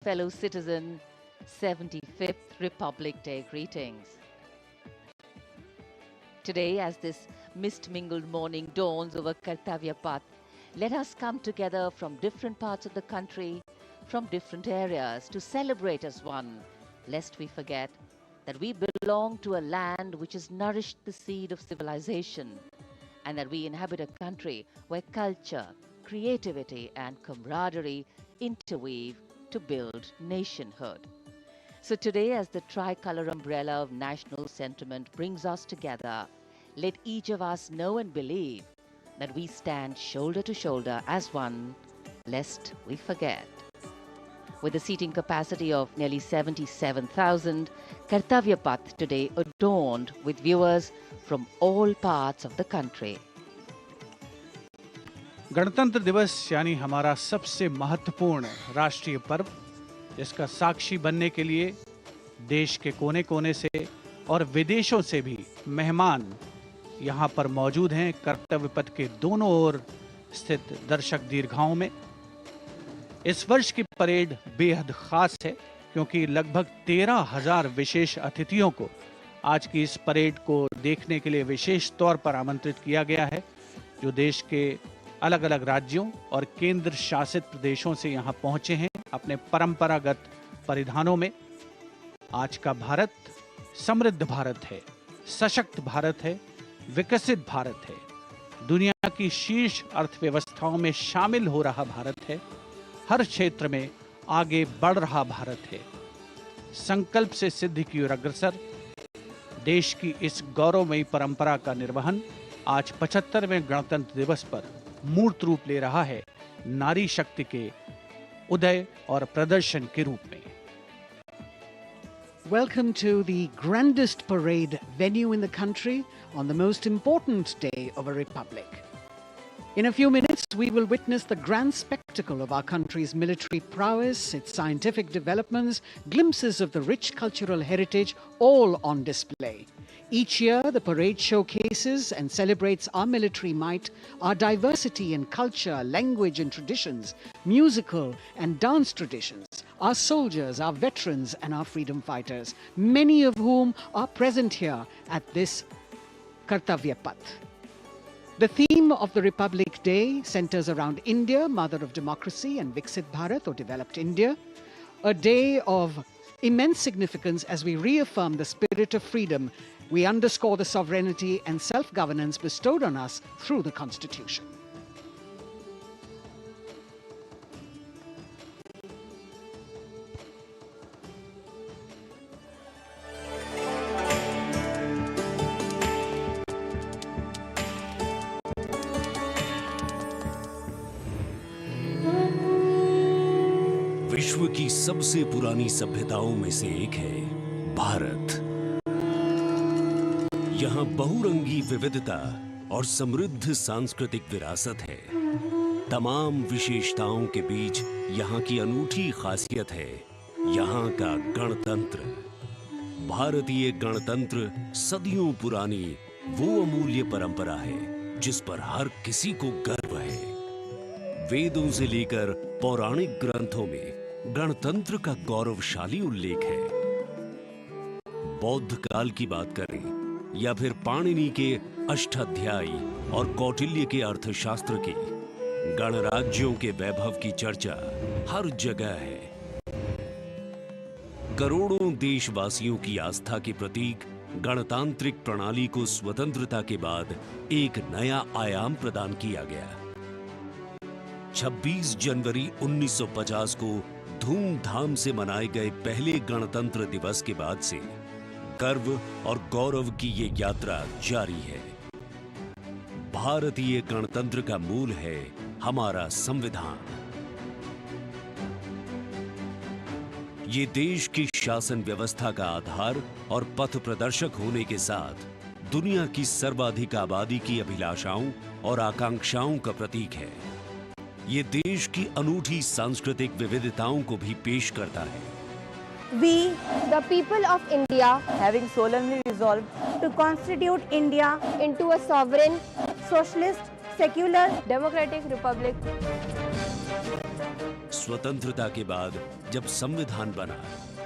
fellow citizen, 75th Republic Day greetings. Today, as this mist-mingled morning dawns over Kartavya path, let us come together from different parts of the country, from different areas, to celebrate as one, lest we forget that we belong to a land which has nourished the seed of civilization, and that we inhabit a country where culture, creativity, and camaraderie interweave to build nationhood. So today, as the tricolour umbrella of national sentiment brings us together, let each of us know and believe that we stand shoulder to shoulder as one, lest we forget. With a seating capacity of nearly 77,000, Kartavya Path today adorned with viewers from all parts of the country. गणतंत्र दिवस यानी हमारा सबसे महत्वपूर्ण राष्ट्रीय पर्व, जिसका साक्षी बनने के लिए देश के कोने कोने से और विदेशों से भी मेहमान यहाँ पर मौजूद हैं। कर्तव्य पथ के दोनों ओर स्थित दर्शक दीर्घाओं में इस वर्ष की परेड बेहद खास है, क्योंकि लगभग 13,000 विशेष अतिथियों को आज की इस परेड को देखने के लिए विशेष तौर पर आमंत्रित किया गया है, जो देश के अलग अलग राज्यों और केंद्र शासित प्रदेशों से यहाँ पहुंचे हैं अपने परंपरागत परिधानों में। आज का भारत समृद्ध भारत है, सशक्त भारत है, विकसित भारत है, दुनिया की शीर्ष अर्थव्यवस्थाओं में शामिल हो रहा भारत है, हर क्षेत्र में आगे बढ़ रहा भारत है, संकल्प से सिद्धि की ओर अग्रसर। देश की इस गौरवमयी परंपरा का निर्वहन आज 75वें गणतंत्र दिवस पर मूर्त रूप ले रहा है, नारी शक्ति के उदय और प्रदर्शन के रूप में। Welcome to the grandest parade venue in the country on the most important day of a republic. In a few minutes, we will witness the grand spectacle of our country's military prowess, its scientific developments, glimpses of the rich cultural heritage, all on display. Each year, the parade showcases and celebrates our military might, our diversity in culture, language and traditions, musical and dance traditions, our soldiers, our veterans and our freedom fighters, many of whom are present here at this Kartavya Path. The theme of the Republic Day centers around India, mother of democracy, and Viksit Bharat, or developed India, a day of immense significance as we reaffirm the spirit of freedom. We underscore the sovereignty and self-governance bestowed on us through the Constitution. विश्व की सबसे पुरानी सभ्यताओं में से एक है भारत। यहाँ बहुरंगी विविधता और समृद्ध सांस्कृतिक विरासत है। तमाम विशेषताओं के बीच यहाँ की अनूठी खासियत है यहाँ का गणतंत्र। भारतीय गणतंत्र सदियों पुरानी वो अमूल्य परंपरा है जिस पर हर किसी को गर्व है। वेदों से लेकर पौराणिक ग्रंथों में गणतंत्र का गौरवशाली उल्लेख है। बौद्ध काल की बात करें या फिर पाणिनि के अष्टाध्यायी और कौटिल्य के अर्थशास्त्र की, गणराज्यों के वैभव की चर्चा हर जगह है। करोड़ों देशवासियों की आस्था के प्रतीक गणतांत्रिक प्रणाली को स्वतंत्रता के बाद एक नया आयाम प्रदान किया गया। 26 जनवरी 1950 को धूमधाम से मनाए गए पहले गणतंत्र दिवस के बाद से गर्व और गौरव की ये यात्रा जारी है। भारतीय गणतंत्र का मूल है हमारा संविधान। ये देश की शासन व्यवस्था का आधार और पथ प्रदर्शक होने के साथ दुनिया की सर्वाधिक आबादी की अभिलाषाओं और आकांक्षाओं का प्रतीक है। ये देश की अनूठी सांस्कृतिक विविधताओं को भी पेश करता है। We, the people of India, having solemnly resolved to constitute India into a sovereign, socialist, secular, democratic republic. स्वतंत्रता के बाद जब संविधान बना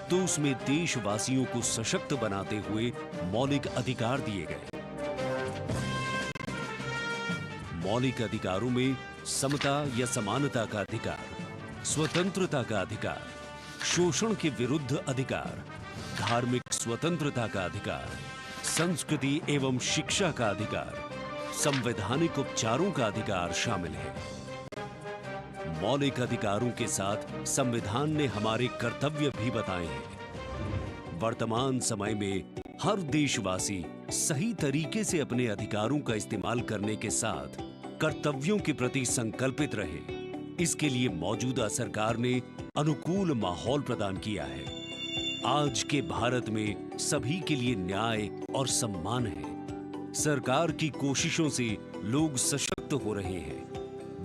तो उसमें देशवासियों को सशक्त बनाते हुए मौलिक अधिकार दिए गए। मौलिक अधिकारों में समता या समानता का अधिकार, स्वतंत्रता का अधिकार, शोषण के विरुद्ध अधिकार, धार्मिक स्वतंत्रता का अधिकार, संस्कृति एवं शिक्षा का अधिकार, संवैधानिक उपचारों का अधिकार शामिल है। मौलिक अधिकारों के साथ संविधान ने हमारे कर्तव्य भी बताए हैं। वर्तमान समय में हर देशवासी सही तरीके से अपने अधिकारों का इस्तेमाल करने के साथ कर्तव्यों के प्रति संकल्पित रहे, इसके लिए मौजूदा सरकार ने अनुकूल माहौल प्रदान किया है। आज के भारत में सभी के लिए न्याय और सम्मान है। सरकार की कोशिशों से लोग सशक्त हो रहे हैं।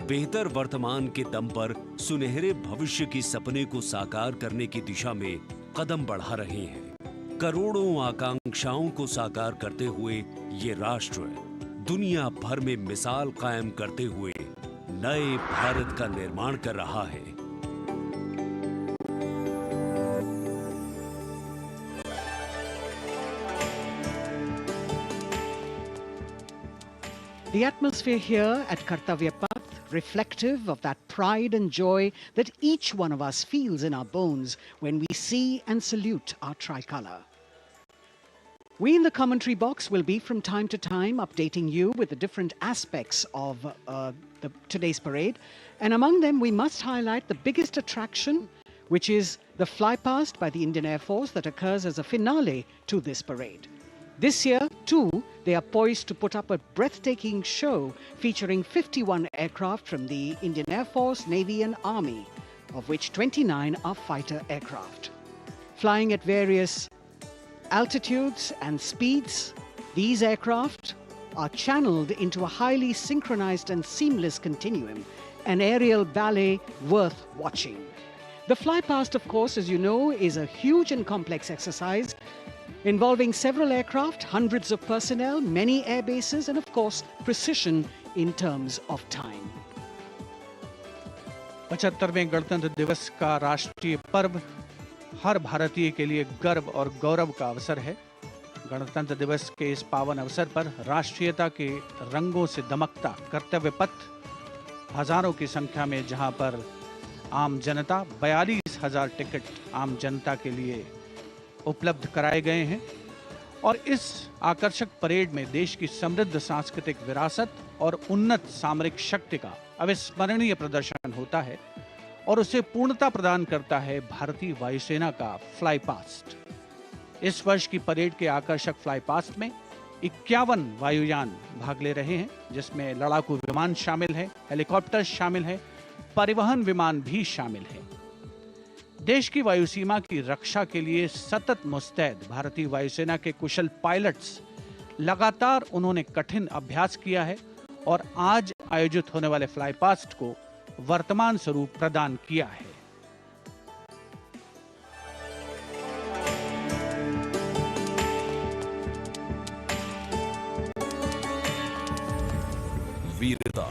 बेहतर वर्तमान के दम पर सुनहरे भविष्य के सपने को साकार करने की दिशा में कदम बढ़ा रहे हैं। करोड़ों आकांक्षाओं को साकार करते हुए ये राष्ट्र दुनिया भर में मिसाल कायम करते हुए नए भारत का निर्माण कर रहा है। The atmosphere here at Kartavya Path, reflective of that pride and joy that each one of us feels in our bones when we see and salute our tricolour. We in the commentary box will be from time to time updating you with the different aspects of today's parade, and among them we must highlight the biggest attraction, which is the flypast by the Indian Air Force that occurs as a finale to this parade. This year, too, they are poised to put up a breathtaking show featuring 51 aircraft from the Indian Air Force, Navy and Army, of which 29 are fighter aircraft. Flying at various altitudes and speeds, these aircraft are channeled into a highly synchronized and seamless continuum, an aerial ballet worth watching. The flypast, of course, as you know, is a huge and complex exercise involving several aircraft, hundreds of personnel, many air bases, and of course, precision in terms of time. 75वें गणतंत्र दिवस का राष्ट्रीय पर्व हर भारतीय के लिए गर्व और गौरव का अवसर है। गणतंत्र दिवस के इस पावन अवसर पर राष्ट्रीयता के रंगों से दमकता कर्तव्य पथ हजारों की संख्या में, जहां पर आम जनता 42,000 टिकट आम जनता के लिए उपलब्ध कराए गए हैं। और इस आकर्षक परेड में देश की समृद्ध सांस्कृतिक विरासत और उन्नत सामरिक शक्ति का अविस्मरणीय प्रदर्शन होता है और उसे पूर्णता प्रदान करता है भारतीय वायुसेना का फ्लाई पास्ट। इस वर्ष की परेड के आकर्षक फ्लाई पास्ट में 51 वायुयान भाग ले रहे हैं, जिसमें लड़ाकू विमान शामिल है, हेलीकॉप्टर शामिल है, परिवहन विमान भी शामिल है। देश की वायुसीमा की रक्षा के लिए सतत मुस्तैद भारतीय वायुसेना के कुशल पायलट्स लगातार उन्होंने कठिन अभ्यास किया है और आज आयोजित होने वाले फ्लाई पास्ट को वर्तमान स्वरूप प्रदान किया है। वीरता,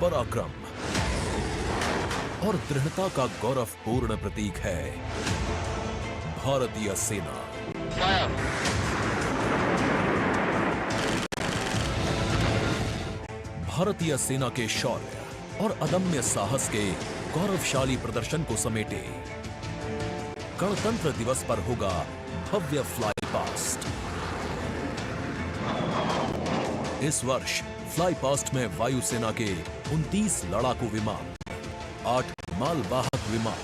पराक्रम और दृढ़ता का गौरवपूर्ण प्रतीक है भारतीय सेना। भारतीय सेना के शौर्य और अदम्य साहस के गौरवशाली प्रदर्शन को समेटे गणतंत्र दिवस पर होगा भव्य फ्लाई पास्ट। इस वर्ष फ्लाई पास्ट में वायुसेना के 29 लड़ाकू विमान, 8 मालवाहक विमान,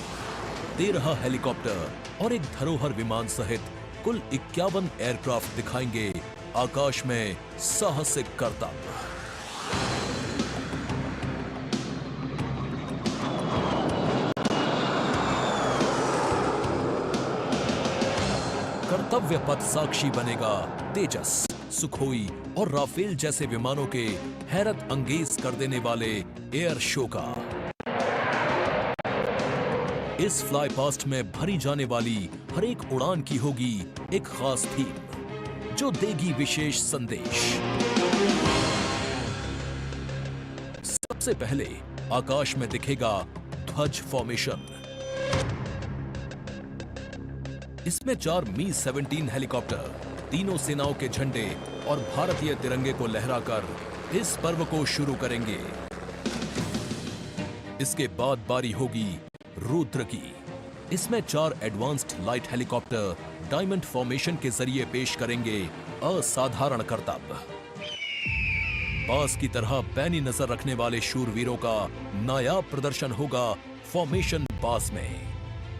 13 हेलीकॉप्टर और एक धरोहर विमान सहित कुल 51 एयरक्राफ्ट दिखाएंगे आकाश में साहसिक करतब। कर्तव्य पथ साक्षी बनेगा तेजस, सुखोई और राफेल जैसे विमानों के हैरत अंगेज कर देने वाले एयर शो का। इस फ्लाई पास्ट में भरी जाने वाली हर एक उड़ान की होगी एक खास थीम, जो देगी विशेष संदेश। सबसे पहले आकाश में दिखेगा ध्वज फॉर्मेशन। इसमें 4 मी-17 हेलीकॉप्टर तीनों सेनाओं के झंडे और भारतीय तिरंगे को लहराकर इस पर्व को शुरू करेंगे। इसके बाद बारी होगी रुद्र की। इसमें 4 advanced light helicopter diamond formation के जरिए पेश करेंगे असाधारण करतब। बास की तरह पैनी नजर रखने वाले शूरवीरों का नायाब प्रदर्शन होगा फॉर्मेशन बास में।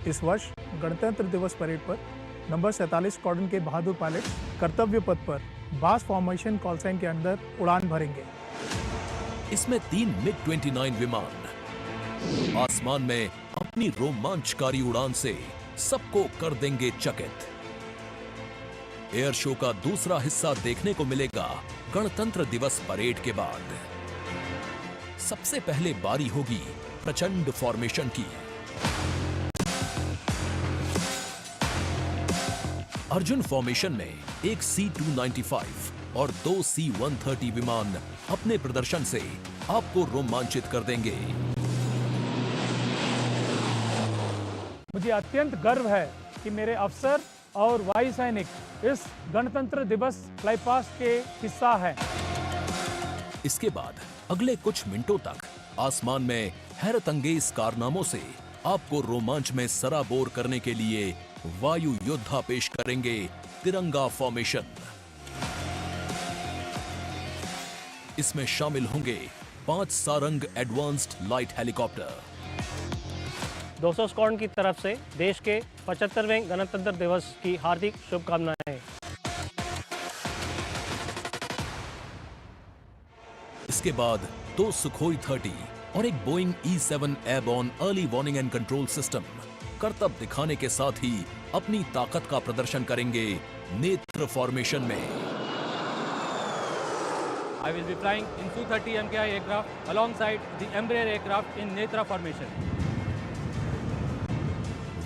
इस वर्ष गणतंत्र दिवस परेड पर नंबर 47 स्क्वाड्रन के बहादुर पायलट कर्तव्य पथ पर बास फॉर्मेशन कॉल साइन के अंदर उड़ान भरेंगे। इसमें 3 मिग-29 विमान आसमान में अपनी रोमांचकारी उड़ान से सबको कर देंगे चकित। एयर शो का दूसरा हिस्सा देखने को मिलेगा गणतंत्र दिवस परेड के बाद। सबसे पहले बारी होगी प्रचंड फॉर्मेशन की। अर्जुन फॉर्मेशन में एक C-295 और 2 C-130 विमान अपने प्रदर्शन से आपको रोमांचित कर देंगे। मुझे अत्यंत गर्व है कि मेरे अफसर और वायु सैनिक इस गणतंत्र दिवस फ्लाई पास्ट के हिस्सा हैं। इसके बाद अगले कुछ मिनटों तक आसमान में हैरतअंगेज कारनामों से आपको रोमांच में सराबोर करने के लिए वायु योद्धा पेश करेंगे तिरंगा फॉर्मेशन। इसमें शामिल होंगे 5 Sarang advanced light helicopter. 200 squadron की तरफ से देश के 75वें गणतंत्र दिवस की हार्दिक शुभकामनाएं। इसके बाद 2 सुखोई 30 और एक Boeing E-7 airborne early warning and control system करतब दिखाने के साथ ही अपनी ताकत का प्रदर्शन करेंगे नेत्र फॉर्मेशन में। I will be flying in Su-30 MKI aircraft alongside the Embraer aircraft in Netra formation.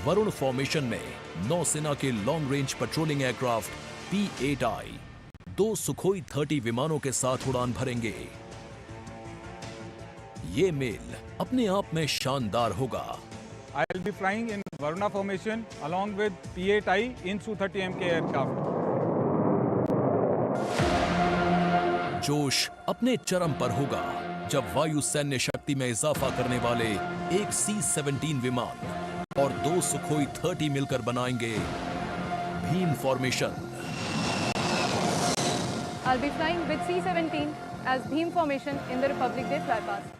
Varun formation में नौसेना के long range patrolling aircraft P-8I 2 Sukhoi 30 विमानों के साथ उड़ान भरेंगे। ये मेल अपने आप में शानदार होगा। I will be flying in Varuna formation along with P-8I in Su-30 MK aircraft. जोश अपने चरम पर होगा जब वायु सैन्य शक्ति में इजाफा करने वाले एक C-17 विमान और 2 सुखोई 30 मिलकर बनाएंगे Bhim formation. I'll be flying with C-17 as Bhim formation in the Republic Day flypast.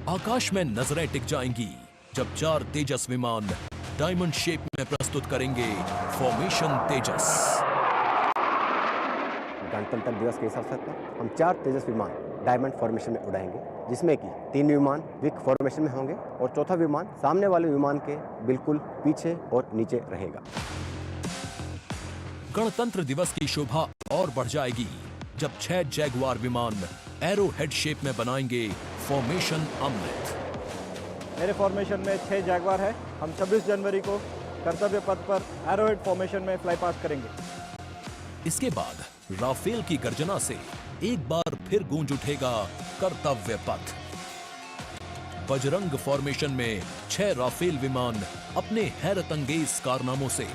आकाश में नजरें टिक जाएंगी जब 4 तेजस विमान डायमंड शेप में प्रस्तुत करेंगे फॉर्मेशन तेजस। गणतंत्र दिवस के इस अवसर पर हम 4 तेजस विमान डायमंड फॉर्मेशन में उड़ाएंगे, जिसमें कि 3 विमान विक फॉर्मेशन में होंगे और चौथा विमान सामने वाले विमान के बिल्कुल पीछे और नीचे रहेगा। गणतंत्र दिवस की शोभा और बढ़ जाएगी जब 6 जैगुआर विमान एरो हेड शेप में बनाएंगे फॉर्मेशन अमृत। मेरे फॉर्मेशन में 6 जैगुआर है। हम 26 जनवरी को कर्तव्य पथ पर एरो हेड फॉर्मेशन में फ्लाई पास्ट करेंगे। इसके बाद राफेल की गर्जना से एक बार फिर गूंज उठेगा कर्तव्य पथ। बजरंग फॉर्मेशन में 6 राफेल विमान अपने हैरतअंगेज कारनामों से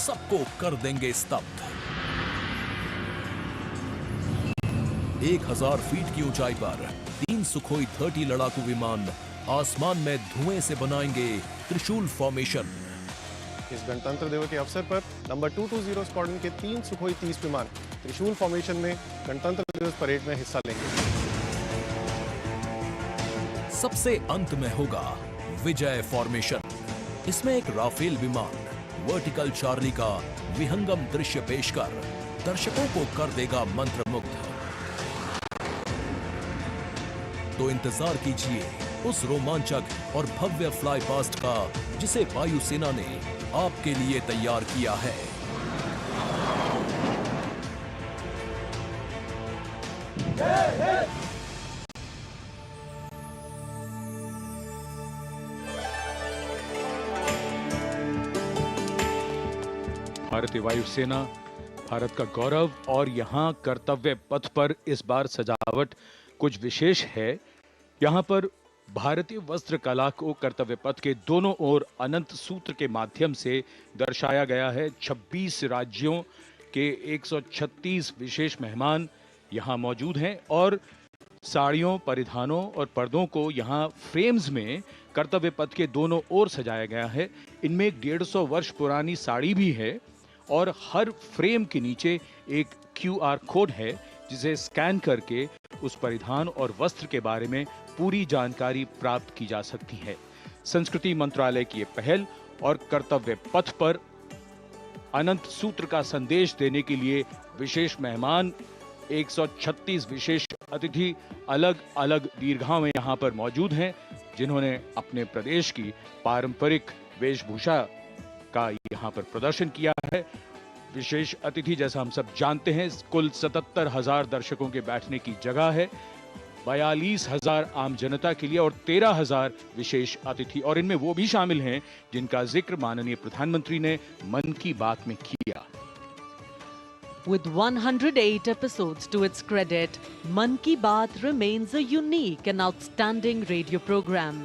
सबको कर देंगे स्तब्ध। 1000 फीट की ऊंचाई पर 3 सुखोई 30 लड़ाकू विमान आसमान में धुएं से बनाएंगे त्रिशूल फॉर्मेशन। इस गणतंत्र दिवस के अवसर पर नंबर 220 स्क्वाड्रन के 3 सुखोई 30 विमान त्रिशूल फॉर्मेशन में गणतंत्र दिवस परेड में हिस्सा लेंगे। सबसे अंत में होगा विजय फॉर्मेशन। इसमें एक राफेल विमान वर्टिकल चार्ली का विहंगम दृश्य पेश कर दर्शकों को कर देगा मंत्रमुग्ध। तो इंतजार कीजिए उस रोमांचक और भव्य फ्लाई पास्ट का जिसे वायुसेना ने आपके लिए तैयार किया है। भारतीय वायुसेना भारत का गौरव, और यहाँ कर्तव्य पथ पर इस बार सजावट कुछ विशेष है। यहाँ पर भारतीय वस्त्र कला को कर्तव्य पथ के दोनों ओर अनंत सूत्र के माध्यम से दर्शाया गया है। 26 राज्यों के 136 विशेष मेहमान यहाँ मौजूद हैं और साड़ियों, परिधानों और पर्दों को यहाँ फ्रेम्स में कर्तव्य पथ के दोनों ओर सजाया गया है। इनमें 150 वर्ष पुरानी साड़ी भी है और हर फ्रेम के नीचे एक QR कोड है जिसे स्कैन करके उस परिधान और वस्त्र के बारे में पूरी जानकारी प्राप्त की जा सकती है। संस्कृति मंत्रालय की ये पहल और कर्तव्य पथ पर अनंत सूत्र का संदेश देने के लिए विशेष मेहमान 136 विशेष अतिथि अलग अलग दीर्घाओं में यहाँ पर मौजूद हैं, जिन्होंने अपने प्रदेश की पारंपरिक वेशभूषा का यहाँ पर प्रदर्शन किया है। विशेष अतिथि, जैसा हम सब जानते हैं, कुल 77,000 दर्शकों के बैठने की जगह है, 42,000 आम जनता के लिए और 13,000 विशेष अतिथि, और इनमें वो भी शामिल हैं जिनका जिक्र माननीय प्रधानमंत्री ने मन की बात में किया। With 108 episodes to its credit, Mann Ki Baat remains a unique and outstanding radio program,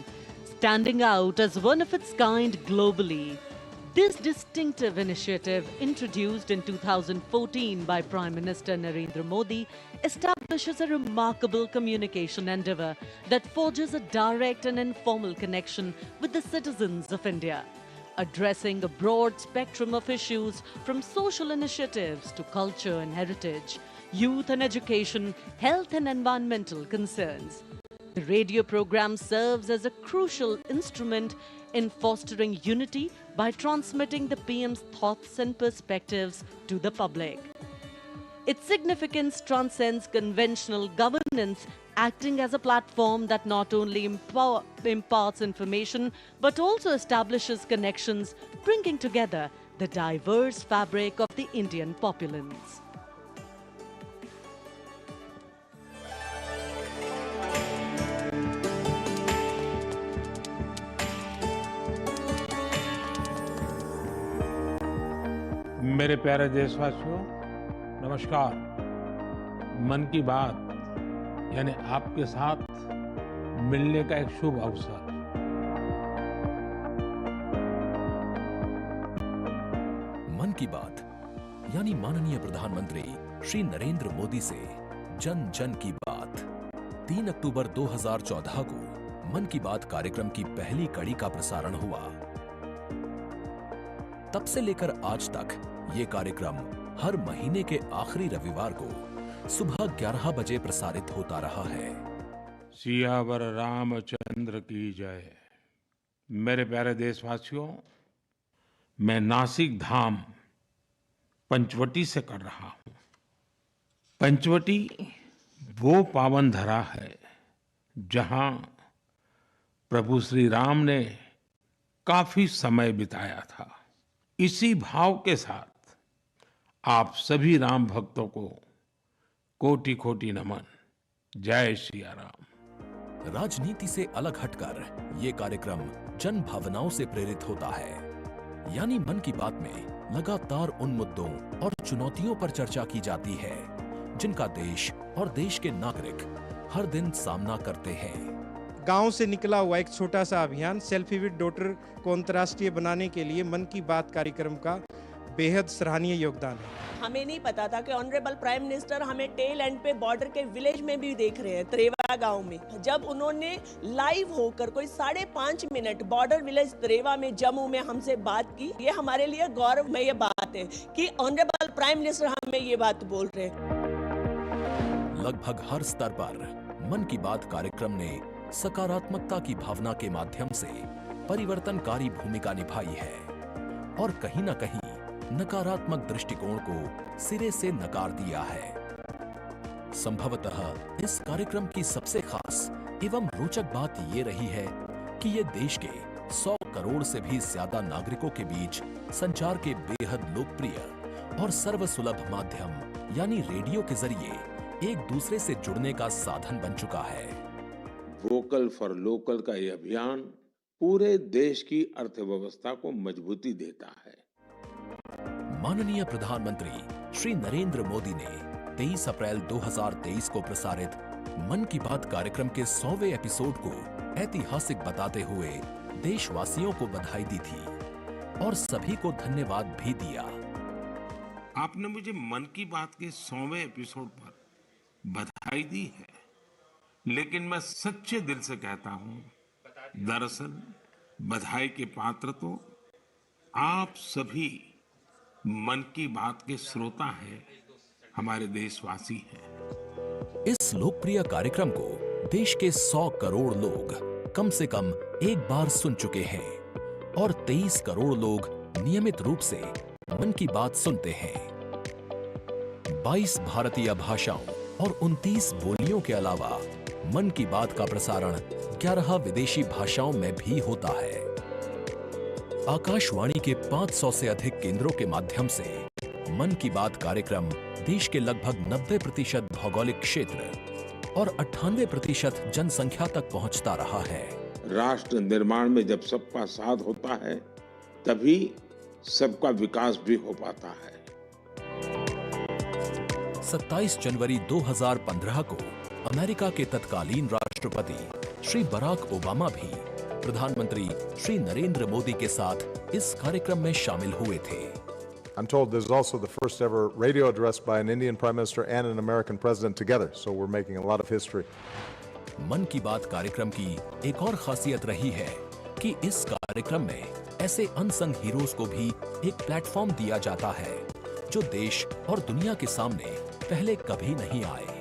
standing out as one of its kind globally. This distinctive initiative, introduced in 2014 by Prime Minister Narendra Modi, establishes a remarkable communication endeavour that forges a direct and informal connection with the citizens of India, addressing a broad spectrum of issues from social initiatives to culture and heritage, youth and education, health and environmental concerns. The radio program serves as a crucial instrument in fostering unity by transmitting the PM's thoughts and perspectives to the public. Its significance transcends conventional governance, acting as a platform that not only imparts information but also establishes connections, bringing together the diverse fabric of the Indian populace. मेरे प्यारे देशवासियों, नमस्कार। मन की बात यानी आपके साथ मिलने का एक शुभ अवसर। मन की बात यानी माननीय प्रधानमंत्री श्री नरेंद्र मोदी से जन जन की बात। 3 अक्टूबर 2014 को मन की बात कार्यक्रम की पहली कड़ी का प्रसारण हुआ। तब से लेकर आज तक ये कार्यक्रम हर महीने के आखिरी रविवार को सुबह 11 बजे प्रसारित होता रहा है। सियावर रामचंद्र की जय। मेरे प्यारे देशवासियों, मैं नासिक धाम पंचवटी से कर रहा हूं। पंचवटी वो पावन धरा है जहां प्रभु श्री राम ने काफी समय बिताया था। इसी भाव के साथ आप सभी राम भक्तों को कोटि कोटि नमन। जय सिया राम। राजनीति से अलग हटकर ये कार्यक्रम जन भावनाओं से प्रेरित होता है। यानी मन की बात में लगातार उन मुद्दों और चुनौतियों पर चर्चा की जाती है जिनका देश और देश के नागरिक हर दिन सामना करते हैं। गांव से निकला हुआ एक छोटा सा अभियान सेल्फी विद डॉटर को अंतर्राष्ट्रीय बनाने के लिए मन की बात कार्यक्रम का बेहद सराहनीय योगदान है। हमें नहीं पता था कि ऑनरेबल प्राइम मिनिस्टर हमें टेल एंड पे बॉर्डर के विलेज में भी देख रहे हैं, त्रेवा गांव में। जब उन्होंने लाइव होकर कोई 5.5 मिनट बॉर्डर विलेज त्रेवा में जम्मू में हमसे बात की, ये हमारे लिए गौरवमय बात है कि ऑनरेबल प्राइम मिनिस्टर हमें ये बात बोल रहे हैं। लगभग हर स्तर पर मन की बात कार्यक्रम ने सकारात्मकता की भावना के माध्यम से परिवर्तनकारी भूमिका निभाई है और कहीं न कहीं नकारात्मक दृष्टिकोण को सिरे से नकार दिया है। संभवतः इस कार्यक्रम की सबसे खास एवं रोचक बात ये रही है कि ये देश के 100 करोड़ से भी ज्यादा नागरिकों के बीच संचार के बेहद लोकप्रिय और सर्वसुलभ माध्यम यानी रेडियो के जरिए एक दूसरे से जुड़ने का साधन बन चुका है। वोकल फॉर लोकल का यह अभियान पूरे देश की अर्थव्यवस्था को मजबूती देता है। माननीय प्रधानमंत्री श्री नरेंद्र मोदी ने 23 अप्रैल 2023 को प्रसारित मन की बात कार्यक्रम के 100वें एपिसोड को ऐतिहासिक बताते हुए देशवासियों को बधाई दी थी और सभी को धन्यवाद भी दिया। आपने मुझे मन की बात के 100वें एपिसोड पर बधाई दी है, लेकिन मैं सच्चे दिल से कहता हूं, दरअसल बधाई के पात्र तो आप सभी मन की बात के श्रोता हैं, हमारे देशवासी हैं। इस लोकप्रिय कार्यक्रम को देश के 100 करोड़ लोग कम से कम एक बार सुन चुके हैं और 23 करोड़ लोग नियमित रूप से मन की बात सुनते हैं। 22 भारतीय भाषाओं और 29 बोलियों के अलावा मन की बात का प्रसारण 11 विदेशी भाषाओं में भी होता है। आकाशवाणी के 500 से अधिक केंद्रों के माध्यम से मन की बात कार्यक्रम देश के लगभग 90% भौगोलिक क्षेत्र और 98% जनसंख्या तक पहुंचता रहा है। राष्ट्र निर्माण में जब सबका साथ होता है, तभी सबका विकास भी हो पाता है। 27 जनवरी 2015 को अमेरिका के तत्कालीन राष्ट्रपति श्री बराक ओबामा भी प्रधानमंत्री श्री नरेंद्र मोदी के साथ इस कार्यक्रम में शामिल हुए थे। I'm told this is also the first ever radio address by an Indian Prime Minister and an American President together, so we're making a lot of history. मन की बात कार्यक्रम की एक और खासियत रही है कि इस कार्यक्रम में ऐसे अनसंग हीरोज को भी एक प्लेटफॉर्म दिया जाता है जो देश और दुनिया के सामने पहले कभी नहीं आए।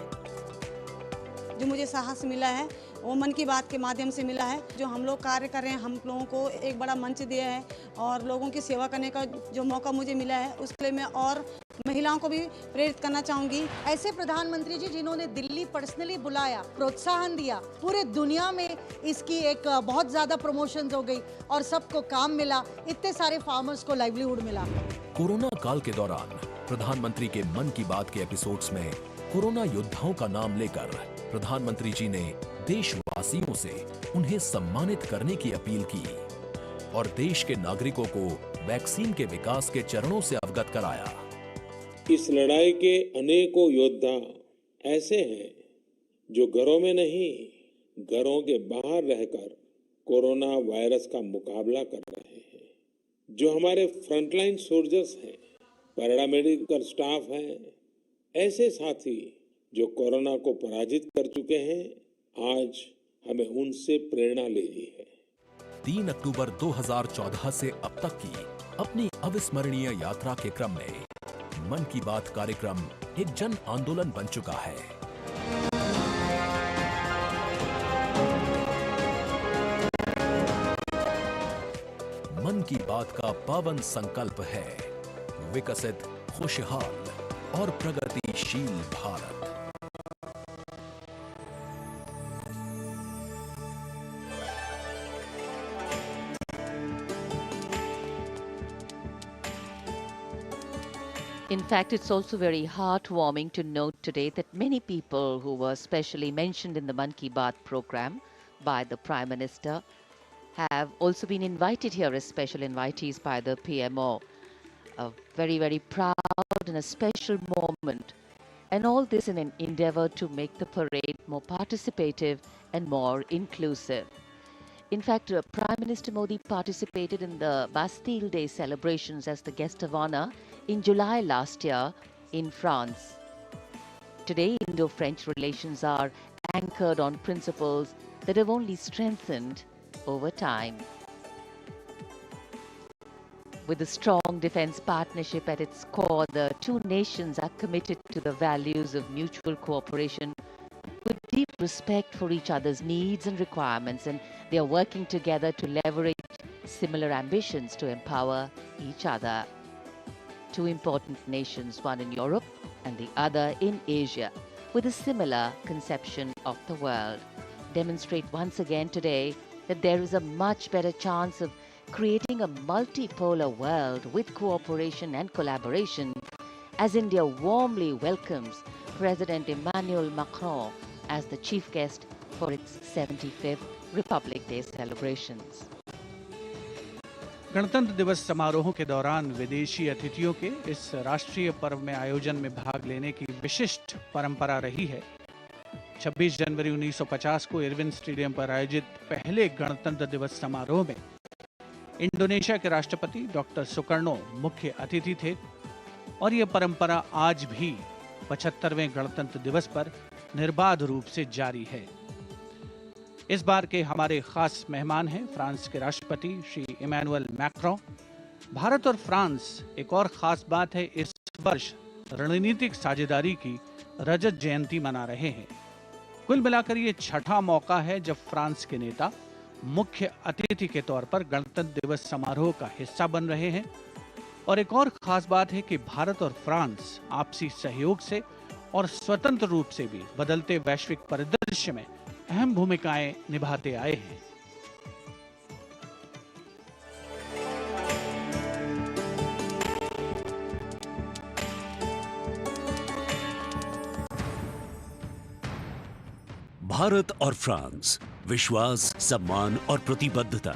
जो मुझे साहस मिला है वो मन की बात के माध्यम से मिला है। जो हम लोग कार्य कर रहे हैं, हम लोगों को एक बड़ा मंच दिया है और लोगों की सेवा करने का जो मौका मुझे मिला है, उसके लिए मैं और महिलाओं को भी प्रेरित करना चाहूँगी। ऐसे प्रधानमंत्री जी जिन्होंने दिल्ली पर्सनली बुलाया, प्रोत्साहन दिया, पूरे दुनिया में इसकी एक बहुत ज़्यादा प्रमोशंस हो गई और सबको काम मिला, इतने सारे फार्मर्स को लाइवलीहुड मिला। कोरोना काल के दौरान प्रधानमंत्री के मन की बात के एपिसोड्स में कोरोना योद्धाओं का नाम लेकर प्रधानमंत्री जी ने देशवासियों से उन्हें सम्मानित करने की अपील की और देश के नागरिकों को वैक्सीन के विकास के चरणों से अवगत कराया। इस लड़ाई के अनेकों योद्धा ऐसे हैं जो घरों में नहीं, घरों के बाहर रहकर कोरोना वायरस का मुकाबला कर रहे हैं। जो हमारे फ्रंटलाइन सोल्जर्स हैं, पैरामेडिकल स्टाफ हैं, ऐसे साथी जो कोरोना को पराजित कर चुके हैं, आज हमें उनसे प्रेरणा लेनी है। 3 अक्टूबर 2014 से अब तक की अपनी अविस्मरणीय यात्रा के क्रम में मन की बात कार्यक्रम एक जन आंदोलन बन चुका है। मन की बात का पावन संकल्प है विकसित, खुशहाल और प्रगतिशील Bharat. In fact, it's also very heartwarming to note today that many people who were specially mentioned in the Man Ki Baat program by the Prime Minister have also been invited here as special invitees by the PMO. A very, very proud and a special moment. And all this in an endeavor to make the parade more participative and more inclusive. In fact, Prime Minister Modi participated in the Bastille Day celebrations as the guest of honor in July last year in France. Today, Indo-French relations are anchored on principles that have only strengthened over time. With a strong defense partnership at its core, the two nations are committed to the values of mutual cooperation with deep respect for each other's needs and requirements, and they are working together to leverage similar ambitions to empower each other. Two important nations, one in Europe and the other in Asia, with a similar conception of the world, demonstrate once again today that there is a much better chance of creating a multipolar world with cooperation and collaboration, as India warmly welcomes President Emmanuel Macron as the chief guest for its 75th Republic Day celebrations. गणतंत्र दिवस समारोहों के दौरान विदेशी अतिथियों के इस राष्ट्रीय पर्व में आयोजन में भाग लेने की विशिष्ट परंपरा रही है। 26 जनवरी 1950 को इरविन स्टेडियम पर आयोजित पहले गणतंत्र दिवस समारोह में इंडोनेशिया के राष्ट्रपति डॉक्टर सुकर्णो मुख्य अतिथि थे और यह परंपरा आज भी 75वें गणतंत्र दिवस पर निर्बाध रूप से जारी है। इस बार के हमारे खास मेहमान हैं फ्रांस के राष्ट्रपति श्री इमैनुअल मैक्रों। भारत और फ्रांस, एक और खास बात है, इस वर्ष रणनीतिक साझेदारी की रजत जयंती मना रहे हैं। कुल मिलाकर ये छठा मौका है जब फ्रांस के नेता मुख्य अतिथि के तौर पर गणतंत्र दिवस समारोह का हिस्सा बन रहे हैं। और एक और खास बात है कि भारत और फ्रांस आपसी सहयोग से और स्वतंत्र रूप से भी बदलते वैश्विक परिदृश्य में अहम भूमिकाएं निभाते आए हैं। भारत और फ्रांस, विश्वास, सम्मान और प्रतिबद्धता,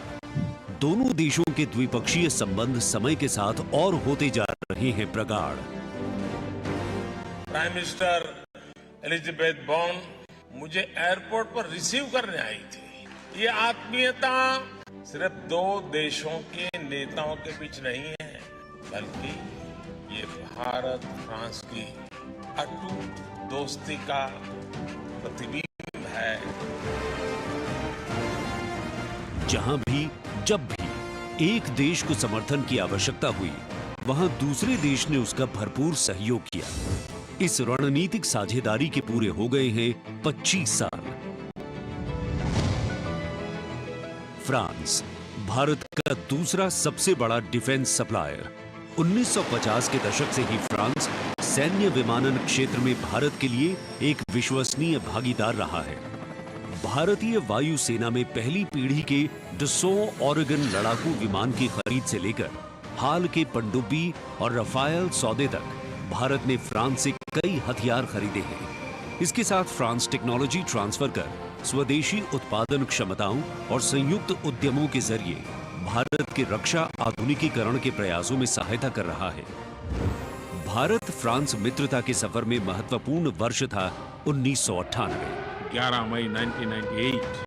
दोनों देशों के द्विपक्षीय संबंध समय के साथ और होते जा रहे हैं प्रगाढ़। प्राइम मिनिस्टर एलिजाबेथ बॉर्न मुझे एयरपोर्ट पर रिसीव करने आई थी। ये आत्मीयता सिर्फ दो देशों के नेताओं के बीच नहीं है, बल्कि ये भारत फ्रांस की अटूट दोस्ती का प्रतिबिंब है। जहां भी, जब भी एक देश को समर्थन की आवश्यकता हुई, वहां दूसरे देश ने उसका भरपूर सहयोग किया। इस रणनीतिक साझेदारी के पूरे हो गए हैं 25 साल। फ्रांस, भारत का दूसरा सबसे बड़ा डिफेंस सप्लायर। 1950 के दशक से ही फ्रांस सैन्य विमानन क्षेत्र में भारत के लिए एक विश्वसनीय भागीदार रहा है। भारतीय वायुसेना में पहली पीढ़ी के डसॉ ऑरेगन लड़ाकू विमान की खरीद से लेकर हाल के पनडुब्बी और रफायल सौदे तक भारत ने फ्रांस से कई हथियार खरीदे हैं। इसके साथ फ्रांस टेक्नोलॉजी ट्रांसफर कर स्वदेशी उत्पादन क्षमताओं और संयुक्त उद्यमों के जरिए भारत के रक्षा आधुनिकीकरण के प्रयासों में सहायता कर रहा है। भारत फ्रांस मित्रता के सफर में महत्वपूर्ण वर्ष था 1998। 11 मई 1998।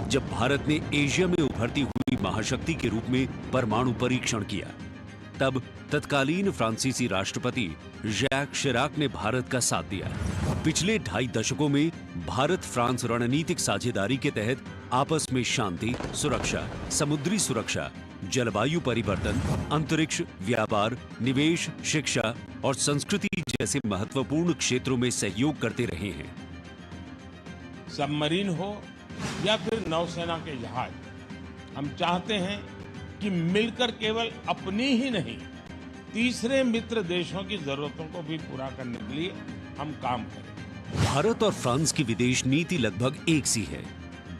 जब भारत ने एशिया में उभरती हुई महाशक्ति के रूप में परमाणु परीक्षण किया, तब तत्कालीन फ्रांसीसी राष्ट्रपति जैक शिराक ने भारत का साथ दिया। पिछले 2.5 दशकों में भारत फ्रांस रणनीतिक साझेदारी के तहत आपस में शांति, सुरक्षा, समुद्री सुरक्षा, जलवायु परिवर्तन, अंतरिक्ष, व्यापार, निवेश, शिक्षा और संस्कृति जैसे महत्वपूर्ण क्षेत्रों में सहयोग करते रहे हैं। सबमरीन हो या फिर नौसेना के जहाज, हम चाहते हैं कि मिलकर केवल अपनी ही नहीं, तीसरे मित्र देशों की जरूरतों को भी पूरा करने के लिए हम काम करें। भारत और फ्रांस की विदेश नीति लगभग एक सी है।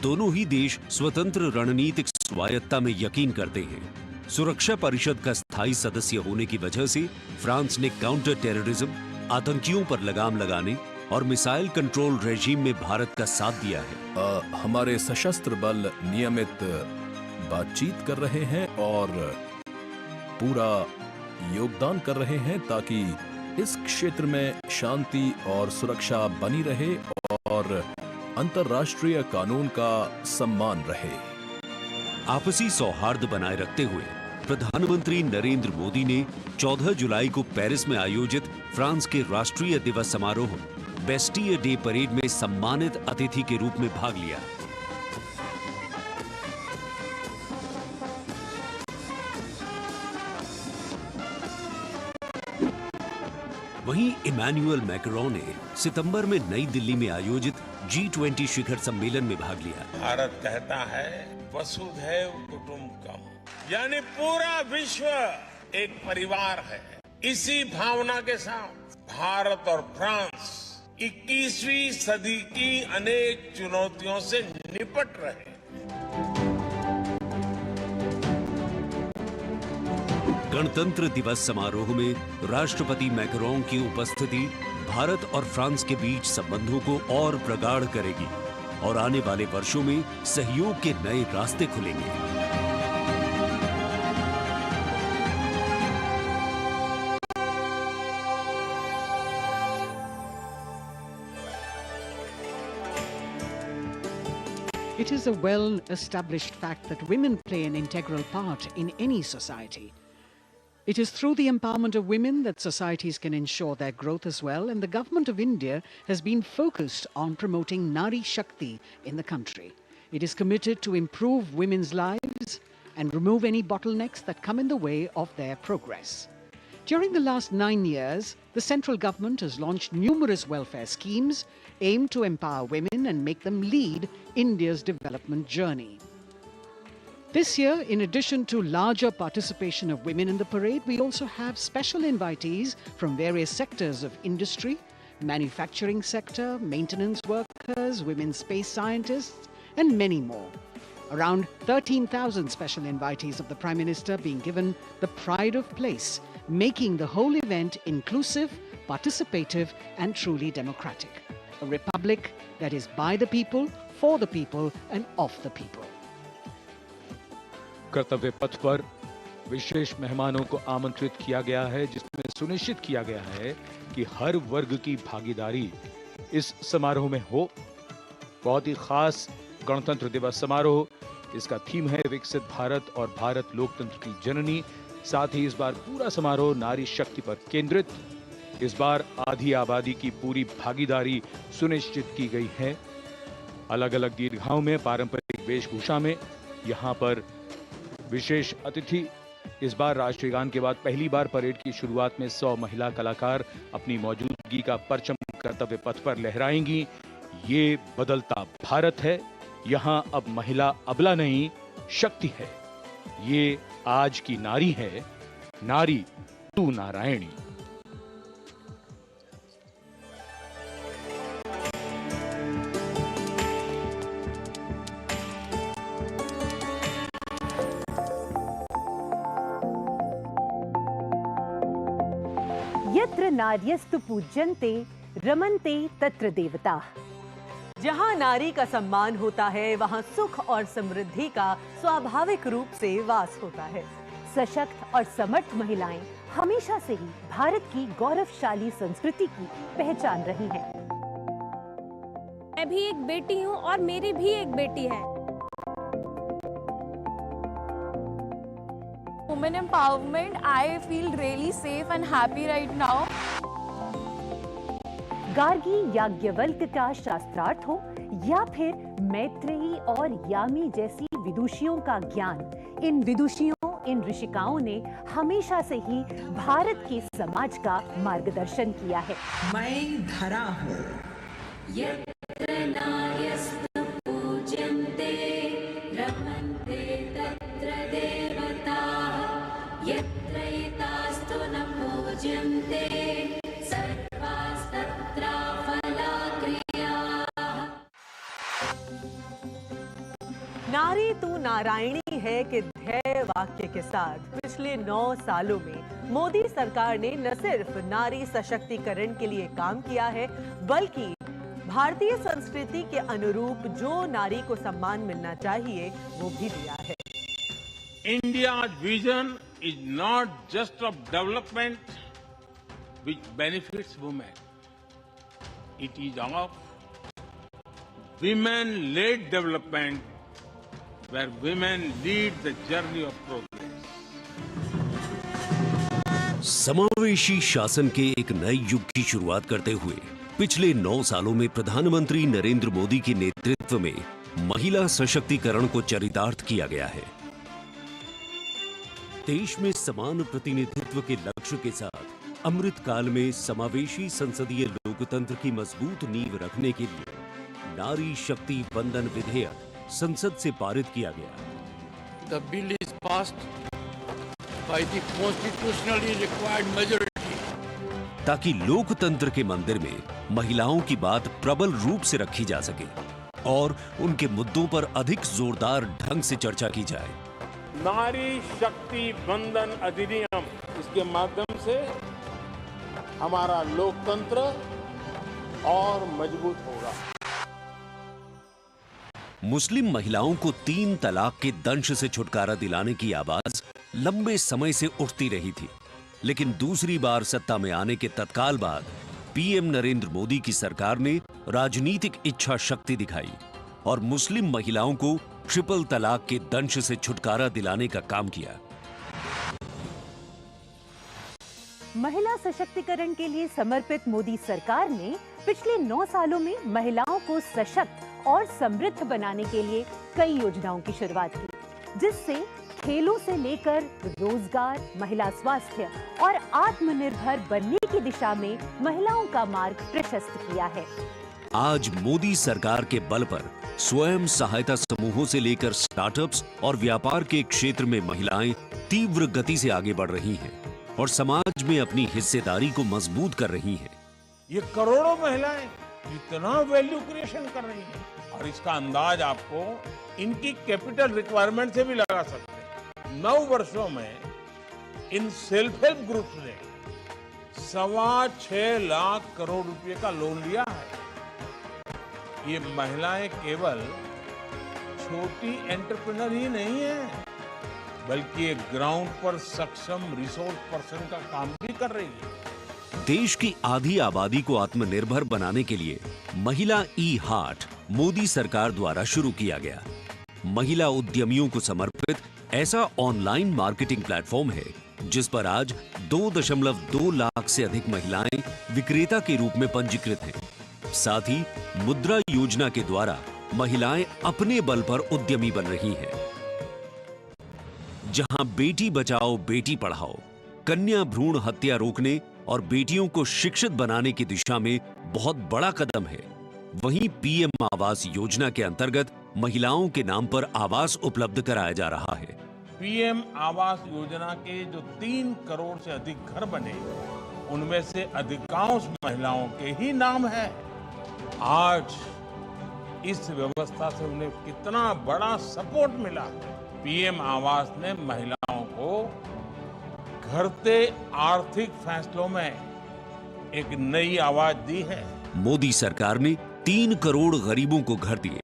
दोनों ही देश स्वतंत्र रणनीतिक स्वायत्ता में यकीन करते हैं। सुरक्षा परिषद का स्थायी सदस्य होने की वजह से फ्रांस ने काउंटर टेररिज्म, आतंकियों पर लगाम लगाने और मिसाइल कंट्रोल रेजीम में भारत का साथ दिया है। हमारे सशस्त्र बल नियमित बातचीत कर रहे हैं और पूरा योगदान कर रहे हैं ताकि इस क्षेत्र में शांति और सुरक्षा बनी रहे और अंतर्राष्ट्रीय कानून का सम्मान रहे। आपसी सौहार्द बनाए रखते हुए प्रधानमंत्री नरेंद्र मोदी ने 14 जुलाई को पेरिस में आयोजित फ्रांस के राष्ट्रीय दिवस समारोह बेस्टियर डे परेड में सम्मानित अतिथि के रूप में भाग लिया। वहीं इमैनुअल मैक्रों ने सितंबर में नई दिल्ली में आयोजित G20 शिखर सम्मेलन में भाग लिया। भारत कहता है वसुधैव कुटुंबकम, यानी पूरा विश्व एक परिवार है। इसी भावना के साथ भारत और फ्रांस 21वीं सदी की अनेक चुनौतियों से निपट रहे। गणतंत्र दिवस समारोह में राष्ट्रपति मैक्रों की उपस्थिति भारत और फ्रांस के बीच संबंधों को और प्रगाढ़ करेगी। और आने वाले वर्षों में सहयोग के नए रास्ते खुलेंगे। It is a well-established fact that women play an integral part in any society. It is through the empowerment of women that societies can ensure their growth as well, and the government of India has been focused on promoting Nari Shakti in the country. It is committed to improve women's lives and remove any bottlenecks that come in the way of their progress. During the last 9 years, the central government has launched numerous welfare schemes aimed to empower women and make them lead India's development journey. This year, in addition to larger participation of women in the parade, we also have special invitees from various sectors of industry, manufacturing sector, maintenance workers, women space scientists, and many more. Around 13,000 special invitees of the Prime Minister being given the pride of place, making the whole event inclusive, participative, and truly democratic. A republic that is by the people, for the people, and of the people. कर्तव्य पथ पर विशेष मेहमानों को आमंत्रित किया गया है, जिसमें सुनिश्चित किया गया है कि हर वर्ग की भागीदारी इस समारोह में हो। बहुत ही खास गणतंत्र दिवस समारोह, इसका थीम है विकसित भारत और भारत लोकतंत्र की जननी। साथ ही इस बार पूरा समारोह नारी शक्ति पर केंद्रित। इस बार आधी आबादी की पूरी भागीदारी सुनिश्चित की गई है। अलग अलग दीर्घाओं में पारंपरिक वेशभूषा में यहाँ पर विशेष अतिथि। इस बार राष्ट्रीय गान के बाद पहली बार परेड की शुरुआत में 100 महिला कलाकार अपनी मौजूदगी का परचम कर्तव्य पथ पर लहराएंगी। ये बदलता भारत है, यहाँ अब महिला अबला नहीं, शक्ति है। ये आज की नारी है, नारी तू नारायणी। यत्र नार्यस्तु पूज्यन्ते रमन्ते तत्र देवताः। जहां नारी का सम्मान होता है, वहां सुख और समृद्धि का स्वाभाविक रूप से वास होता है। सशक्त और समर्थ महिलाएं हमेशा से ही भारत की गौरवशाली संस्कृति की पहचान रही हैं। मैं भी एक बेटी हूं और मेरी भी एक बेटी है। Women empowerment, I feel really safe and happy right now. Gargi Yajnavalkya का शास्त्रार्थ हो या फिर मैत्रेयी और यामी जैसी विदुषियों का ज्ञान, इन विदुषियों, इन ऋषिकाओं ने हमेशा से ही भारत के समाज का मार्गदर्शन किया है। मैं धरा हूँ, यत्र नार्यस्तु पूज्यन्ते रमन्ते तत्र देवताः, यत्र एतास्तु न पूज्यन्ते सर्वास्तत्र फलाक्रियाः। नारी तू नारायणी है के ध्येय वाक्य के साथ पिछले 9 सालों में मोदी सरकार ने न सिर्फ नारी सशक्तिकरण के लिए काम किया है, बल्कि भारतीय संस्कृति के अनुरूप जो नारी को सम्मान मिलना चाहिए वो भी दिया है। India's vision is not just of development which benefits women. It is of women-led development where women lead the journey of progress. समावेशी शासन के एक नए युग की शुरुआत करते हुए पिछले 9 सालों में प्रधानमंत्री नरेंद्र मोदी के नेतृत्व में महिला सशक्तिकरण को चरितार्थ किया गया है। देश में समान प्रतिनिधित्व के लक्ष्य के साथ अमृत काल में समावेशी संसदीय लोकतंत्र की मजबूत नींव रखने के लिए नारी शक्ति वंदन विधेयक संसद से पारित किया गया। The bill is passed by the constitutionally required majority. ताकि लोकतंत्र के मंदिर में महिलाओं की बात प्रबल रूप से रखी जा सके और उनके मुद्दों पर अधिक जोरदार ढंग से चर्चा की जाए। नारी शक्ति वंदन अधिनियम, इसके माध्यम से हमारा लोकतंत्र और मजबूत होगा। मुस्लिम महिलाओं को 3 तलाक के दंश से छुटकारा दिलाने की आवाज लंबे समय से उठती रही थी, लेकिन दूसरी बार सत्ता में आने के तत्काल बाद पीएम नरेंद्र मोदी की सरकार ने राजनीतिक इच्छा शक्ति दिखाई और मुस्लिम महिलाओं को ट्रिपल तलाक के दंश से छुटकारा दिलाने का काम किया। महिला सशक्तिकरण के लिए समर्पित मोदी सरकार ने पिछले 9 सालों में महिलाओं को सशक्त और समृद्ध बनाने के लिए कई योजनाओं की शुरुआत की, जिससे खेलों से लेकर रोजगार, महिला स्वास्थ्य और आत्मनिर्भर बनने की दिशा में महिलाओं का मार्ग प्रशस्त किया है। आज मोदी सरकार के बल पर स्वयं सहायता समूहों से लेकर स्टार्टअप्स और व्यापार के क्षेत्र में महिलाएं तीव्र गति से आगे बढ़ रही हैं और समाज में अपनी हिस्सेदारी को मजबूत कर रही हैं। ये करोड़ों महिलाएं कितना वैल्यू क्रिएशन कर रही हैं और इसका अंदाज आपको इनकी कैपिटल रिक्वायरमेंट से भी लगा सकते हैं। 9 वर्षों में इन सेल्फ हेल्प ग्रुप्स ने 6.25 लाख करोड़ रुपए का लोन लिया है। ये महिलाएं केवल छोटी एंटरप्रेन्योर ही नहीं है, बल्कि एक ग्राउंड पर सक्षम रिसोर्स पर्सन का काम भी कर रही है। देश की आधी आबादी को आत्मनिर्भर बनाने के लिए महिला ई-हाट मोदी सरकार द्वारा शुरू किया गया। महिला उद्यमियों को समर्पित ऐसा ऑनलाइन मार्केटिंग प्लेटफॉर्म है जिस पर आज 2.2 लाख से अधिक महिलाएं विक्रेता के रूप में पंजीकृत हैं। साथ ही मुद्रा योजना के द्वारा महिलाएं अपने बल पर उद्यमी बन रही हैं। जहां बेटी बचाओ बेटी पढ़ाओ, कन्या भ्रूण हत्या रोकने और बेटियों को शिक्षित बनाने की दिशा में बहुत बड़ा कदम है, वहीं पीएम आवास योजना के अंतर्गत महिलाओं के नाम पर आवास उपलब्ध कराया जा रहा है। पीएम आवास योजना के जो 3 करोड़ से अधिक घर बने, उनमें से अधिकांश महिलाओं के ही नाम है। आज इस व्यवस्था से उन्हें कितना बड़ा सपोर्ट मिला। पीएम आवास ने महिलाओं को घटते आर्थिक फैसलों में एक नई आवाज दी है। मोदी सरकार ने 3 करोड़ गरीबों को घर दिए,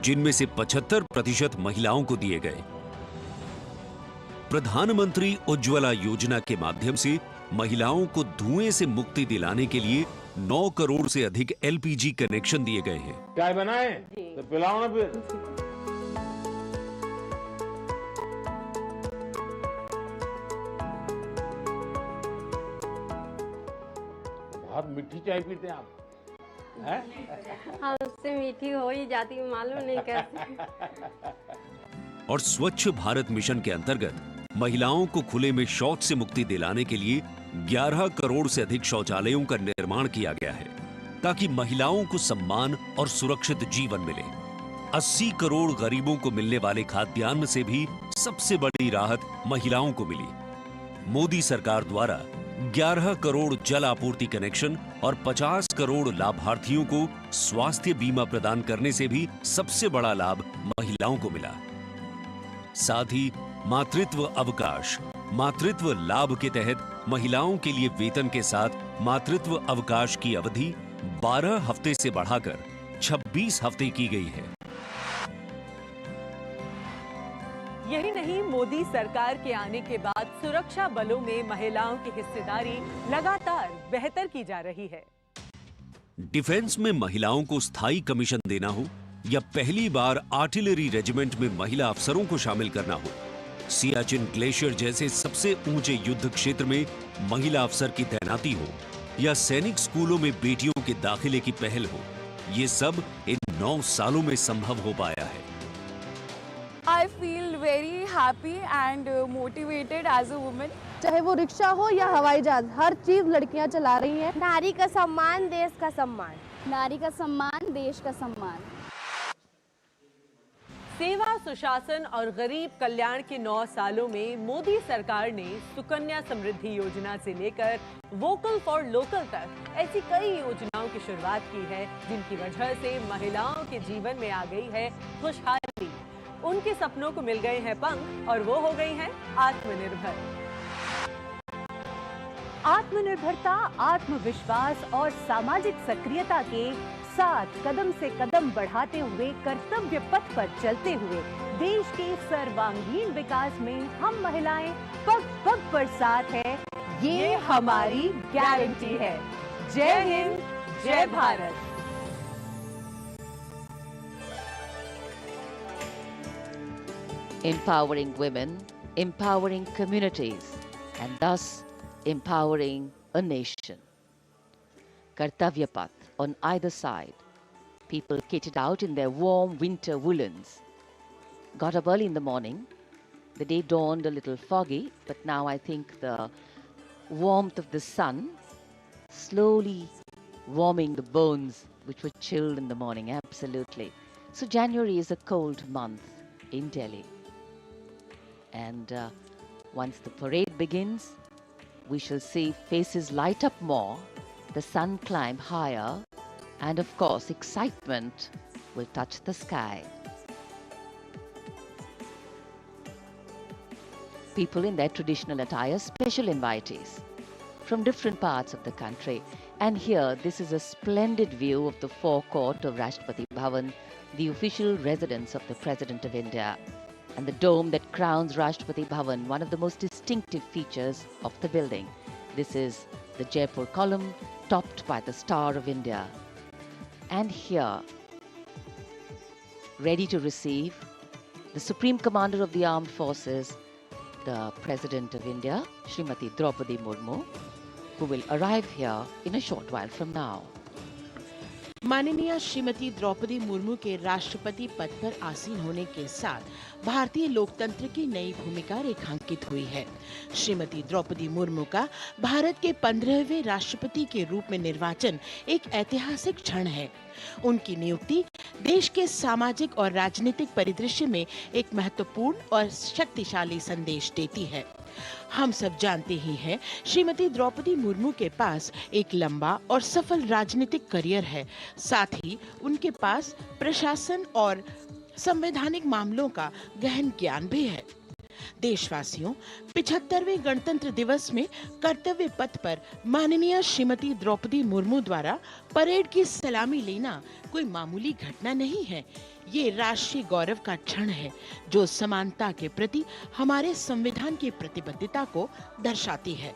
जिनमें से 75% महिलाओं को दिए गए। प्रधानमंत्री उज्ज्वला योजना के माध्यम से महिलाओं को धुएं से मुक्ति दिलाने के लिए 9 करोड़ से अधिक एलपीजी कनेक्शन दिए गए हैं। चाय बनाए तो पिलाओ ना फिर। बहुत मीठी चाय पीते हैं आप, हैं? हाँ, उससे मीठी हो ही जाती, मालूम नहीं कैसे। और स्वच्छ भारत मिशन के अंतर्गत महिलाओं को खुले में शौच से मुक्ति दिलाने के लिए 11 करोड़ से अधिक शौचालयों का निर्माण किया गया है, ताकि महिलाओं को सम्मान और सुरक्षित जीवन मिले। 80 करोड़ गरीबों को मिलने वाले खाद्यान्न से भी सबसे बड़ी राहत महिलाओं को मिली। मोदी सरकार द्वारा 11 करोड़ जल आपूर्ति कनेक्शन और 50 करोड़ लाभार्थियों को स्वास्थ्य बीमा प्रदान करने से भी सबसे बड़ा लाभ महिलाओं को मिला। साथ ही मातृत्व अवकाश, मातृत्व लाभ के तहत महिलाओं के लिए वेतन के साथ मातृत्व अवकाश की अवधि 12 हफ्ते से बढ़ाकर 26 हफ्ते की गई है। यही नहीं, मोदी सरकार के आने के बाद सुरक्षा बलों में महिलाओं की हिस्सेदारी लगातार बेहतर की जा रही है। डिफेंस में महिलाओं को स्थायी कमीशन देना हो या पहली बार आर्टिलरी रेजिमेंट में महिला अफसरों को शामिल करना हो, सियाचिन ग्लेशियर जैसे सबसे ऊंचे युद्ध क्षेत्र में महिला अफसर की तैनाती हो या सैनिक स्कूलों में बेटियों के दाखिले की पहल हो, ये सब इन 9 सालों में संभव हो पाया है। I feel very happy and motivated as a woman. चाहे वो रिक्शा हो या हवाई जहाज, हर चीज लड़कियां चला रही हैं। नारी का सम्मान, देश का सम्मान। नारी का सम्मान, देश का सम्मान। सेवा, सुशासन और गरीब कल्याण के 9 सालों में मोदी सरकार ने सुकन्या समृद्धि योजना से लेकर वोकल फॉर लोकल तक ऐसी कई योजनाओं की शुरुआत की है, जिनकी वजह से महिलाओं के जीवन में आ गई है खुशहाली। उनके सपनों को मिल गए हैं पंख और वो हो गई हैं आत्मनिर्भर। आत्मनिर्भरता, आत्मविश्वास और सामाजिक सक्रियता के साथ कदम से कदम बढ़ाते हुए कर्तव्य पथ पर चलते हुए देश के सर्वांगीण विकास में हम महिलाएं पग पग पर साथ है, ये हमारी गारंटी है। जय हिंद, जय Bharat. Empowering women, empowering communities, and thus empowering a nation. Kartavya path on either side. People kitted out in their warm winter woolens. Got up early in the morning. The day dawned a little foggy, but now I think the warmth of the sun slowly warming the bones which were chilled in the morning. Absolutely. So January is a cold month in Delhi. And once the parade begins, we shall see faces light up more, the sun climb higher, and of course excitement will touch the sky. People in their traditional attire, special invitees from different parts of the country. And here, this is a splendid view of the forecourt of Rashtrapati Bhavan, the official residence of the President of India, and the dome that crowns Rashtrapati Bhavan, one of the most distinctive features of the building. This is the Jaipur column, topped by the Star of India. And here, ready to receive the Supreme Commander of the Armed Forces, the President of India, Srimati Draupadi Murmu, who will arrive here in a short while from now. माननीय श्रीमती द्रौपदी मुर्मू के राष्ट्रपति पद पर आसीन होने के साथ भारतीय लोकतंत्र की नई भूमिका रेखांकित हुई है। श्रीमती द्रौपदी मुर्मू का भारत के 15वें राष्ट्रपति के रूप में निर्वाचन एक ऐतिहासिक क्षण है। उनकी नियुक्ति देश के सामाजिक और राजनीतिक परिदृश्य में एक महत्वपूर्ण और शक्तिशाली संदेश देती है। हम सब जानते ही हैं, श्रीमती द्रौपदी मुर्मू के पास एक लंबा और सफल राजनीतिक करियर है। साथ ही उनके पास प्रशासन और संवैधानिक मामलों का गहन ज्ञान भी है। देशवासियों, 75वें गणतंत्र दिवस में कर्तव्य पथ पर माननीय श्रीमती द्रौपदी मुर्मू द्वारा परेड की सलामी लेना कोई मामूली घटना नहीं है। ये राष्ट्रीय गौरव का क्षण है जो समानता के प्रति हमारे संविधान की प्रतिबद्धता को दर्शाती है।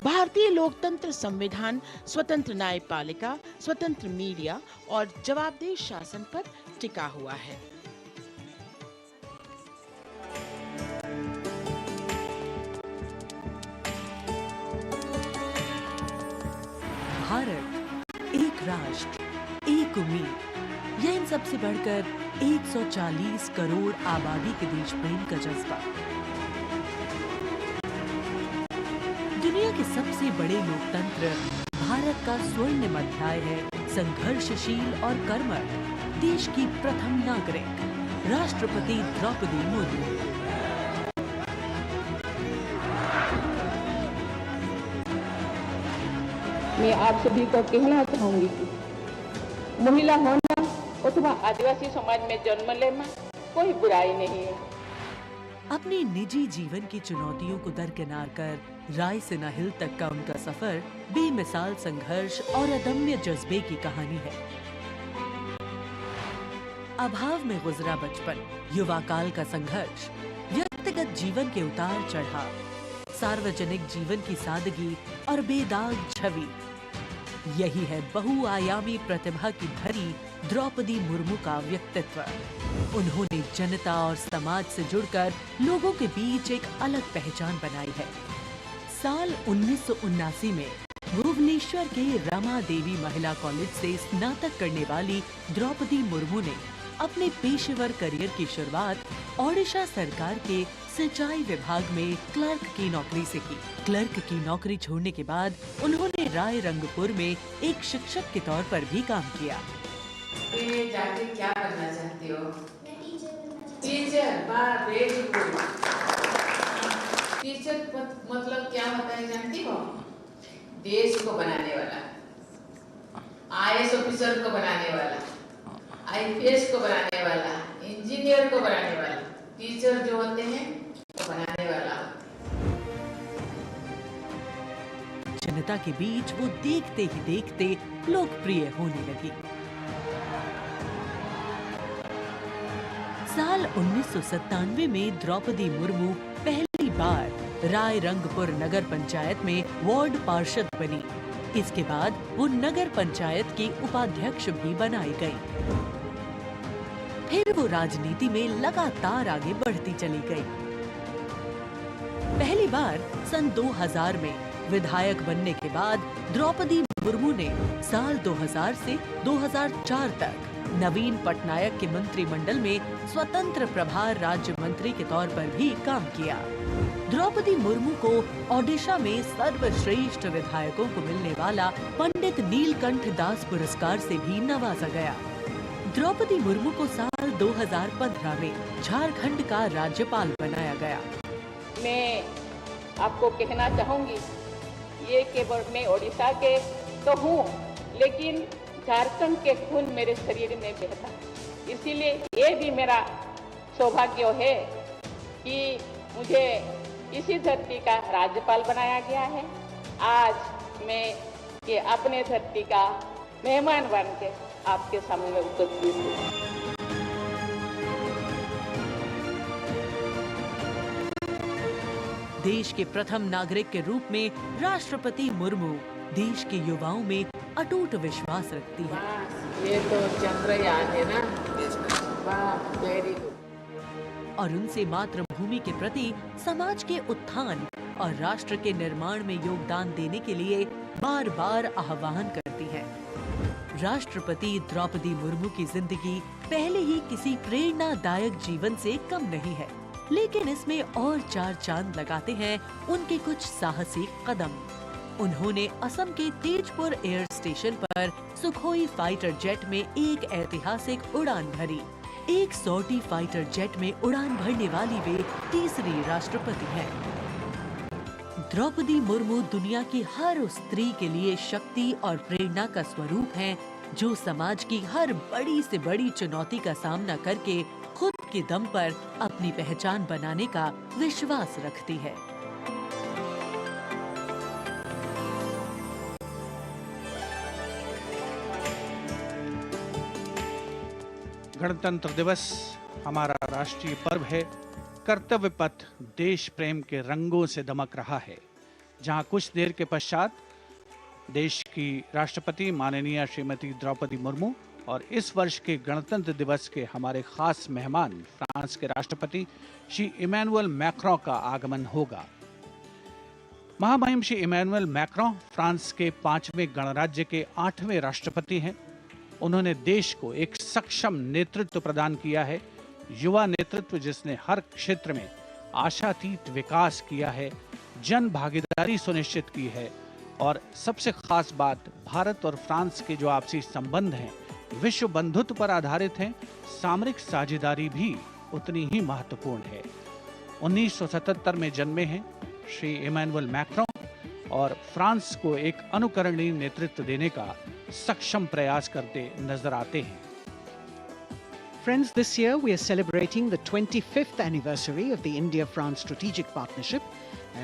भारतीय लोकतंत्र संविधान स्वतंत्र न्यायपालिका, स्वतंत्र मीडिया और जवाबदेह शासन पर टिका हुआ है। भारत एक राष्ट्र, एक उम्मीद, यह इन सबसे बढ़कर 140 करोड़ आबादी के देश प्रेम का जज्बा। दुनिया के सबसे बड़े लोकतंत्र भारत का स्वर्णिम अध्याय है संघर्षशील और कर्मठ देश की प्रथम नागरिक राष्ट्रपति द्रौपदी मुर्मू। मैं आप सभी को कहना चाहूंगी कि महिला होना अथवा आदिवासी समाज में जन्म लेना कोई बुराई नहीं है। अपने निजी जीवन की चुनौतियों को दरकिनार कर रायसीना हिल तक का उनका सफर बेमिसाल संघर्ष और अदम्य जज्बे की कहानी है। अभाव में गुजरा बचपन, युवा काल का संघर्ष, व्यक्तिगत जीवन के उतार चढ़ाव, सार्वजनिक जीवन की सादगी और बेदाग छवि, यही है बहुआयामी प्रतिभा की धरी द्रौपदी मुर्मू का व्यक्तित्व। उन्होंने जनता और समाज से जुड़कर लोगों के बीच एक अलग पहचान बनाई है। साल 1979 में भुवनेश्वर के रमा देवी महिला कॉलेज से स्नातक करने वाली द्रौपदी मुर्मू ने अपने पेशेवर करियर की शुरुआत ओडिशा सरकार के सिंचाई विभाग में क्लर्क की नौकरी से की। क्लर्क की नौकरी छोड़ने के बाद उन्होंने राय रंगपुर में एक शिक्षक के तौर पर भी काम किया। जाके क्या बनना चाहती हो? टीचर। वाह, वेरी गुड। टीचर मतलब क्या होता है जानती हो? देश को बनाने वाला, IAS ऑफिसर को बनाने वाला, IPS को बनाने वाला, इंजीनियर को बनाने वाला। टीचर जो होते हैं वो बनाने वाला। जनता के बीच वो देखते ही देखते लोकप्रिय होने लगी। साल 1997 में द्रौपदी मुर्मू पहली बार रायरंगपुर नगर पंचायत में वार्ड पार्षद बनी। इसके बाद वो नगर पंचायत की उपाध्यक्ष भी बनाई गई। फिर वो राजनीति में लगातार आगे बढ़ती चली गई। पहली बार सन 2000 में विधायक बनने के बाद द्रौपदी मुर्मू ने साल 2000 से 2004 तक नवीन पटनायक के मंत्रिमंडल में स्वतंत्र प्रभार राज्य मंत्री के तौर पर भी काम किया। द्रौपदी मुर्मू को ओडिशा में सर्वश्रेष्ठ विधायकों को मिलने वाला पंडित नीलकंठ दास पुरस्कार से भी नवाजा गया। द्रौपदी मुर्मू को साल 2015 में झारखंड का राज्यपाल बनाया गया। मैं आपको कहना चाहूंगी, ये केवल मैं ओडिशा के तो हूँ, लेकिन झारखंड के खून मेरे शरीर में बहता, इसीलिए ये भी मेरा सौभाग्य है कि मुझे इसी धरती का राज्यपाल बनाया गया है। आज मैं ये अपने धरती का मेहमान बन के आपके सामने उपस्थित हूँ। देश के प्रथम नागरिक के रूप में राष्ट्रपति मुर्मू देश के युवाओं में अटूट विश्वास रखती है। ये तो चंद्रयान है ना? वाह, वेरी गुड। और उनसे मातृभूमि के प्रति समाज के उत्थान और राष्ट्र के निर्माण में योगदान देने के लिए बार बार आह्वान करती है। राष्ट्रपति द्रौपदी मुर्मू की जिंदगी पहले ही किसी प्रेरणादायक जीवन से कम नहीं है, लेकिन इसमें और चार चांद लगाते हैं उनके कुछ साहसी कदम। उन्होंने असम के तेजपुर एयर स्टेशन पर सुखोई फाइटर जेट में एक ऐतिहासिक उड़ान भरी। एक सॉर्टी फाइटर जेट में उड़ान भरने वाली वे तीसरी राष्ट्रपति हैं। द्रौपदी मुर्मू दुनिया की हर उस स्त्री के लिए शक्ति और प्रेरणा का स्वरूप हैं, जो समाज की हर बड़ी से बड़ी चुनौती का सामना करके खुद के दम पर अपनी पहचान बनाने का विश्वास रखती है। गणतंत्र दिवस हमारा राष्ट्रीय पर्व है। कर्तव्य पथ देश प्रेम के रंगों से दमक रहा है, जहां कुछ देर के पश्चात देश की राष्ट्रपति माननीय श्रीमती द्रौपदी मुर्मू और इस वर्ष के गणतंत्र दिवस के हमारे खास मेहमान फ्रांस के राष्ट्रपति श्री इमैनुअल मैक्रों का आगमन होगा। महामहिम श्री इमैनुअल मैक्रों फ्रांस के 5वें गणराज्य के 8वें राष्ट्रपति हैं। उन्होंने देश को एक सक्षम नेतृत्व प्रदान किया है, युवा नेतृत्व जिसने हर क्षेत्र में आशातीत विकास किया है, जन भागीदारी सुनिश्चित की है और सबसे खास बात, भारत और फ्रांस के जो आपसी संबंध हैं विश्व बंधुत्व पर आधारित हैं। सामरिक साझेदारी भी उतनी ही महत्वपूर्ण है। 1977 में जन्मे हैं श्री इमैनुअल मैक्रों और फ्रांस को एक अनुकरणीय नेतृत्व देने का सक्षम प्रयास करते नजर आते हैं। Friends, this year we are celebrating the 25th anniversary of the India-France strategic partnership.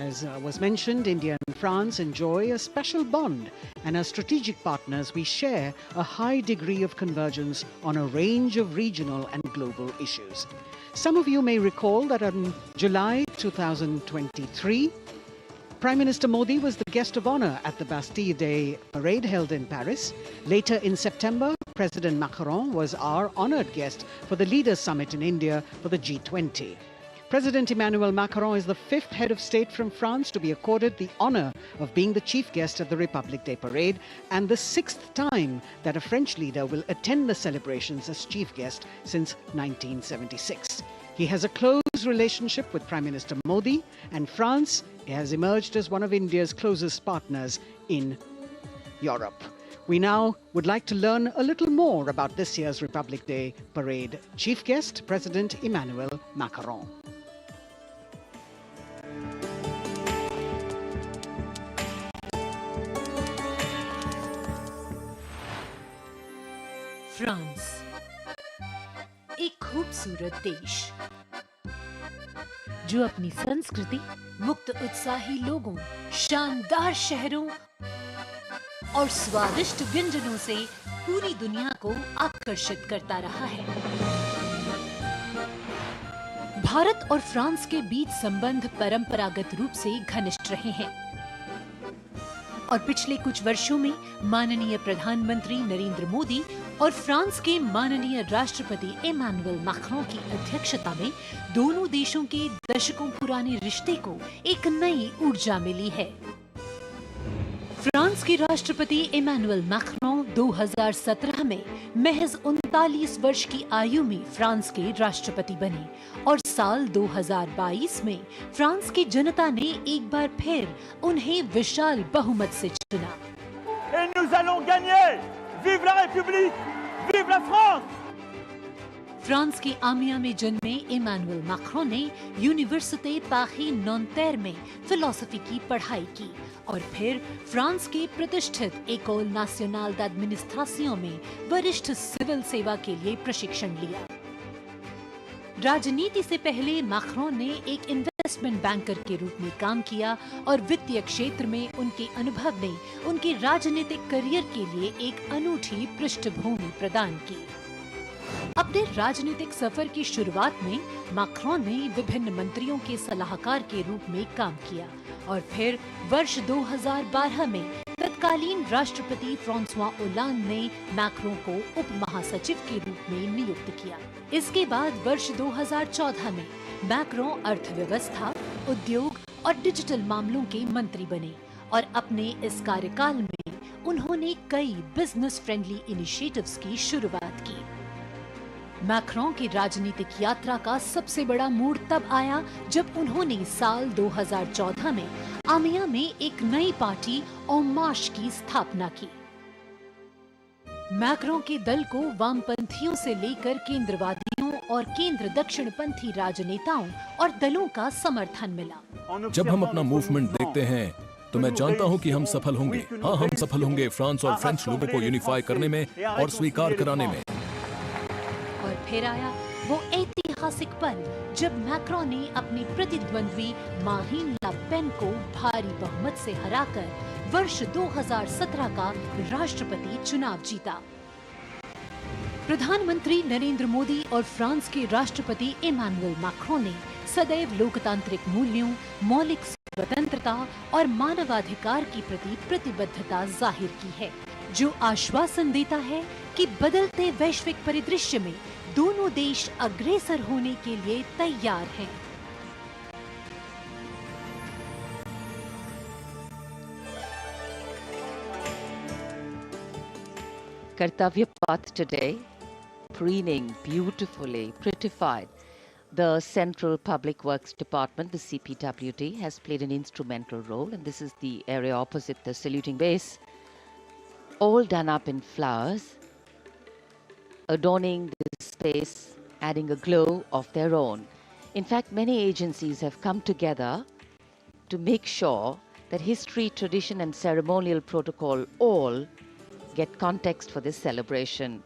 As was mentioned, India and France enjoy a special bond, and as strategic partners we share a high degree of convergence on a range of regional and global issues. Some of you may recall that on July 2023, Prime Minister Modi was the guest of honor at the Bastille Day parade held in Paris. Later in September, President Macron was our honored guest for the Leaders Summit in India for the G20. President Emmanuel Macron is the 5th head of state from France to be accorded the honor of being the chief guest at the Republic Day parade, and the 6th time that a French leader will attend the celebrations as chief guest since 1976. He has a close relationship with Prime Minister Modi, and France has emerged as one of India's closest partners in Europe. We now would like to learn a little more about this year's Republic Day parade. Chief guest, President Emmanuel Macron. France, एक खूबसूरत देश जो अपनी संस्कृति, मुक्त उत्साही लोगों, शानदार शहरों और स्वादिष्ट व्यंजनों से पूरी दुनिया को आकर्षित करता रहा है। भारत और फ्रांस के बीच संबंध परंपरागत रूप से घनिष्ठ रहे हैं और पिछले कुछ वर्षों में माननीय प्रधानमंत्री नरेंद्र मोदी और फ्रांस के माननीय राष्ट्रपति इमैनुअल मैक्रों की अध्यक्षता में दोनों देशों के दशकों पुराने रिश्ते को एक नई ऊर्जा मिली है। फ्रांस के राष्ट्रपति इमैनुअल मैक्रों 2017 में महज 39 वर्ष की आयु में फ्रांस के राष्ट्रपति बने और साल 2022 में फ्रांस की जनता ने एक बार फिर उन्हें विशाल बहुमत से चुना। Et nous allons gagner! Vive la République! Vive la France! France के आमिया में जन्मे इमैनुअल मैक्रों ने यूनिवर्सिटी पारी नॉन्टेर में फिलोसफी की पढ़ाई की और फिर फ्रांस के प्रतिष्ठित एकोल नेशनल d'administration में वरिष्ठ सिविल सेवा के लिए प्रशिक्षण लिया। राजनीति से पहले मैक्रों ने एक इन्वेस्टमेंट बैंकर के रूप में काम किया और वित्तीय क्षेत्र में उनके अनुभव ने उनके राजनीतिक करियर के लिए एक अनूठी पृष्ठभूमि प्रदान की। अपने राजनीतिक सफर की शुरुआत में मैक्रों ने विभिन्न मंत्रियों के सलाहकार के रूप में काम किया और फिर वर्ष 2012 में तत्कालीन राष्ट्रपति फ्रांसवा ओलांद ने मैक्रों को उप महासचिव के रूप में नियुक्त किया। इसके बाद वर्ष 2014 में मैक्रों अर्थव्यवस्था, उद्योग और डिजिटल मामलों के मंत्री बने और अपने इस कार्यकाल में उन्होंने कई बिजनेस फ्रेंडली इनिशिएटिव्स की शुरुआत की। मैक्रों की राजनीतिक यात्रा का सबसे बड़ा मोड़ तब आया जब उन्होंने साल 2014 में आमिया में एक नई पार्टी En Marche की स्थापना की। मैक्रों के दल को वामपंथियों से लेकर केंद्रवादियों और केंद्र दक्षिणपंथी राजनेताओं और दलों का समर्थन मिला। जब हम अपना मूवमेंट देखते हैं तो मैं जानता हूं कि हम सफल होंगे। हाँ, हम सफल होंगे फ्रांस और फ्रेंच लोगों को यूनिफाई करने में और स्वीकार कराने में। और फिर आया वो ऐतिहासिक पल जब मैक्रों ने अपने प्रतिद्वंद्वी मारीन ला पेन को भारी बहुमत से हराकर वर्ष 2017 का राष्ट्रपति चुनाव जीता। प्रधानमंत्री नरेंद्र मोदी और फ्रांस के राष्ट्रपति इमैनुअल मैक्रों ने सदैव लोकतांत्रिक मूल्यों, मौलिक स्वतंत्रता और मानवाधिकार के प्रति प्रतिबद्धता जाहिर की है, जो आश्वासन देता है कि बदलते वैश्विक परिदृश्य में दोनों देश अग्रसर होने के लिए तैयार हैं। Kartavya path today, preening beautifully, prettified. The Central Public Works Department, the CPWD, has played an instrumental role, and this is the area opposite the saluting base, all done up in flowers, adorning this space, adding a glow of their own. In fact, many agencies have come together to make sure that history, tradition and ceremonial protocol all get context for this celebration,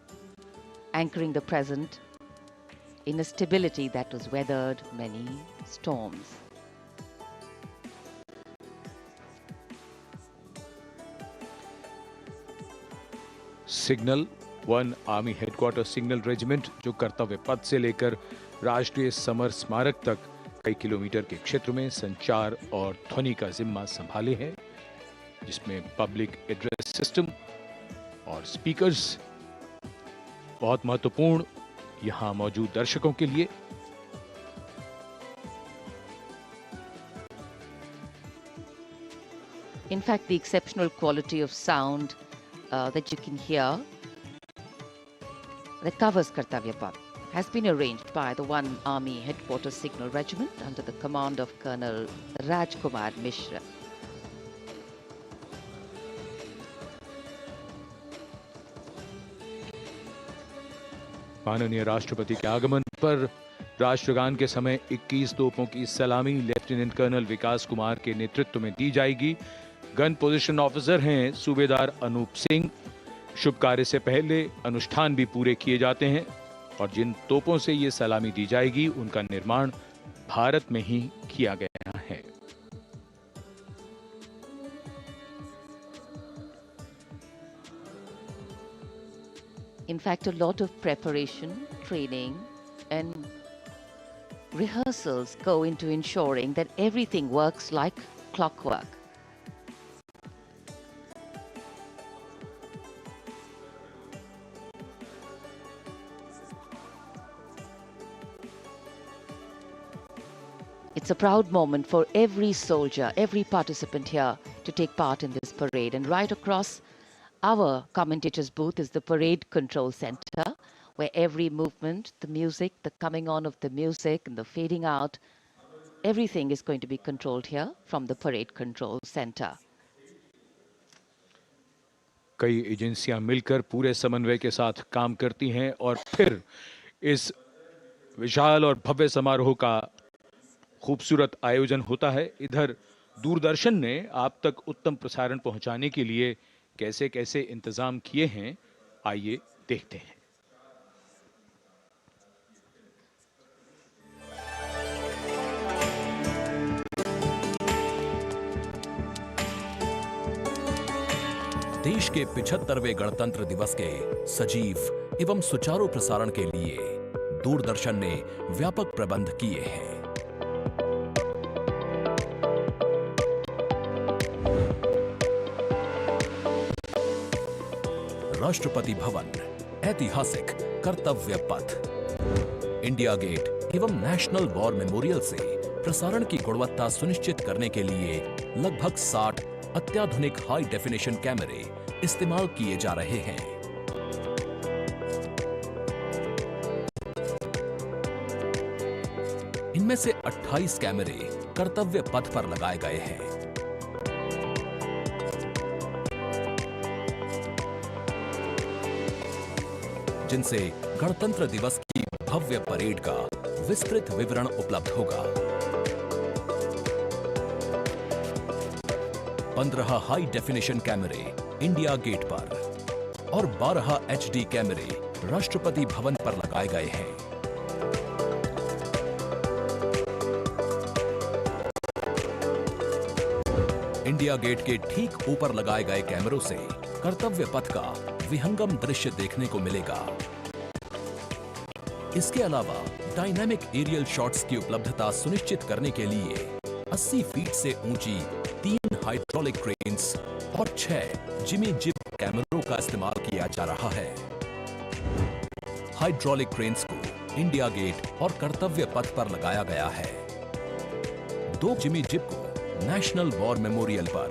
anchoring the present in a stability that was weathered many storms. Signal 1 army headquarter signal regiment, जो कर्तव्य पथ से लेकर राष्ट्रीय summer स्मारक तक कई kilometre के क्षेत्र में संचार और ध्वनि का जिम्मा संभाले हैं, जिसमें पब्लिक एड्रेस सिस्टम और स्पीकर्स बहुत महत्वपूर्ण यहां मौजूद दर्शकों के लिए। In fact, the exceptional quality of sound that you can hear that covers Kartavya Path has been arranged by the 1 Army Headquarters Signal Regiment under the command of Colonel Rajkumar Mishra. माननीय राष्ट्रपति के आगमन पर राष्ट्रगान के समय 21 तोपों की सलामी लेफ्टिनेंट कर्नल विकास कुमार के नेतृत्व में दी जाएगी। गन पोजीशन ऑफिसर हैं सूबेदार अनूप सिंह। शुभ कार्य से पहले अनुष्ठान भी पूरे किए जाते हैं और जिन तोपों से ये सलामी दी जाएगी उनका निर्माण भारत में ही किया गया है। In fact, a lot of preparation, training, and rehearsals go into ensuring that everything works like clockwork. It's a proud moment for every soldier, every participant here to take part in this parade. And right across our commentator's booth is the Parade Control Center, where every movement, the music, the coming on of the music and the fading out, everything is going to be controlled here from the Parade Control Center. कई एजेंसियां मिलकर पूरे समन्वय के साथ काम करती हैं और फिर इस विशाल और भव्य समारोह का खूबसूरत आयोजन होता है। इधर दूरदर्शन ने आप तक उत्तम प्रसारण पहुंचाने के लिए कैसे कैसे इंतजाम किए हैं, आइए देखते हैं। देश के 75वें गणतंत्र दिवस के सजीव एवं सुचारू प्रसारण के लिए दूरदर्शन ने व्यापक प्रबंध किए हैं। राष्ट्रपति भवन, ऐतिहासिक कर्तव्य पथ, इंडिया गेट एवं नेशनल वॉर मेमोरियल से प्रसारण की गुणवत्ता सुनिश्चित करने के लिए लगभग 60 अत्याधुनिक हाई डेफिनेशन कैमरे इस्तेमाल किए जा रहे हैं। इनमें से 28 कैमरे कर्तव्य पथ पर लगाए गए हैं। जिनसे गणतंत्र दिवस की भव्य परेड का विस्तृत विवरण उपलब्ध होगा। 15 हाई डेफिनेशन कैमरे इंडिया गेट पर और 12 HD कैमरे राष्ट्रपति भवन पर लगाए गए हैं। इंडिया गेट के ठीक ऊपर लगाए गए कैमरों से कर्तव्य पथ का विहंगम दृश्य देखने को मिलेगा। इसके अलावा डायनामिक एरियल शॉट्स की उपलब्धता सुनिश्चित करने के लिए 80 फीट से ऊंची 3 हाइड्रोलिक क्रेन्स और 6 जिमी जिप कैमरों का इस्तेमाल किया जा रहा है। हाइड्रोलिक क्रेन्स को इंडिया गेट और कर्तव्य पथ पर लगाया गया है। 2 जिमी जिप को नेशनल वॉर मेमोरियल पर,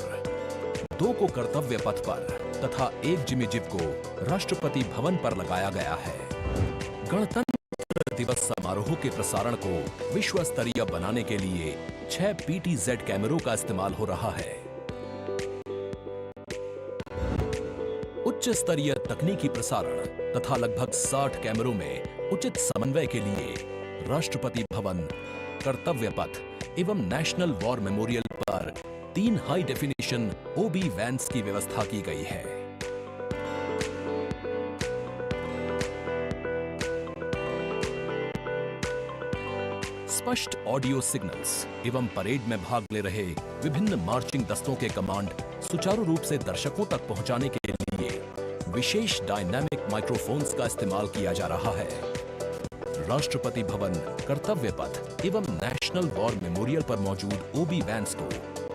2 को कर्तव्य पथ पर तथा 1 जिमी जिप को राष्ट्रपति भवन पर लगाया गया है। गणतंत्र दिवस समारोह के प्रसारण को विश्व स्तरीय बनाने के लिए 6 PTZ कैमरों का इस्तेमाल हो रहा है। उच्च स्तरीय तकनीकी प्रसारण तथा लगभग 60 कैमरों में उचित समन्वय के लिए राष्ट्रपति भवन, कर्तव्य पथ एवं नेशनल वॉर मेमोरियल पर 3 हाई डेफिनेशन OB वैन्स की व्यवस्था की गई है। स्पष्ट ऑडियो सिग्नल्स एवं परेड में भाग ले रहे विभिन्न मार्चिंग दस्तों के कमांड सुचारू रूप से दर्शकों तक पहुंचाने के लिए विशेष डायनामिक माइक्रोफोन्स का इस्तेमाल किया जा रहा है। राष्ट्रपति भवन, कर्तव्य पथ एवं नेशनल वॉर मेमोरियल पर मौजूद OB वैन्स को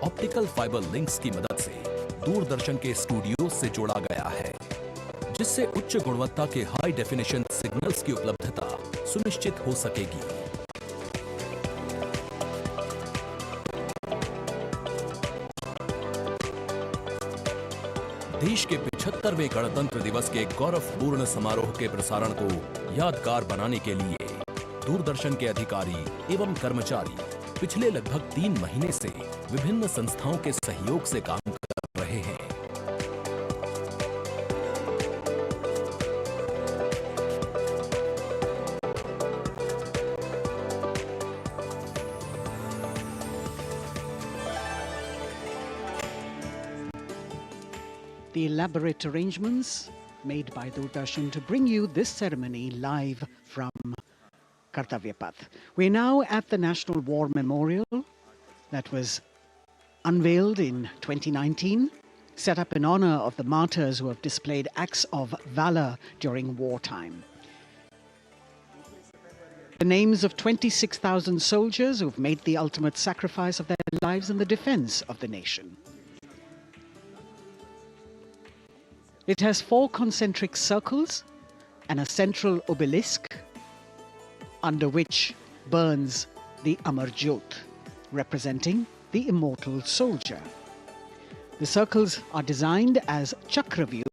ऑप्टिकल फाइबर लिंक्स की मदद से दूरदर्शन के स्टूडियो से जोड़ा गया है, जिससे उच्च गुणवत्ता के हाई डेफिनेशन सिग्नल्स की उपलब्धता सुनिश्चित हो सकेगी। देश के 75वें गणतंत्र दिवस के गौरवपूर्ण समारोह के प्रसारण को यादगार बनाने के लिए दूरदर्शन के अधिकारी एवं कर्मचारी पिछले लगभग 3 महीने से विभिन्न संस्थाओं के सहयोग से काम कर रहे हैं। The elaborate arrangements made by Doordarshan to bring you this ceremony live from Kartavya Path. We're now at the National War Memorial that was unveiled in 2019. set up in honor of the martyrs who have displayed acts of valor during wartime. The names of 26,000 soldiers who've made the ultimate sacrifice of their lives in the defense of the nation. It has 4 concentric circles and a central obelisk under which burns the Amar Jyot, representing the immortal soldier. The circles are designed as Chakravyu,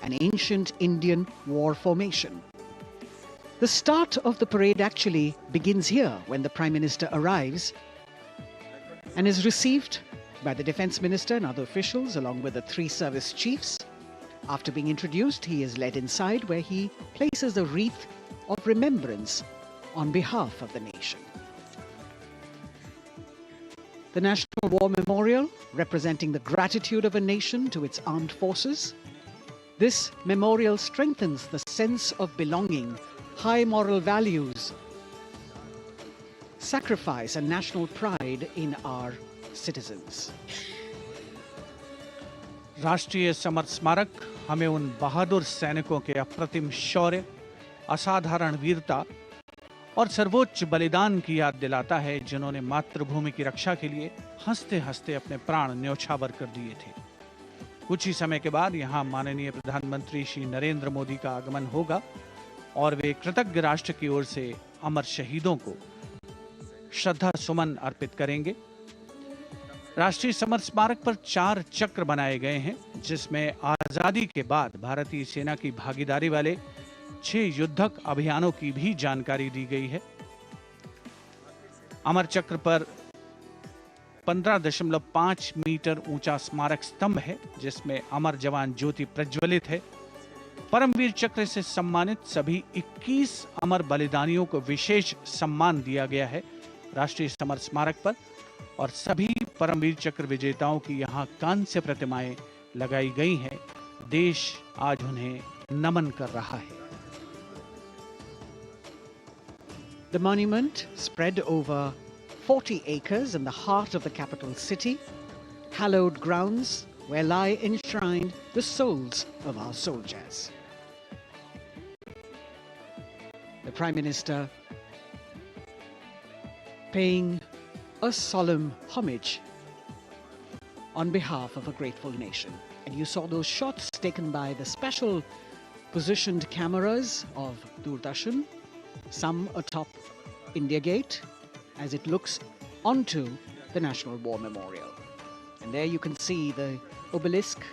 an ancient Indian war formation. The start of the parade actually begins here when the Prime Minister arrives and is received by the Defence Minister and other officials along with the 3 service chiefs. After being introduced, he is led inside where he places a wreath of remembrance on behalf of the nation. The National War Memorial, representing the gratitude of a nation to its armed forces. This memorial strengthens the sense of belonging, high moral values, sacrifice and national pride in our citizens. राष्ट्रीय summer स्मारक हमें उन बहादुर सैनिकों के अप्रतिम शौर्य, असाधारण वीरता और सर्वोच्च बलिदान की याद दिलाता है, जिन्होंने मातृभूमि की रक्षा के लिए हंसते हंसते अपने प्राण न्यौछावर कर दिए थे। कुछ ही समय के बाद यहाँ माननीय प्रधानमंत्री श्री नरेंद्र मोदी का आगमन होगा और वे कृतज्ञ राष्ट्र की ओर से अमर शहीदों को श्रद्धा सुमन अर्पित करेंगे। राष्ट्रीय समर स्मारक पर 4 चक्र बनाए गए हैं, जिसमें आजादी के बाद भारतीय सेना की भागीदारी वाले 6 युद्धक अभियानों की भी जानकारी दी गई है। अमर चक्र पर 15.5 मीटर ऊंचा स्मारक स्तंभ है, जिसमें अमर जवान ज्योति प्रज्वलित है। परमवीर चक्र से सम्मानित सभी 21 अमर बलिदानियों को विशेष सम्मान दिया गया है राष्ट्रीय समर स्मारक पर, और सभी परमवीर चक्र विजेताओं की यहाँ कांस्य प्रतिमाएं लगाई गई हैं। देश आज उन्हें नमन कर रहा है। The monument, spread over 40 acres in the heart of the capital city, hallowed grounds where lie enshrined the souls of our soldiers. The Prime Minister paying a solemn homage on behalf of a grateful nation. And you saw those shots taken by the special positioned cameras of Doordarshan, some atop India Gate, as it looks onto the National War Memorial. And there you can see the obelisk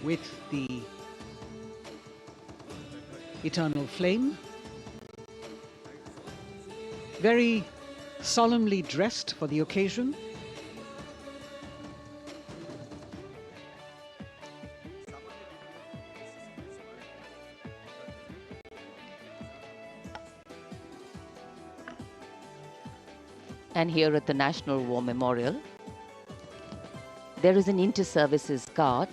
with the eternal flame, very solemnly dressed for the occasion. And here at the National War Memorial, there is an inter-services guard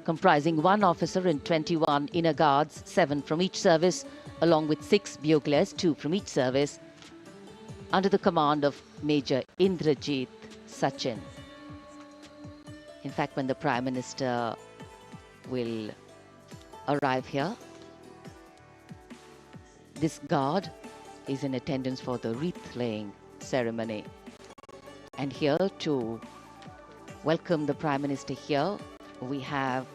comprising 1 officer and 21 inner guards, 7 from each service, along with 6 buglers, 2 from each service, under the command of Major Indrajit Sachin. In fact, when the Prime Minister will arrive here, this guard is in attendance for the wreath-laying ceremony. And here to welcome the Prime Minister here, we have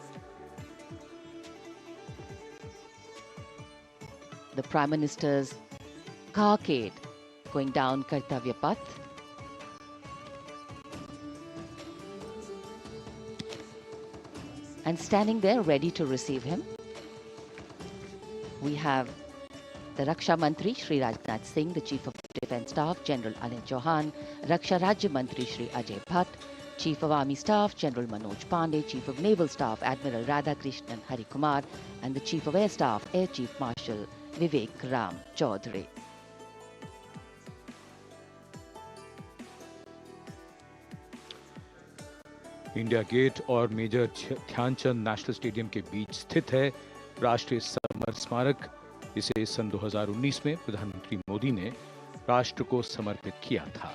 the Prime Minister's carcade going down Kartavya Path. And standing there ready to receive him, we have the Raksha Mantri Shri Rajnath Singh, the Chief of Defence Staff General Anil Chauhan, Raksha Rajya Mantri Shri Ajay Bhatt, Chief of Army Staff General Manoj Pandey, Chief of Naval Staff Admiral Radhakrishnan Hari Kumar, and the Chief of Air Staff Air Chief Marshal Vivek Ram Chaudhary. India Gate और Major Dhyanchand National Stadium के बीच स्थित है राष्ट्रीय summer स्मारक। इसे सन 2019 में प्रधानमंत्री मोदी ने राष्ट्र को समर्पित किया था।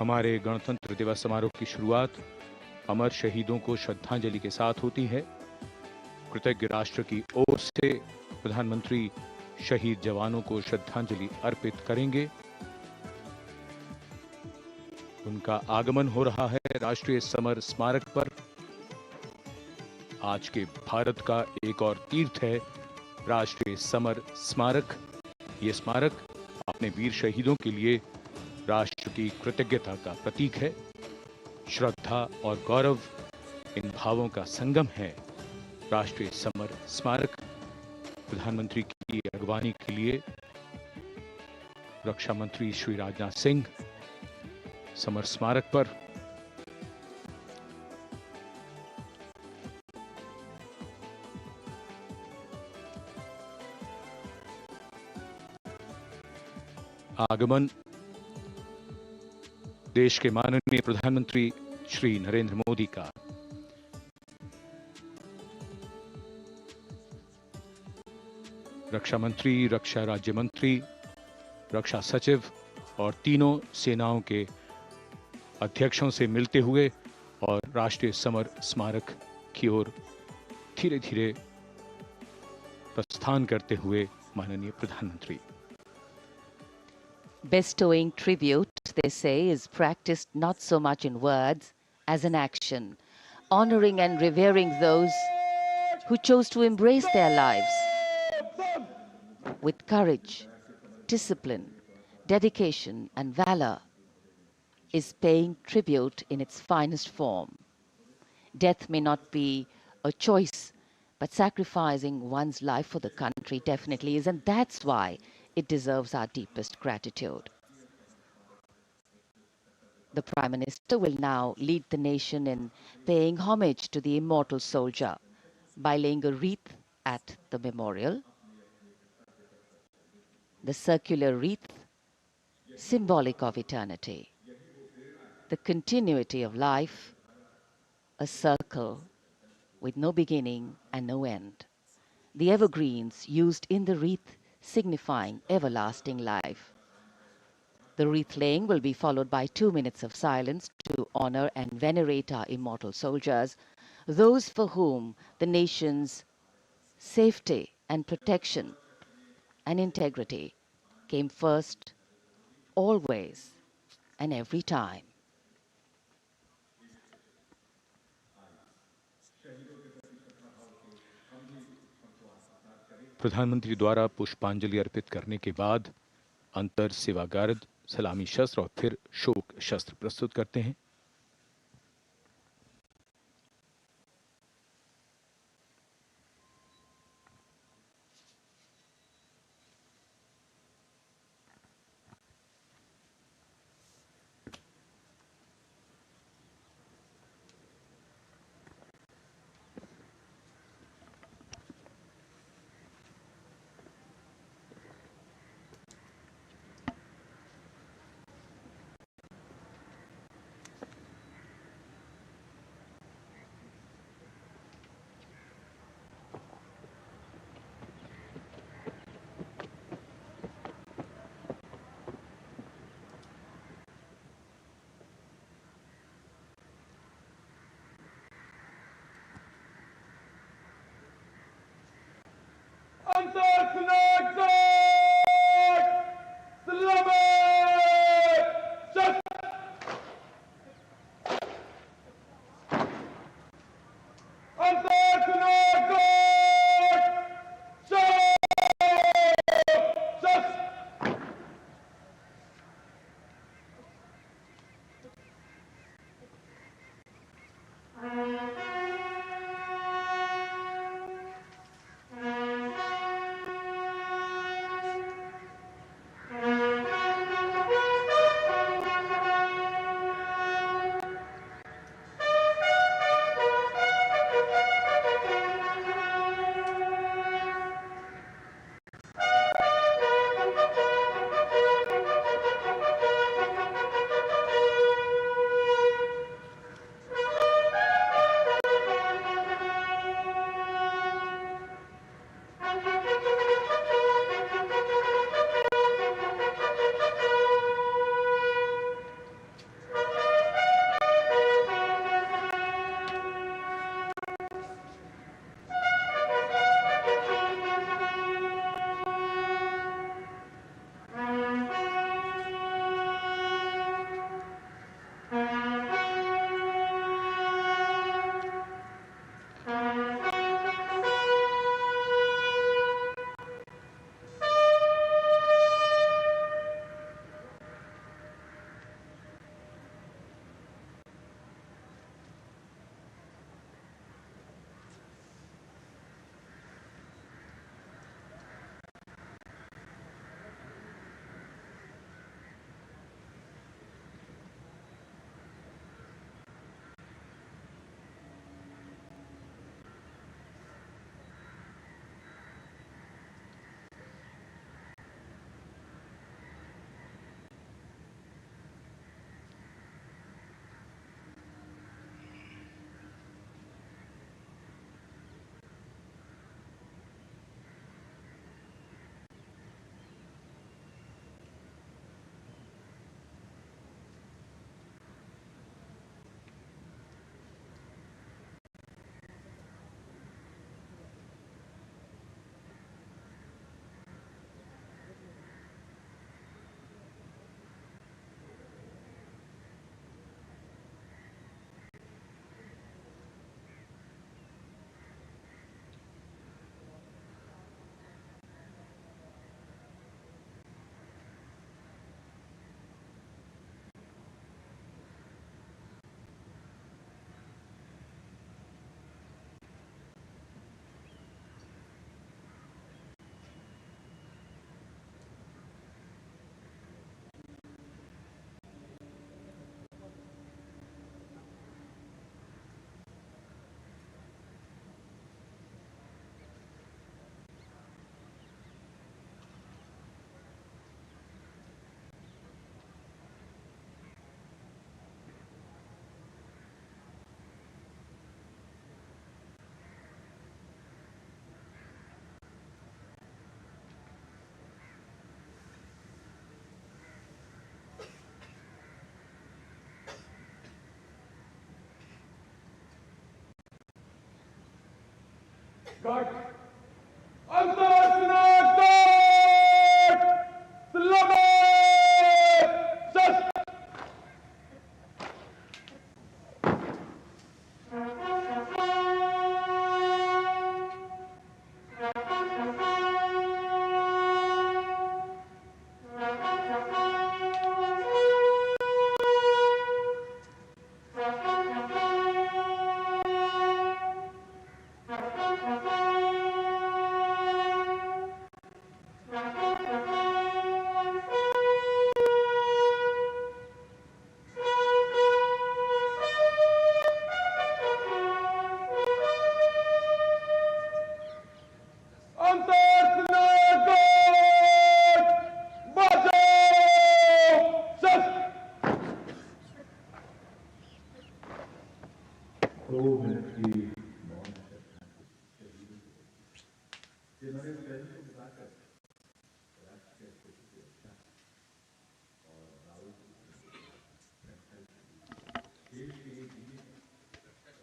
हमारे गणतंत्र दिवस समारोह की शुरुआत अमर शहीदों को श्रद्धांजलि के साथ होती है। कृतज्ञ राष्ट्र की ओर से प्रधानमंत्री शहीद जवानों को श्रद्धांजलि अर्पित करेंगे। उनका आगमन हो रहा है राष्ट्रीय समर स्मारक पर। आज के भारत का एक और तीर्थ है राष्ट्रीय समर स्मारक। ये स्मारक अपने वीर शहीदों के लिए राष्ट्र की कृतज्ञता का प्रतीक है। श्रद्धा और गौरव इन भावों का संगम है राष्ट्रीय समर स्मारक। प्रधानमंत्री की अगवानी के लिए रक्षा मंत्री श्री राजनाथ सिंह समर स्मारक पर आगमन देश के माननीय प्रधानमंत्री श्री नरेंद्र मोदी का। रक्षा मंत्री, रक्षा राज्य मंत्री, रक्षा सचिव और तीनों सेनाओं के अध्यक्षों से मिलते हुए और राष्ट्रीय समर स्मारक की ओर धीरे धीरे प्रस्थान करते हुए माननीय प्रधानमंत्री। Bestowing tribute, they say, is practiced not so much in words as in action, honoring and revering those who chose to embrace their lives with courage, discipline, dedication, and valor, is paying tribute in its finest form. Death may not be a choice, but sacrificing one's life for the country definitely is, and that's why it deserves our deepest gratitude. The Prime Minister will now lead the nation in paying homage to the immortal soldier by laying a wreath at the memorial. The circular wreath, symbolic of eternity, the continuity of life, a circle with no beginning and no end. The evergreens used in the wreath signifying everlasting life. The wreath laying will be followed by 2 minutes of silence to honor and venerate our immortal soldiers, those for whom the nation's safety and protection and integrity came first, always and every time. प्रधानमंत्री द्वारा पुष्पांजलि अर्पित करने के बाद अंतर सेवागार्द सलामी शस्त्र और फिर शोक शस्त्र प्रस्तुत करते हैं।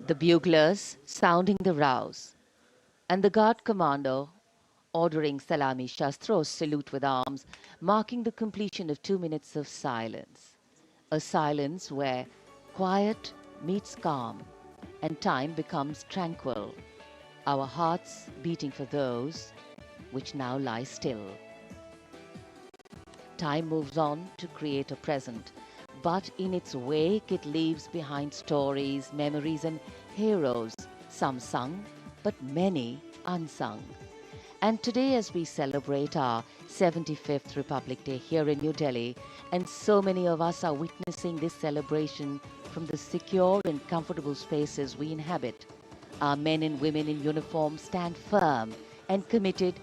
The buglers sounding the rouse, and the guard commander ordering Salami Shastros salute with arms, marking the completion of 2 minutes of silence. A silence where quiet meets calm and time becomes tranquil, our hearts beating for those which now lie still. Time moves on to create a present, but in its wake it leaves behind stories, memories and heroes, some sung, but many unsung. And today, as we celebrate our 75th Republic Day here in New Delhi, and so many of us are witnessing this celebration from the secure and comfortable spaces we inhabit, our men and women in uniform stand firm and committed,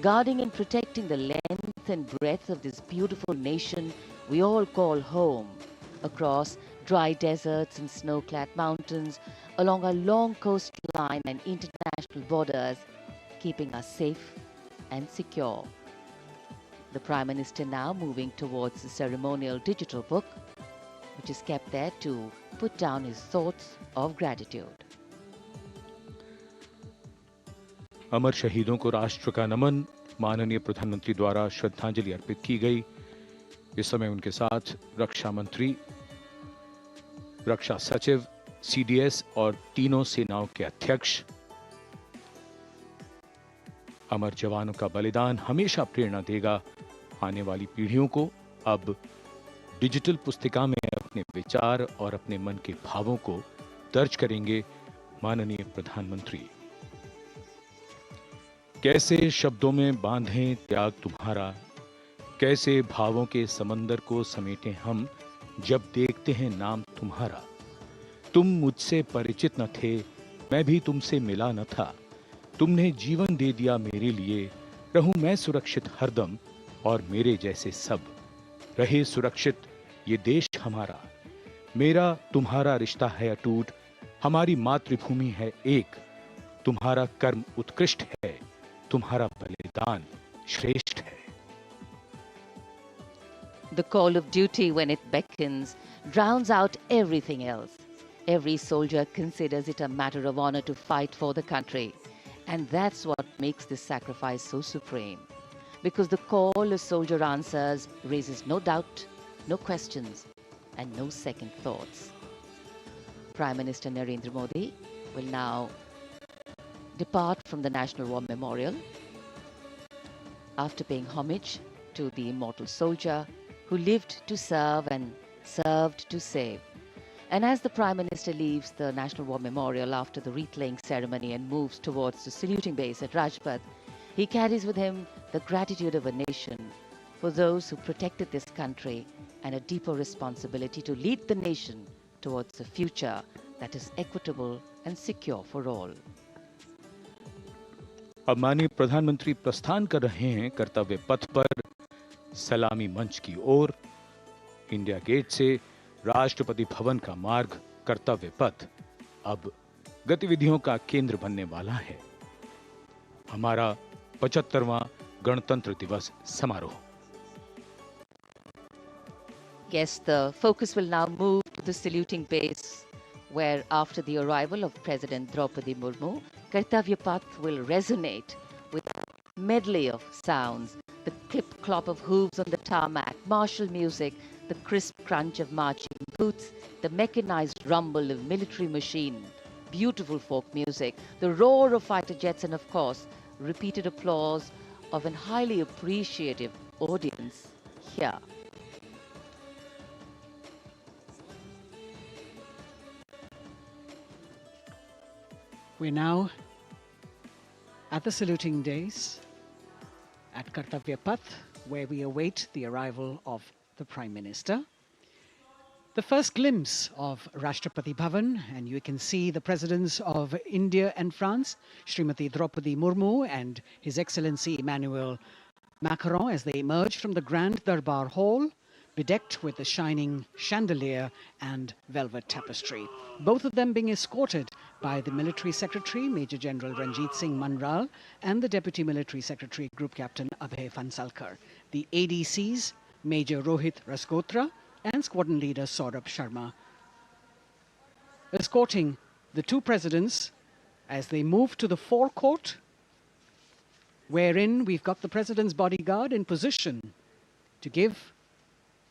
guarding and protecting the length and breadth of this beautiful nation we all call home, across dry deserts and snow-clad mountains, along our long coastline and international borders, keeping us safe and secure. The Prime Minister now moving towards the ceremonial digital book, which is kept there to put down his thoughts of gratitude. अमर शहीदों को राष्ट्र का नमन, माननीय प्रधानमंत्री द्वारा श्रद्धांजलि अर्पित की गई। इस समय उनके साथ रक्षा मंत्री, रक्षा सचिव, सीडीएस और तीनों सेनाओं के अध्यक्ष। अमर जवानों का बलिदान हमेशा प्रेरणा देगा आने वाली पीढ़ियों को। अब डिजिटल पुस्तिका में अपने विचार और अपने मन के भावों को दर्ज करेंगे माननीय प्रधानमंत्री। कैसे शब्दों में बांधें त्याग तुम्हारा, कैसे भावों के समंदर को समेटें हम जब देखते हैं नाम तुम्हारा। तुम मुझसे परिचित न थे, मैं भी तुमसे मिला न था, तुमने जीवन दे दिया मेरे लिए, रहूं मैं सुरक्षित हरदम और मेरे जैसे सब रहे सुरक्षित ये देश हमारा। मेरा तुम्हारा रिश्ता है अटूट, हमारी मातृभूमि है एक, तुम्हारा कर्म उत्कृष्ट है, तुम्हारा बलिदान श्रेष्ठ है। The call of duty, when it beckons, drowns out everything else. Every soldier considers it a matter of honor to fight for the country. And that's what makes this sacrifice so supreme. Because the call a soldier answers raises no doubt, no questions, and no second thoughts. Prime Minister Narendra Modi will now depart from the National War Memorial after paying homage to the immortal soldier who lived to serve and served to save. And as the Prime Minister leaves the National War Memorial after the wreath-laying ceremony and moves towards the saluting base at Rajpath, he carries with him the gratitude of a nation for those who protected this country and a deeper responsibility to lead the nation towards a future that is equitable and secure for all. अब माननीय प्रधानमंत्री प्रस्थान कर रहे हैं कर्तव्य पथ पर सलामी मंच की ओर। इंडिया गेट से राष्ट्रपति भवन का मार्ग कर्तव्य पथ अब गतिविधियों का केंद्र बनने वाला है। हमारा 75वां गणतंत्र दिवस समारोह। Yes, the focus will now move to the saluting base where after the arrival of President Draupadi Murmu, Kartavya Path will resonate with a medley of sounds, the clip-clop of hooves on the tarmac, martial music, the crisp crunch of marching boots, the mechanized rumble of military machine, beautiful folk music, the roar of fighter jets, and of course, repeated applause of an highly appreciative audience here. We're now at the saluting days at Kartavya Path, where we await the arrival of the Prime Minister. The first glimpse of Rashtrapati Bhavan, and you can see the presidents of India and France, Srimati Draupadi Murmu and His Excellency Emmanuel Macron, as they emerge from the Grand Darbar Hall, bedecked with the shining chandelier and velvet tapestry. Both of them being escorted by the Military Secretary, Major General Ranjit Singh Manral, and the Deputy Military Secretary, Group Captain Abhay Fansalkar. The ADCs, Major Rohit Rasgotra and Squadron Leader Saurabh Sharma, escorting the two presidents as they move to the forecourt, wherein we've got the President's bodyguard in position to give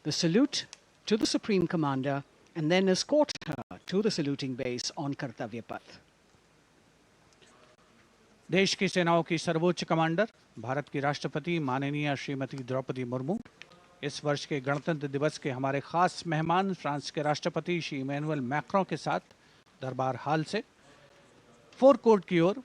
the salute to the Supreme Commander and then escort her to the saluting base on Kartavya Path. देश की सेनाओं की सर्वोच्च commander, Bharat की राष्ट्रपति माननीय श्रीमती द्रौपदी मुर्मू, इस वर्ष के गणतंत्र दिवस के हमारे खास मेहमान फ्रांस के राष्ट्रपति श्री इमैनुअल मैक्रों के साथ दरबार हाल से फोर कोर्ट की ओर,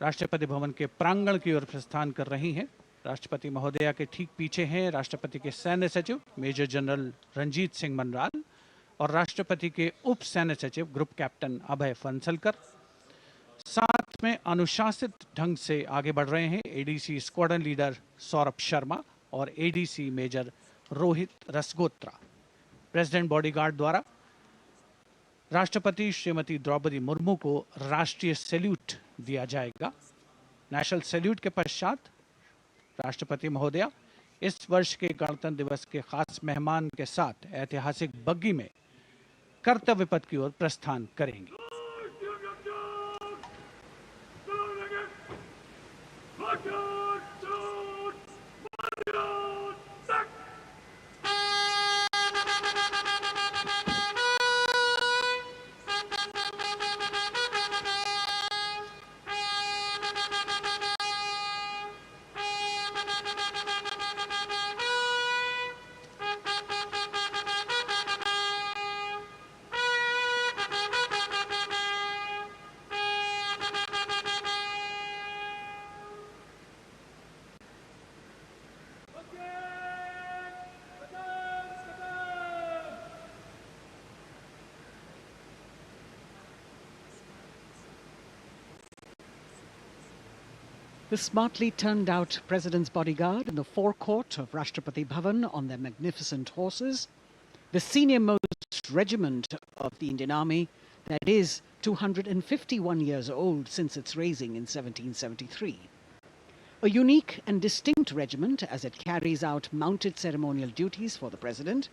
राष्ट्रपति भवन के प्रांगण की ओर प्रस्थान कर रही हैं। राष्ट्रपति महोदया के ठीक पीछे हैं राष्ट्रपति के सैन्य सचिव मेजर जनरल रंजीत सिंह मनराल और राष्ट्रपति के उप सैन्य सचिव ग्रुप कैप्टन अभय फंसलकर। साथ में अनुशासित ढंग से आगे बढ़ रहे हैं ADC squadron leader Saurabh Sharma और ADC major Rohit Rasgotra. President bodyguard द्वारा राष्ट्रपति श्रीमती द्रौपदी मुर्मू को राष्ट्रीय सैल्यूट दिया जाएगा। नेशनल सैल्यूट के पश्चात राष्ट्रपति महोदया इस वर्ष के गणतंत्र दिवस के खास मेहमान के साथ ऐतिहासिक बग्गी में कर्तव्य पथ की ओर प्रस्थान करेंगी। The smartly turned out President's bodyguard in the forecourt of Rashtrapati Bhavan on their magnificent horses, the senior-most regiment of the Indian Army that is 251 years old since its raising in 1773. A unique and distinct regiment as it carries out mounted ceremonial duties for the President.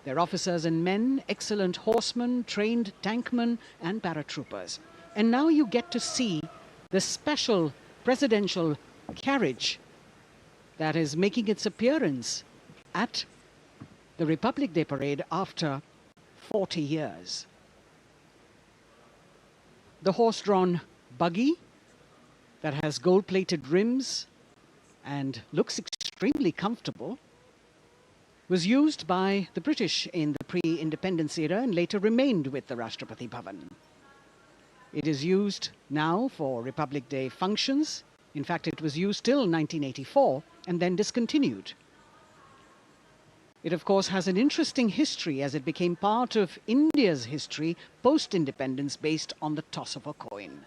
Their officers and men, excellent horsemen, trained tankmen and paratroopers. And now you get to see the special presidential carriage that is making its appearance at the Republic Day Parade after 40 years. The horse-drawn buggy that has gold-plated rims and looks extremely comfortable was used by the British in the pre-independence era and later remained with the Rashtrapati Bhavan. It is used now for Republic Day functions. In fact, it was used till 1984 and then discontinued. It, of course, has an interesting history as it became part of India's history post-independence based on the toss of a coin.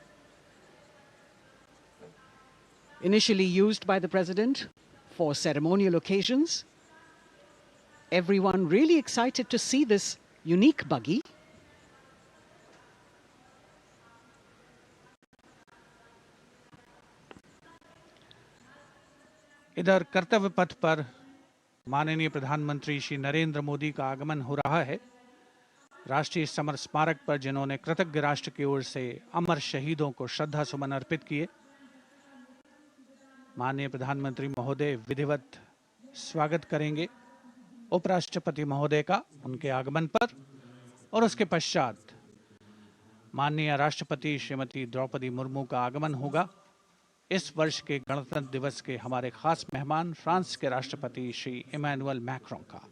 Initially used by the President for ceremonial occasions, everyone really excited to see this unique buggy. इधर कर्तव्य पथ पर माननीय प्रधानमंत्री श्री नरेंद्र मोदी का आगमन हो रहा है। राष्ट्रीय समर स्मारक पर जिन्होंने कृतज्ञ राष्ट्र की ओर से अमर शहीदों को श्रद्धा सुमन अर्पित किए, माननीय प्रधानमंत्री महोदय विधिवत स्वागत करेंगे उपराष्ट्रपति महोदय का उनके आगमन पर, और उसके पश्चात माननीय राष्ट्रपति श्रीमती द्रौपदी मुर्मू का आगमन होगा। इस वर्ष के गणतंत्र दिवस के हमारे खास मेहमान फ्रांस के राष्ट्रपति श्री इमैनुअल मैक्रों का।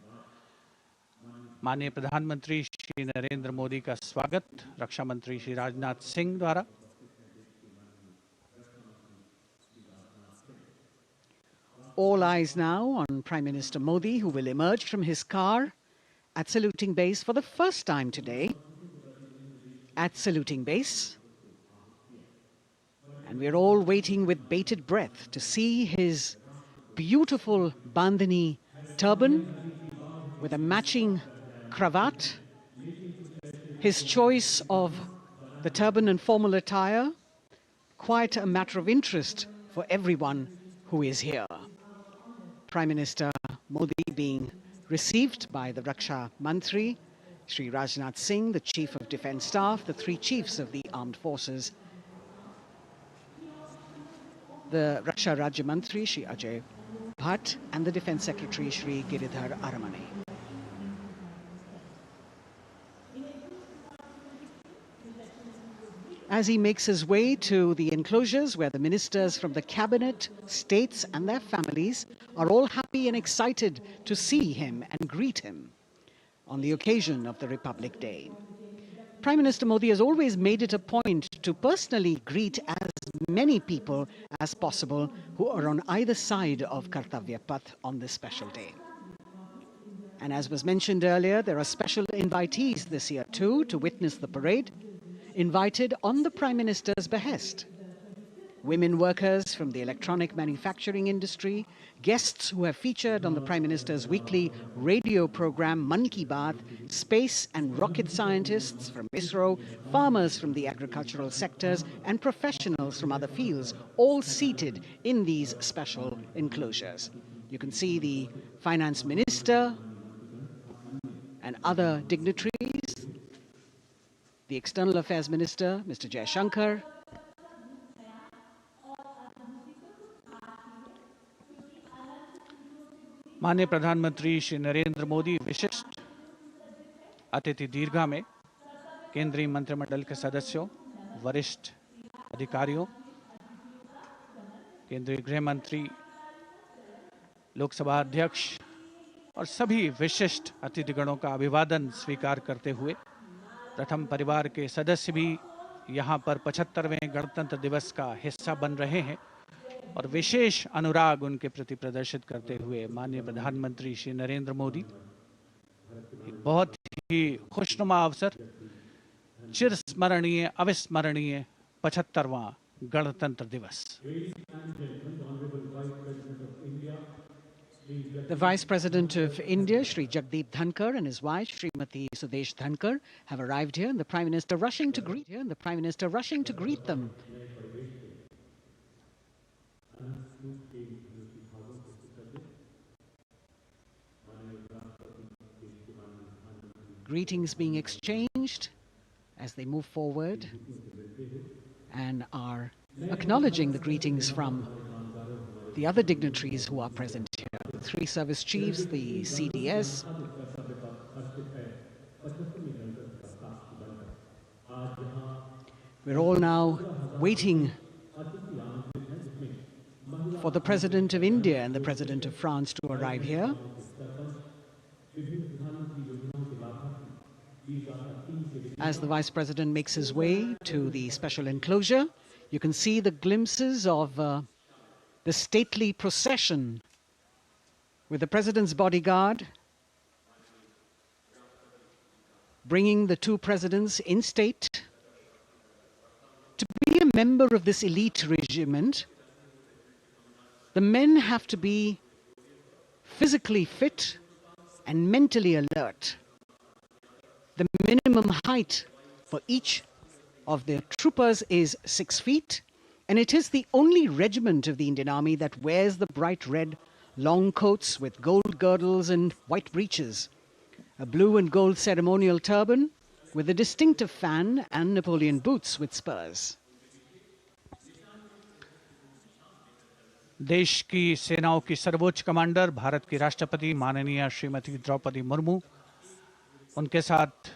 माननीय प्रधानमंत्री श्री नरेंद्र मोदी का स्वागत रक्षा मंत्री श्री राजनाथ सिंह द्वारा। All eyes now on Prime Minister Modi, who will emerge from his car at saluting base for the first time today. At saluting base. And we're all waiting with bated breath to see his beautiful bandhani turban with a matching cravat. His choice of the turban and formal attire, quite a matter of interest for everyone who is here. Prime Minister Modi being received by the Raksha Mantri, Shri Rajnath Singh, the Chief of Defence Staff, the three chiefs of the armed forces, the Raksha Rajya Mantri, Shri Ajay Bhatt, and the Defence Secretary, Shri Giridhar Aramane. As he makes his way to the enclosures where the ministers from the cabinet, states and their families are all happy and excited to see him and greet him on the occasion of the Republic Day. Prime Minister Modi has always made it a point to personally greet as many people as possible who are on either side of Kartavya Path on this special day. And as was mentioned earlier, there are special invitees this year too to witness the parade, invited on the Prime Minister's behest. Women workers from the electronic manufacturing industry, guests who have featured on the Prime Minister's weekly radio program Mann Ki Baat, space and rocket scientists from ISRO, farmers from the agricultural sectors and professionals from other fields, all seated in these special enclosures. You can see the Finance Minister and other dignitaries, the External Affairs Minister, Mr. Jaishankar, माननीय प्रधानमंत्री श्री नरेंद्र मोदी विशिष्ट अतिथि दीर्घा में केंद्रीय मंत्रिमंडल के सदस्यों, वरिष्ठ अधिकारियों, केंद्रीय गृह मंत्री, लोकसभा अध्यक्ष और सभी विशिष्ट अतिथिगणों का अभिवादन स्वीकार करते हुए प्रथम परिवार के सदस्य भी यहां पर 75वें गणतंत्र दिवस का हिस्सा बन रहे हैं और विशेष अनुराग उनके प्रति प्रदर्शित करते हुए माननीय प्रधानमंत्री श्री नरेंद्र मोदी एक बहुत ही खुशनुमा अवसर, चिरस्मरणीय अविस्मरणीय 75वां गणतंत्र दिवस। The Vice President of India, Shri Jagdeep Dhankar, and his wife, Srimati Sudesh Dhankar, have arrived here, and the Prime Minister rushing to greet them. Greetings being exchanged as they move forward and are acknowledging the greetings from the other dignitaries who are present here. The three service chiefs, the CDS. We're all now waiting for the President of India and the President of France to arrive here. As the Vice President makes his way to the special enclosure, you can see the glimpses of the stately procession with the President's bodyguard bringing the two presidents in state. To be a member of this elite regiment, the men have to be physically fit and mentally alert. The minimum height for each of the troopers is 6 feet, and it is the only regiment of the Indian Army that wears the bright red long coats with gold girdles and white breeches, a blue and gold ceremonial turban, with a distinctive fan and Napoleon boots with spurs. देश की सेनाओं की सर्वोच्च commander Bharat की राष्ट्रपति माननीय श्रीमती द्रौपदी मुर्मू, उनके साथ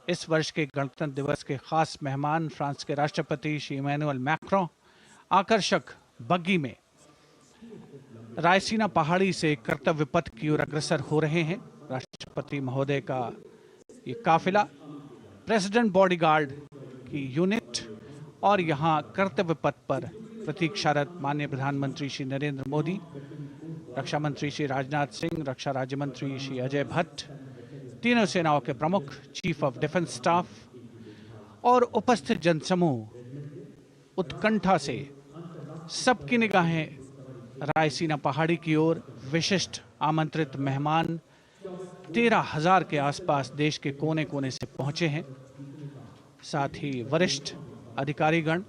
इस वर्ष के गणतंत्र दिवस के खास मेहमान फ्रांस के राष्ट्रपति श्री इमैनुअल मैक्रों आकर्षक बग्गी में रायसीना पहाड़ी से कर्तव्य पथ की ओर अग्रसर हो रहे हैं। राष्ट्रपति महोदय का ये काफिला प्रेसिडेंट बॉडीगार्ड की यूनिट और यहाँ कर्तव्य पथ पर प्रतीक्षारत माननीय प्रधानमंत्री श्री नरेंद्र मोदी, रक्षा मंत्री श्री राजनाथ सिंह, रक्षा राज्य मंत्री श्री अजय भट्ट, तीनों सेनाओं के प्रमुख, चीफ ऑफ डिफेंस स्टाफ और उपस्थित जनसमूह उत्कंठा से सबकी निगाहें रायसीना पहाड़ी की ओर। विशिष्ट आमंत्रित मेहमान 13,000 के आसपास देश के कोने कोने से पहुंचे हैं। साथ ही वरिष्ठ अधिकारीगण,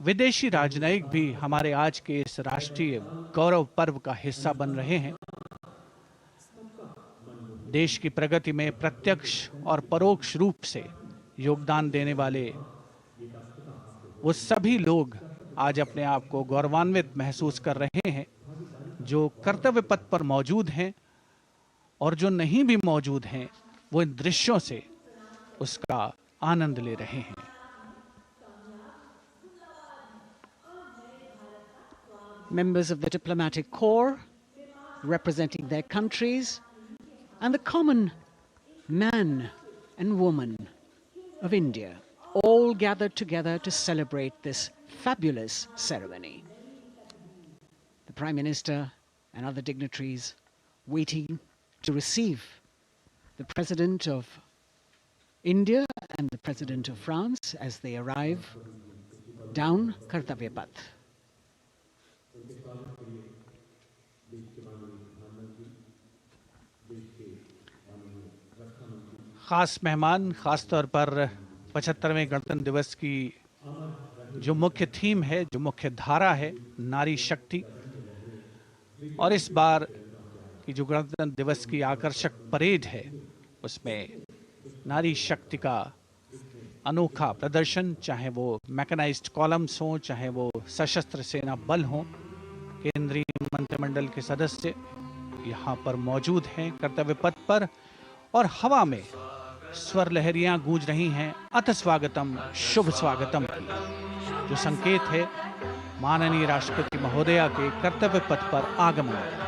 विदेशी राजनयिक भी हमारे आज के इस राष्ट्रीय गौरव पर्व का हिस्सा बन रहे हैं। देश की प्रगति में प्रत्यक्ष और परोक्ष रूप से योगदान देने वाले वो सभी लोग आज अपने आप को गौरवान्वित महसूस कर रहे हैं, जो कर्तव्य पथ पर मौजूद हैं और जो नहीं भी मौजूद हैं, वो इन दृश्यों से उसका आनंद ले रहे हैं। Members of the diplomatic corps representing their countries and the common man and woman of India all gathered together to celebrate this fabulous ceremony. The Prime Minister and other dignitaries waiting to receive the President of India and the President of France as they arrive down Kartavya Path. खास मेहमान, खास तौर पर 75वें गणतंत्र दिवस की जो मुख्य थीम है, जो मुख्य धारा है, नारी शक्ति, और इस बार की जो गणतंत्र दिवस की आकर्षक परेड है उसमें नारी शक्ति का अनोखा प्रदर्शन, चाहे वो मैकेनाइज्ड कॉलम्स हों, चाहे वो सशस्त्र सेना बल हों, केंद्रीय मंत्रिमंडल के सदस्य यहाँ पर मौजूद हैं कर्तव्य पथ पर, और हवा में स्वर लहरियां गूंज रही हैं अथ स्वागतम, शुभ स्वागतम की, जो संकेत है माननीय राष्ट्रपति महोदया के कर्तव्य पथ पर आगमन का।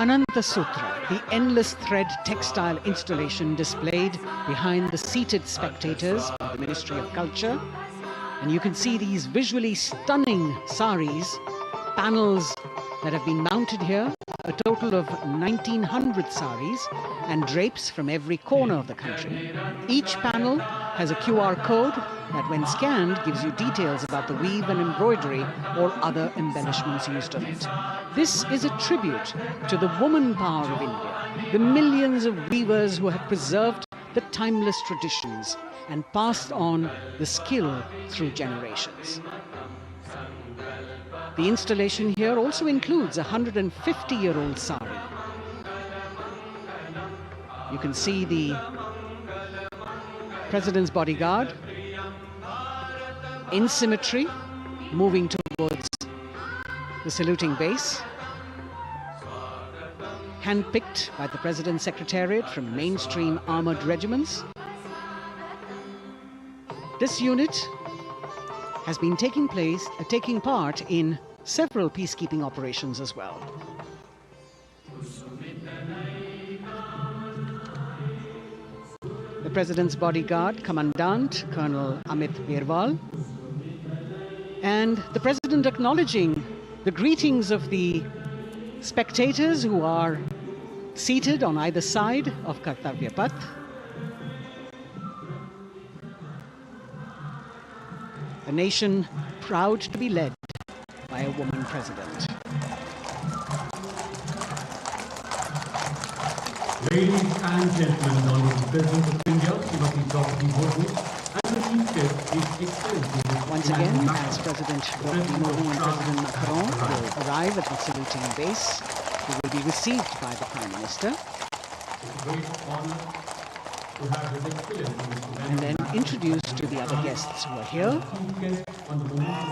Ananta Sutra, the endless thread textile installation displayed behind the seated spectators by the Ministry of Culture. And you can see these visually stunning saris, panels that have been mounted here, a total of 1,900 saris and drapes from every corner of the country. Each panel has a QR code that when scanned gives you details about the weave and embroidery or other embellishments used on it. This is a tribute to the woman power of India, the millions of weavers who have preserved the timeless traditions and passed on the skill through generations. The installation here also includes a 150-year-old sari. You can see the President's bodyguard in symmetry moving towards the saluting base, handpicked by the President's Secretariat from mainstream armored regiments. This unit has been taking part in several peacekeeping operations as well. The President's bodyguard, Commandant Colonel Amit Birwal, and the President acknowledging the greetings of the spectators who are seated on either side of Kartavya Path. A nation proud to be led by a woman president. Ladies and gentlemen, honorable President of India, Srimati Draupadi Murmu, and Once again, as President Draupadi Murmu and President Macron will arrive at the saluting base, they will be received by the Prime Minister and then introduced to the other guests who are here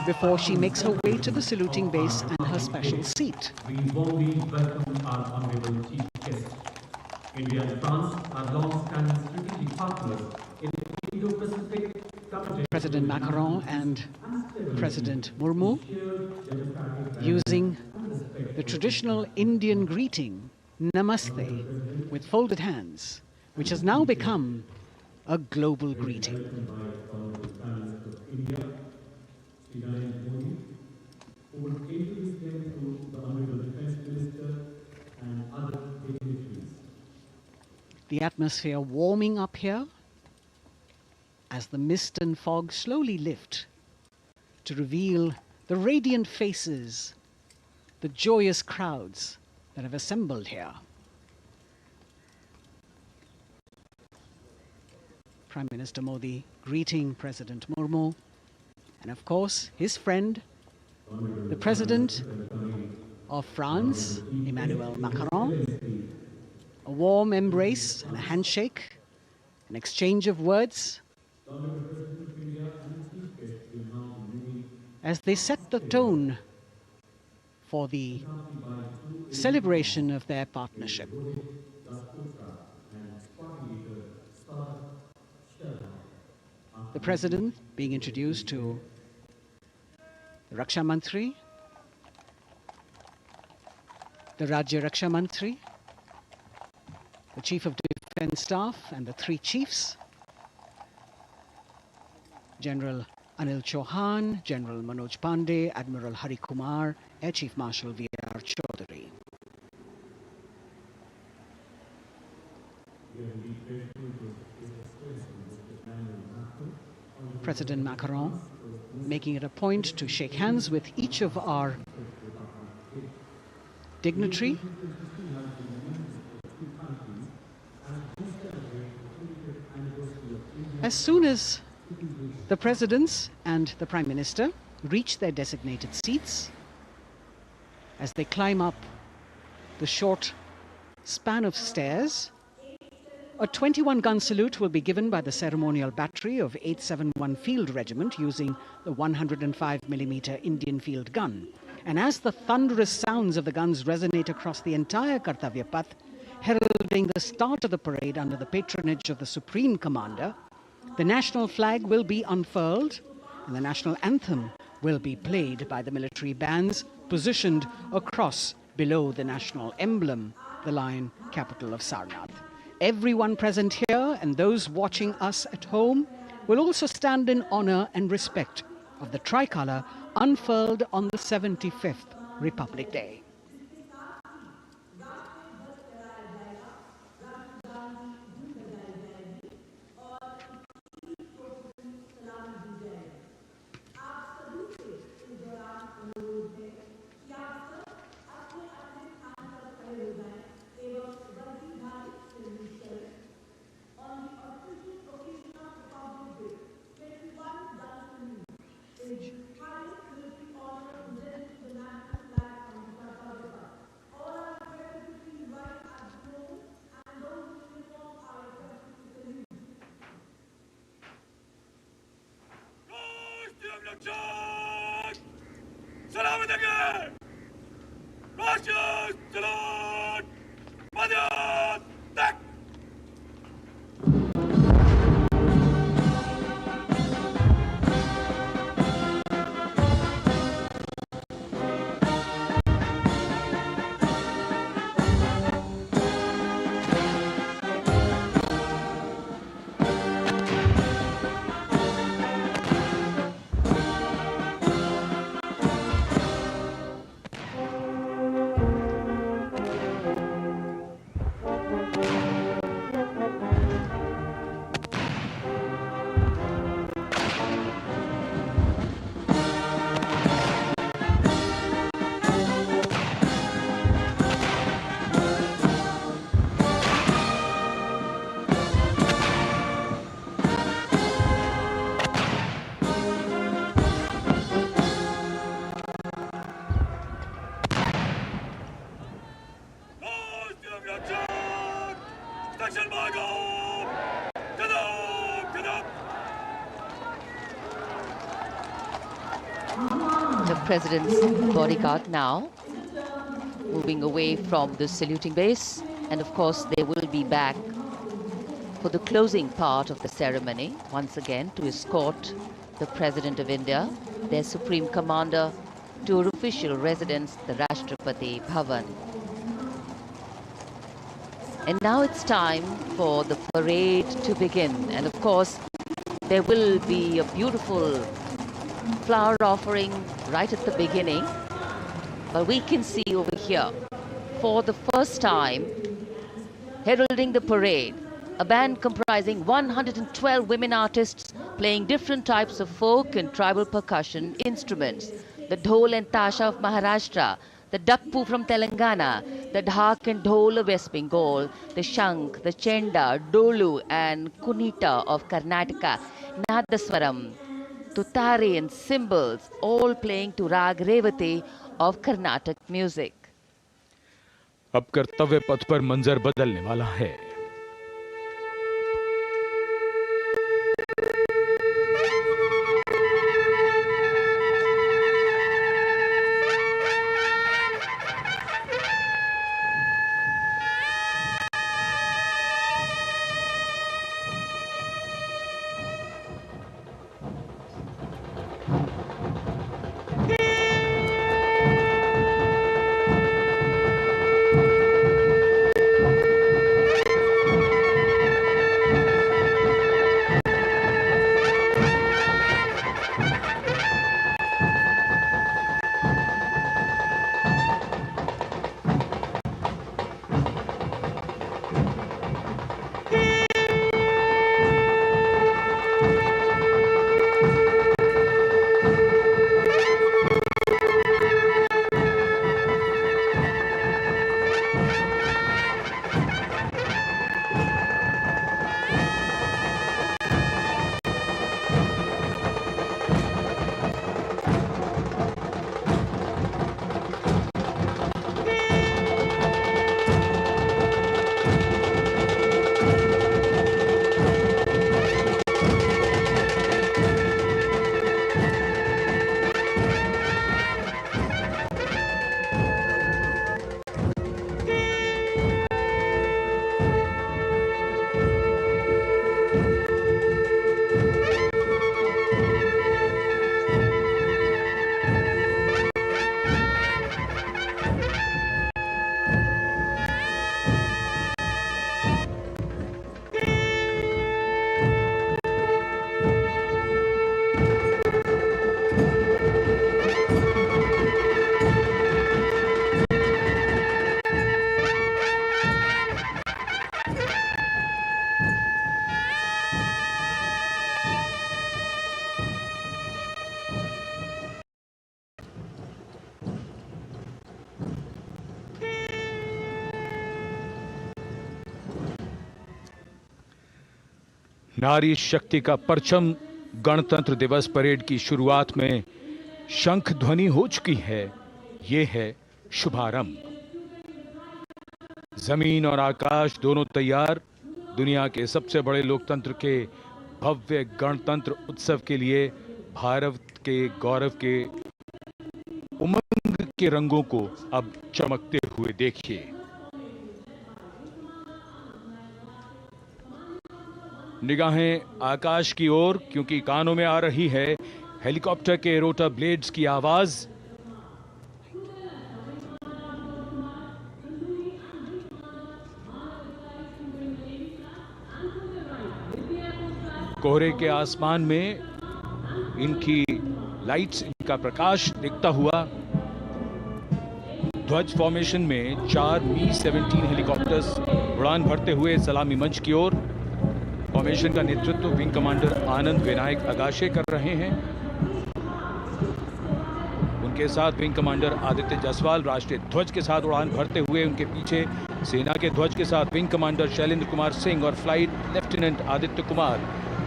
before she makes her way to the saluting base and her special seat. We warmly welcome our honorable chief guest. India and France are long-standing strategic partners in the Indo-Pacific. President Macron and President Murmu using the traditional Indian greeting, Namaste, with folded hands, which has now become a global greeting. The atmosphere warming up here as the mist and fog slowly lift to reveal the radiant faces, the joyous crowds that have assembled here. Prime Minister Modi greeting President Murmu, and of course his friend, the President of France, Emmanuel Macron. A warm embrace and a handshake, an exchange of words as they set the tone for the celebration of their partnership. The President being introduced to the Raksha Mantri, the Rajya Raksha Mantri, the Chief of Defence Staff and the three chiefs, General Anil Chauhan, General Manoj Pandey, Admiral Hari Kumar, Air Chief Marshal V.R. Chaudhary. President Macron making it a point to shake hands with each of our dignitary. As soon as the presidents and the Prime Minister reach their designated seats, as they climb up the short span of stairs, a 21-gun salute will be given by the ceremonial battery of 871 Field Regiment using the 105mm Indian field gun. And as the thunderous sounds of the guns resonate across the entire Kartavya Path, heralding the start of the parade under the patronage of the Supreme Commander, the national flag will be unfurled and the national anthem will be played by the military bands positioned across below the national emblem, the lion capital of Sarnath. Everyone present here and those watching us at home will also stand in honor and respect of the tricolour unfurled on the 75th Republic Day. The president's bodyguard now moving away from the saluting base, and of course they will be back for the closing part of the ceremony once again to escort the President of India, their Supreme Commander, to her official residence, the Rashtrapati Bhavan. And now it's time for the parade to begin, and of course there will be a beautiful flower offering right at the beginning. But we can see over here, for the first time, heralding the parade, a band comprising 112 women artists playing different types of folk and tribal percussion instruments. The dhol and tasha of Maharashtra, the dakpu from Telangana, the dhak and dhol of West Bengal, the shank, the chenda, dolu and kunita of Karnataka, nadaswaram, tutari and cymbals, all playing to Rag Revati of Carnatic music. अब कर्तव्य पथ पर मंजर बदलने वाला है। नारी शक्ति का परचम गणतंत्र दिवस परेड की शुरुआत में शंख ध्वनि हो चुकी है। ये है शुभारंभ। जमीन और आकाश दोनों तैयार दुनिया के सबसे बड़े लोकतंत्र के भव्य गणतंत्र उत्सव के लिए भारत के गौरव के उमंग के रंगों को अब चमकते हुए देखिए। निगाहें आकाश की ओर, क्योंकि कानों में आ रही है हेलीकॉप्टर के रोटर ब्लेड्स की आवाज। कोहरे के आसमान में इनकी लाइट्स, इनका प्रकाश दिखता हुआ। ध्वज फॉर्मेशन में 4 Mi-17 हेलीकॉप्टर्स उड़ान भरते हुए सलामी मंच की ओर। फॉर्मेशन का नेतृत्व विंग कमांडर आनंद विनायक अगाशे कर रहे हैं। उनके साथ विंग कमांडर आदित्य जायसवाल राष्ट्रीय ध्वज के साथ उड़ान भरते हुए। उनके पीछे सेना के ध्वज के साथ विंग कमांडर शैलेंद्र कुमार सिंह और flight lieutenant Aditya Kumar,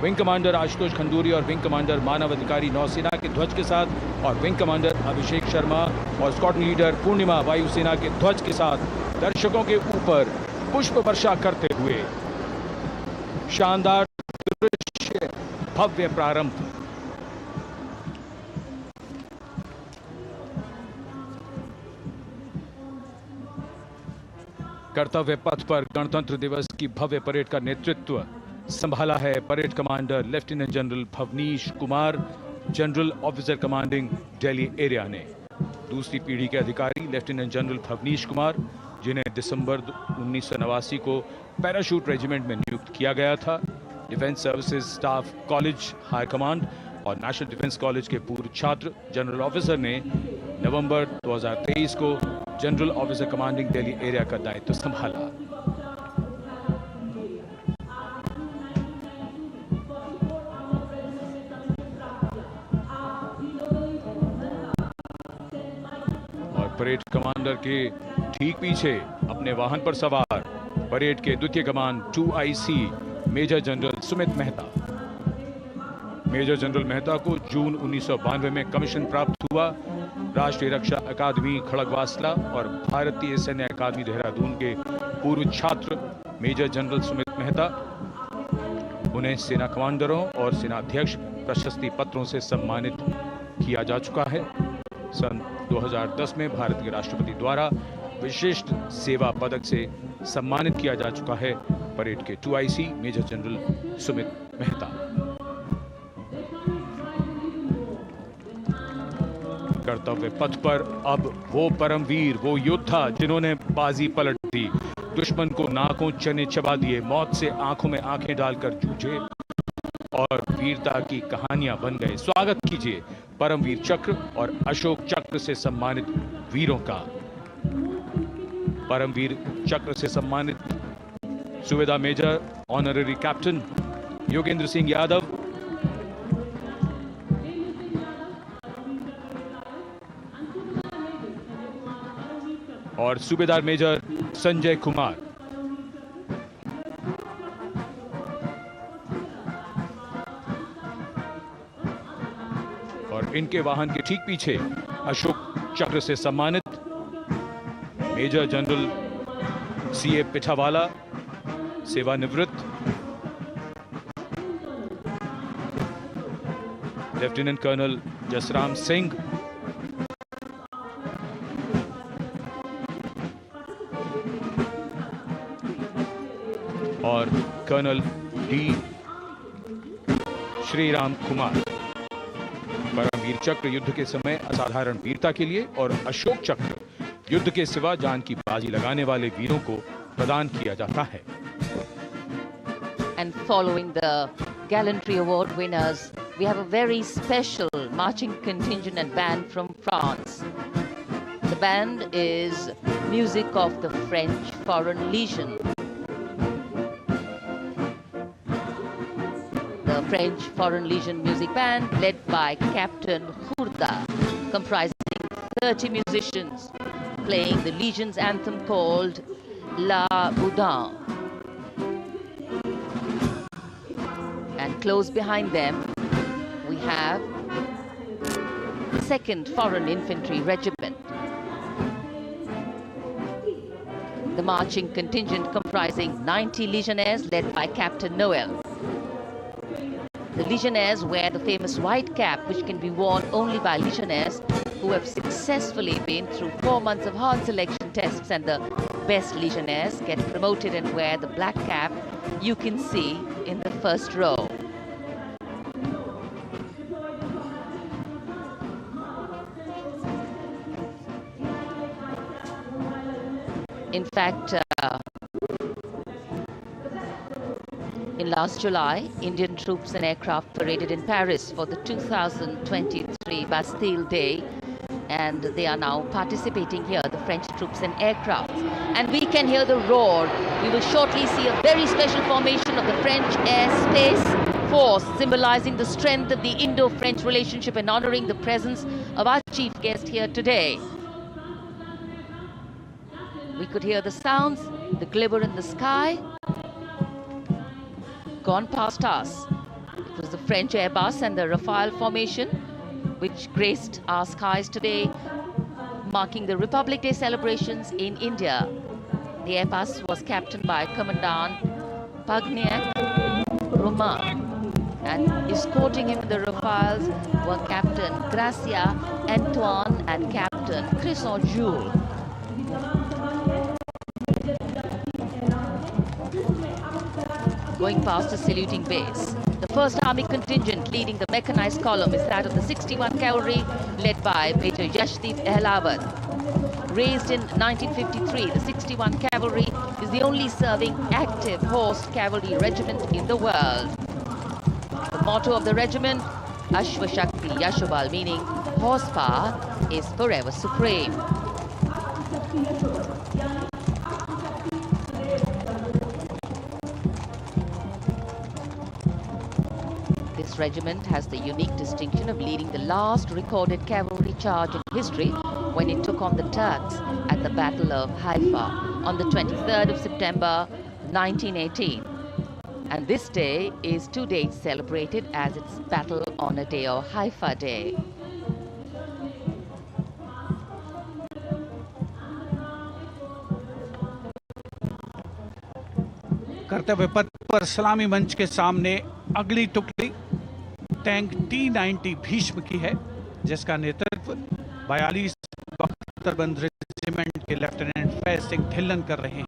wing commander Ashutosh Khanduri और विंग कमांडर मानव अधिकारी नौसेना के ध्वज के साथ, और विंग कमांडर अभिषेक शर्मा और स्क्वाड्रन लीडर पूर्णिमा वायुसेना के ध्वज के साथ दर्शकों के ऊपर पुष्प वर्षा करते हुए शानदार दृश्य, भव्य प्रारंभ। कर्तव्य पथ पर गणतंत्र दिवस की भव्य परेड का नेतृत्व संभाला है parade commander lieutenant general Bhavnish Kumar, general officer commanding Delhi area ने। दूसरी पीढ़ी के अधिकारी लेफ्टिनेंट जनरल भवनीश कुमार, जिन्हें दिसंबर 1989 को पैराशूट रेजिमेंट में नियुक्त किया गया था, defence services staff college high command और नेशनल डिफेंस कॉलेज के पूर्व छात्र जनरल ऑफिसर ने नवंबर 2023 को general officer commanding Delhi area का दायित्व संभाला। और परेड कमांडर के ठीक पीछे अपने वाहन पर सवार परेड के द्वितीय कमान 2IC major general Sumit Mehta. Major general Mehta को जून 1992 में कमीशन प्राप्त हुआ। राष्ट्रीय रक्षा अकादमी खड़गवासला और भारतीय सैन्य अकादमी देहरादून के पूर्व छात्र मेजर जनरल सुमित मेहता, उन्हें सेना कमांडरों और सेनाध्यक्ष प्रशस्ति पत्रों से सम्मानित किया जा चुका है। सन 2010 में भारत के राष्ट्रपति द्वारा विशिष्ट सेवा पदक से सम्मानित किया जा चुका है परेड के 2IC major general Sumit Mehta. कर्तव्य पथ पर अब वो परमवीर, वो योद्धा जिन्होंने बाजी पलट दी, दुश्मन को नाकों चने चबा दिए, मौत से आंखों में आंखें डालकर जूझे और वीरता की कहानियां बन गए। स्वागत कीजिए परमवीर चक्र और अशोक चक्र से सम्मानित वीरों का। परमवीर चक्र से सम्मानित सुबेदार major honorary captain Yogendra Singh Yadav, और सूबेदार मेजर संजय कुमार। और इनके वाहन के ठीक पीछे अशोक चक्र से सम्मानित मेजर जनरल CA पिठावाला, सेवानिवृत्त, लेफ्टिनेंट कर्नल जसराम सिंह, और कर्नल D श्रीराम कुमार। परमवीर चक्र युद्ध के समय असाधारण वीरता के लिए और अशोक चक्र युद्ध के सिवा जान की बाजी लगाने वाले वीरों को प्रदान किया जाता है। And following the gallantry award winners, we have a very special marching contingent and band from France. The band is music of the French Foreign Legion. The French Foreign Legion Music Band, led by Captain Khourda, comprising 30 musicians, playing the Legion's anthem called La Boudin. And close behind them, we have the 2nd Foreign Infantry Regiment. The marching contingent comprising 90 Legionnaires, led by Captain Noel. The Legionnaires wear the famous white cap, which can be worn only by Legionnaires who have successfully been through 4 months of hard selection tests, and the best Legionnaires get promoted and wear the black cap you can see in the first row. In fact, in last July, Indian troops and aircraft paraded in Paris for the 2023 Bastille Day, and they are now participating here, the French troops and aircraft. And we can hear the roar. We will shortly see a very special formation of the French Air Space Force, symbolizing the strength of the Indo-French relationship and honoring the presence of our chief guest here today. We could hear the sounds, the glimmer in the sky. Gone past us. It was the French Airbus and the Rafale formation which graced our skies today, marking the Republic Day celebrations in India. The Airbus was captained by Commandant Pagniak, Roman. And escorting him in the Rafales were Captain Gracia Antoine and Captain Crisson Jules. Going past the saluting base, the 1st Army contingent leading the mechanized column is that of the 61 Cavalry, led by Major Yashdeep Ehlawat. Raised in 1953, the 61 Cavalry is the only serving active horsed cavalry regiment in the world. The motto of the regiment, Ashwa Shakti Yashobal, meaning horsepower is forever supreme. This regiment has the unique distinction of leading the last recorded cavalry charge in history when it took on the Turks at the Battle of Haifa on the 23rd of September 1918. And this day is to date celebrated as its Battle Honor Day or Haifa Day. कर्तव्य पथ पर सलामी मंच के सामने अगली टुकड़ी tank T-90 Bhishma की है, जिसका नेतृत्व 42 बख्तरबंद रेजिमेंट के लेफ्टिनेंट फैज सिंह ढिल्लन कर रहे हैं।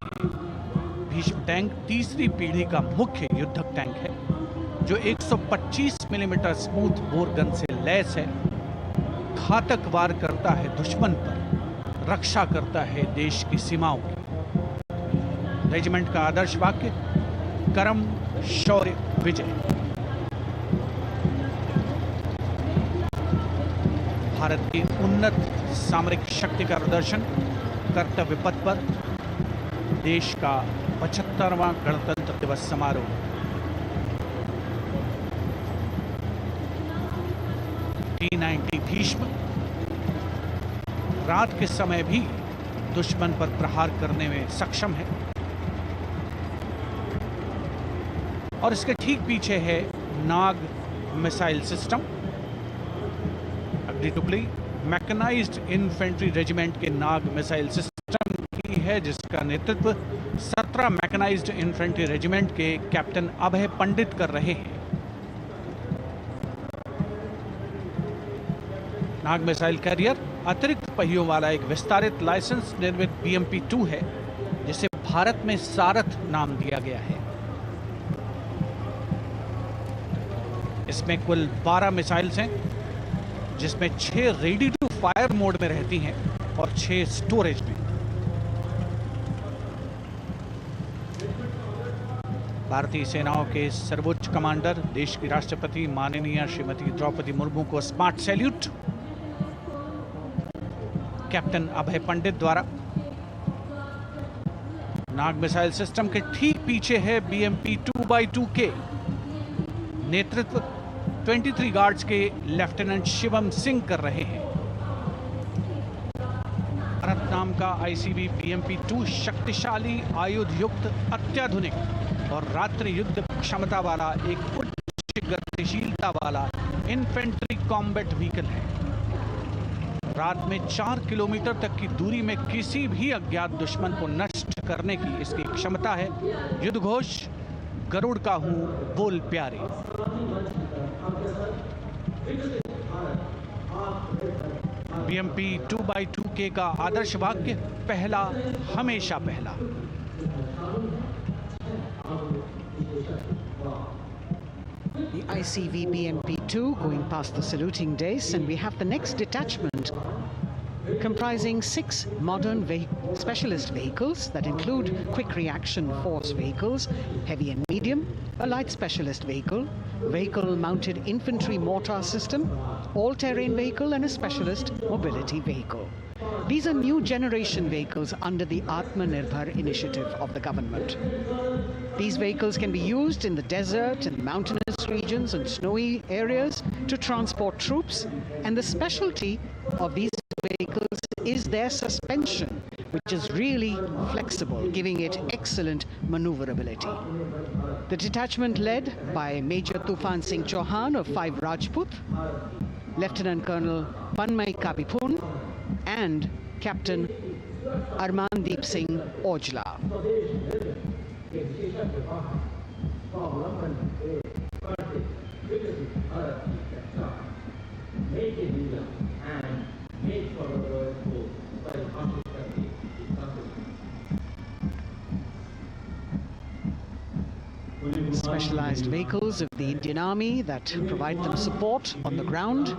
भीष्म टैंक तीसरी पीढ़ी का मुख्य युद्धक टैंक है, जो 125 मिलीमीटर स्मूथ बोर गन से लैस है, घातक वार करता है दुश्मन पर, रक्षा करता है देश की सीमाओं की। रेजिमेंट का आदर्श वाक्य कर्म शौर्य विजय। भारत की उन्नत सामरिक शक्ति का प्रदर्शन कर्तव्य पथ पर देश का 75वां गणतंत्र दिवस समारोह। T-90 भीष्म रात के समय भी दुश्मन पर प्रहार करने में सक्षम है और इसके ठीक पीछे है नाग मिसाइल सिस्टम। अगली टुकड़ी मैकेनाइज्ड इन्फेंट्री रेजिमेंट के नाग मिसाइल सिस्टम की है, जिसका नेतृत्व 17 मैकेनाइज्ड इन्फेंट्री रेजिमेंट के कैप्टन अभय पंडित कर रहे हैं। नाग मिसाइल कैरियर अतिरिक्त पहियों वाला एक विस्तारित लाइसेंस निर्मित BMP-2 है, जिसे भारत में सारथ नाम दिया गया है। इसमें कुल 12 मिसाइल्स हैं, जिसमें 6 रेडी टू फायर मोड में रहती हैं और 6 स्टोरेज में। भारतीय सेनाओं के सर्वोच्च कमांडर देश की राष्ट्रपति माननीय श्रीमती द्रौपदी मुर्मू को स्मार्ट सैल्यूट कैप्टन अभय पंडित द्वारा। नाग मिसाइल सिस्टम के ठीक पीछे है BMP-2x2K। नेतृत्व 23 गार्ड्स के लेफ्टिनेंट शिवम सिंह कर रहे हैं। भारत नाम का ICB BMP-2 शक्तिशाली आयुध युक्त अत्याधुनिक और रात्रि युद्ध क्षमता वाला एक उच्च गतिशीलता वाला इन्फेंट्री कॉम्बैट व्हीकल है। रात में 4 किलोमीटर तक की दूरी में किसी भी अज्ञात दुश्मन को नष्ट करने की इसकी क्षमता है। युद्ध घोष गरुड़ का हूं बोल प्यारे। BMP-2x2K का आदर्श वाक्य पहला हमेशा पहला। The ICV BMP-2 going past the saluting dais, and we have the next detachment comprising 6 modern specialist vehicles that include quick reaction force vehicles, heavy and medium, a light specialist vehicle, vehicle mounted infantry mortar system, all-terrain vehicle and a specialist mobility vehicle. These are new generation vehicles under the Atmanirbhar initiative of the government. These vehicles can be used in the desert and mountainous regions and snowy areas to transport troops, and the specialty of these vehicles is their suspension, which is really flexible, giving it excellent maneuverability. The detachment led by Major Tufan Singh Chauhan of 5 Rajput, Lieutenant Colonel Panmay Kabipun and Captain Armandeep Singh Ojla. specialized vehicles of the Indian Army that provide them support on the ground.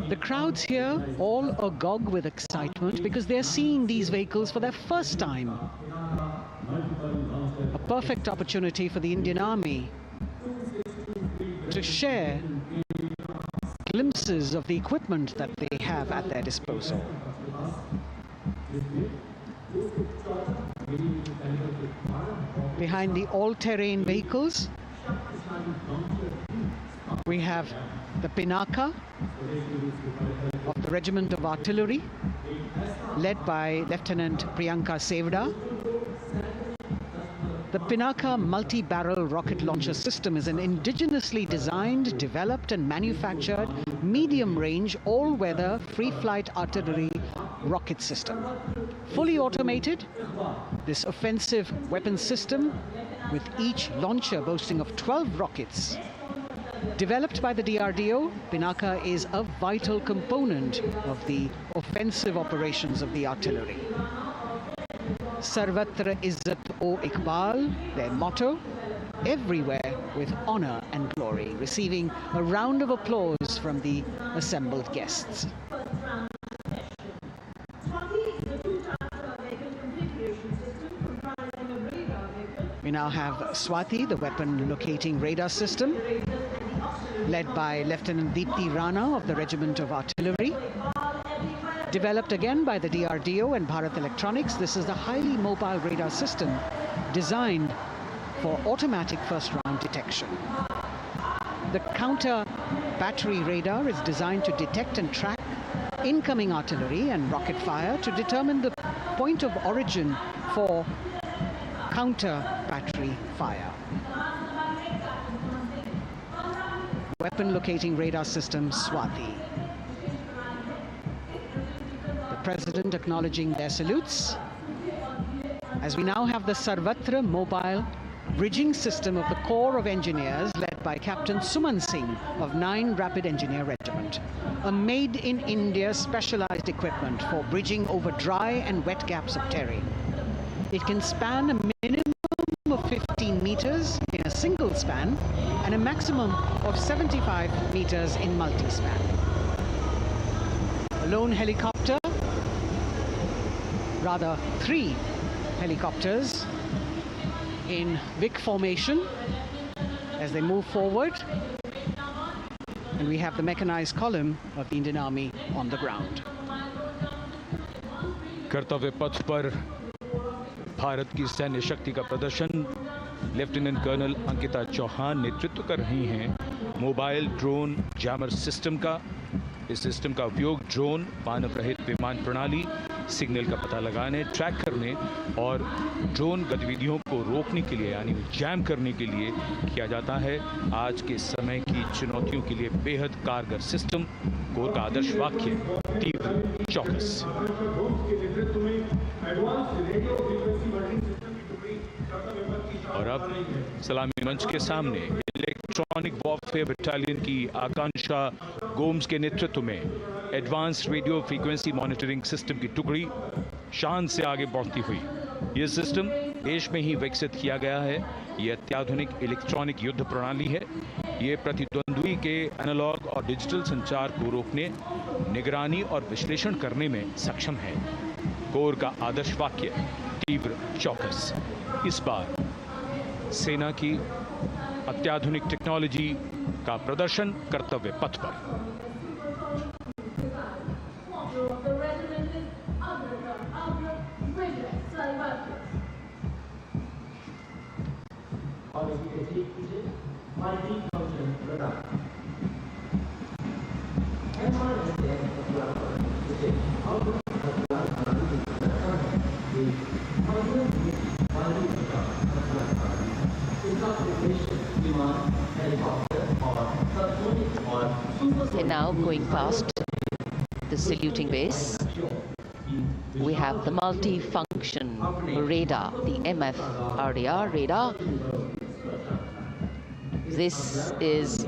The crowds here all agog with excitement because they're seeing these vehicles for their first time. A perfect opportunity for the Indian Army to share glimpses of the equipment that they have at their disposal. Behind the all-terrain vehicles, we have the Pinaka of the Regiment of Artillery, led by Lieutenant Priyanka Sevda. The Pinaka multi-barrel rocket launcher system is an indigenously designed, developed and manufactured medium-range, all-weather, free-flight artillery rocket system. Fully automated, this offensive weapon system, with each launcher boasting of 12 rockets, developed by the DRDO, Pinaka is a vital component of the offensive operations of the artillery. Sarvatra Izzat o Iqbal, their motto, everywhere with honor and glory, receiving a round of applause from the assembled guests. We now have Swati, the weapon locating radar system, led by Lieutenant Deepthi Rana of the Regiment of Artillery. Developed again by the DRDO and Bharat Electronics, this is a highly mobile radar system designed for automatic first-round detection. The counter battery radar is designed to detect and track incoming artillery and rocket fire to determine the point of origin for counter battery fire. Weapon locating radar system Swati. President acknowledging their salutes, as we now have the Sarvatra mobile bridging system of the Corps of Engineers, led by Captain Suman Singh of 9 Rapid Engineer Regiment, a made-in-India specialized equipment for bridging over dry and wet gaps of terrain. It can span a minimum of 15 meters in a single span and a maximum of 75 meters in multi-span. A lone helicopter, rather 3 helicopters in Vic formation as they move forward, and we have the mechanized column of the Indian Army on the ground. कर्तव्य पथ पर भारत की सैन्य शक्ति का प्रदर्शन lieutenant colonel Ankita Chauhan नेतृत्व कर रही हैं मोबाइल ड्रोन जैमर सिस्टम का। इस सिस्टम का उपयोग ड्रोन, मानव रहित विमान प्रणाली, सिग्नल का पता लगाने, ट्रैक करने और ड्रोन गतिविधियों को रोकने के लिए यानी जैम करने के लिए किया जाता है। आज के समय की चुनौतियों के लिए बेहद कारगर सिस्टम। कोर का आदर्श वाक्य तीव्र चौकस। और अब सलामी मंच के सामने इलेक्ट्रॉनिक वॉरफेयर बटालियन की आकांक्षा गोम्स के नेतृत्व में advance radio frequency monitoring system की टुकड़ी शान से आगे बढ़ती हुई। यह सिस्टम देश में ही विकसित किया गया है। यह अत्याधुनिक इलेक्ट्रॉनिक युद्ध प्रणाली है। यह प्रतिद्वंद्वी के एनालॉग और डिजिटल संचार को रोकने, निगरानी और विश्लेषण करने में सक्षम है। कोर का आदर्श वाक्य तीव्र चौकस। इस बार सेना की अत्याधुनिक टेक्नोलॉजी का प्रदर्शन कर्तव्य पथ पर। And now going past the saluting base, we have the multi-function radar, the MF-RDR radar. This is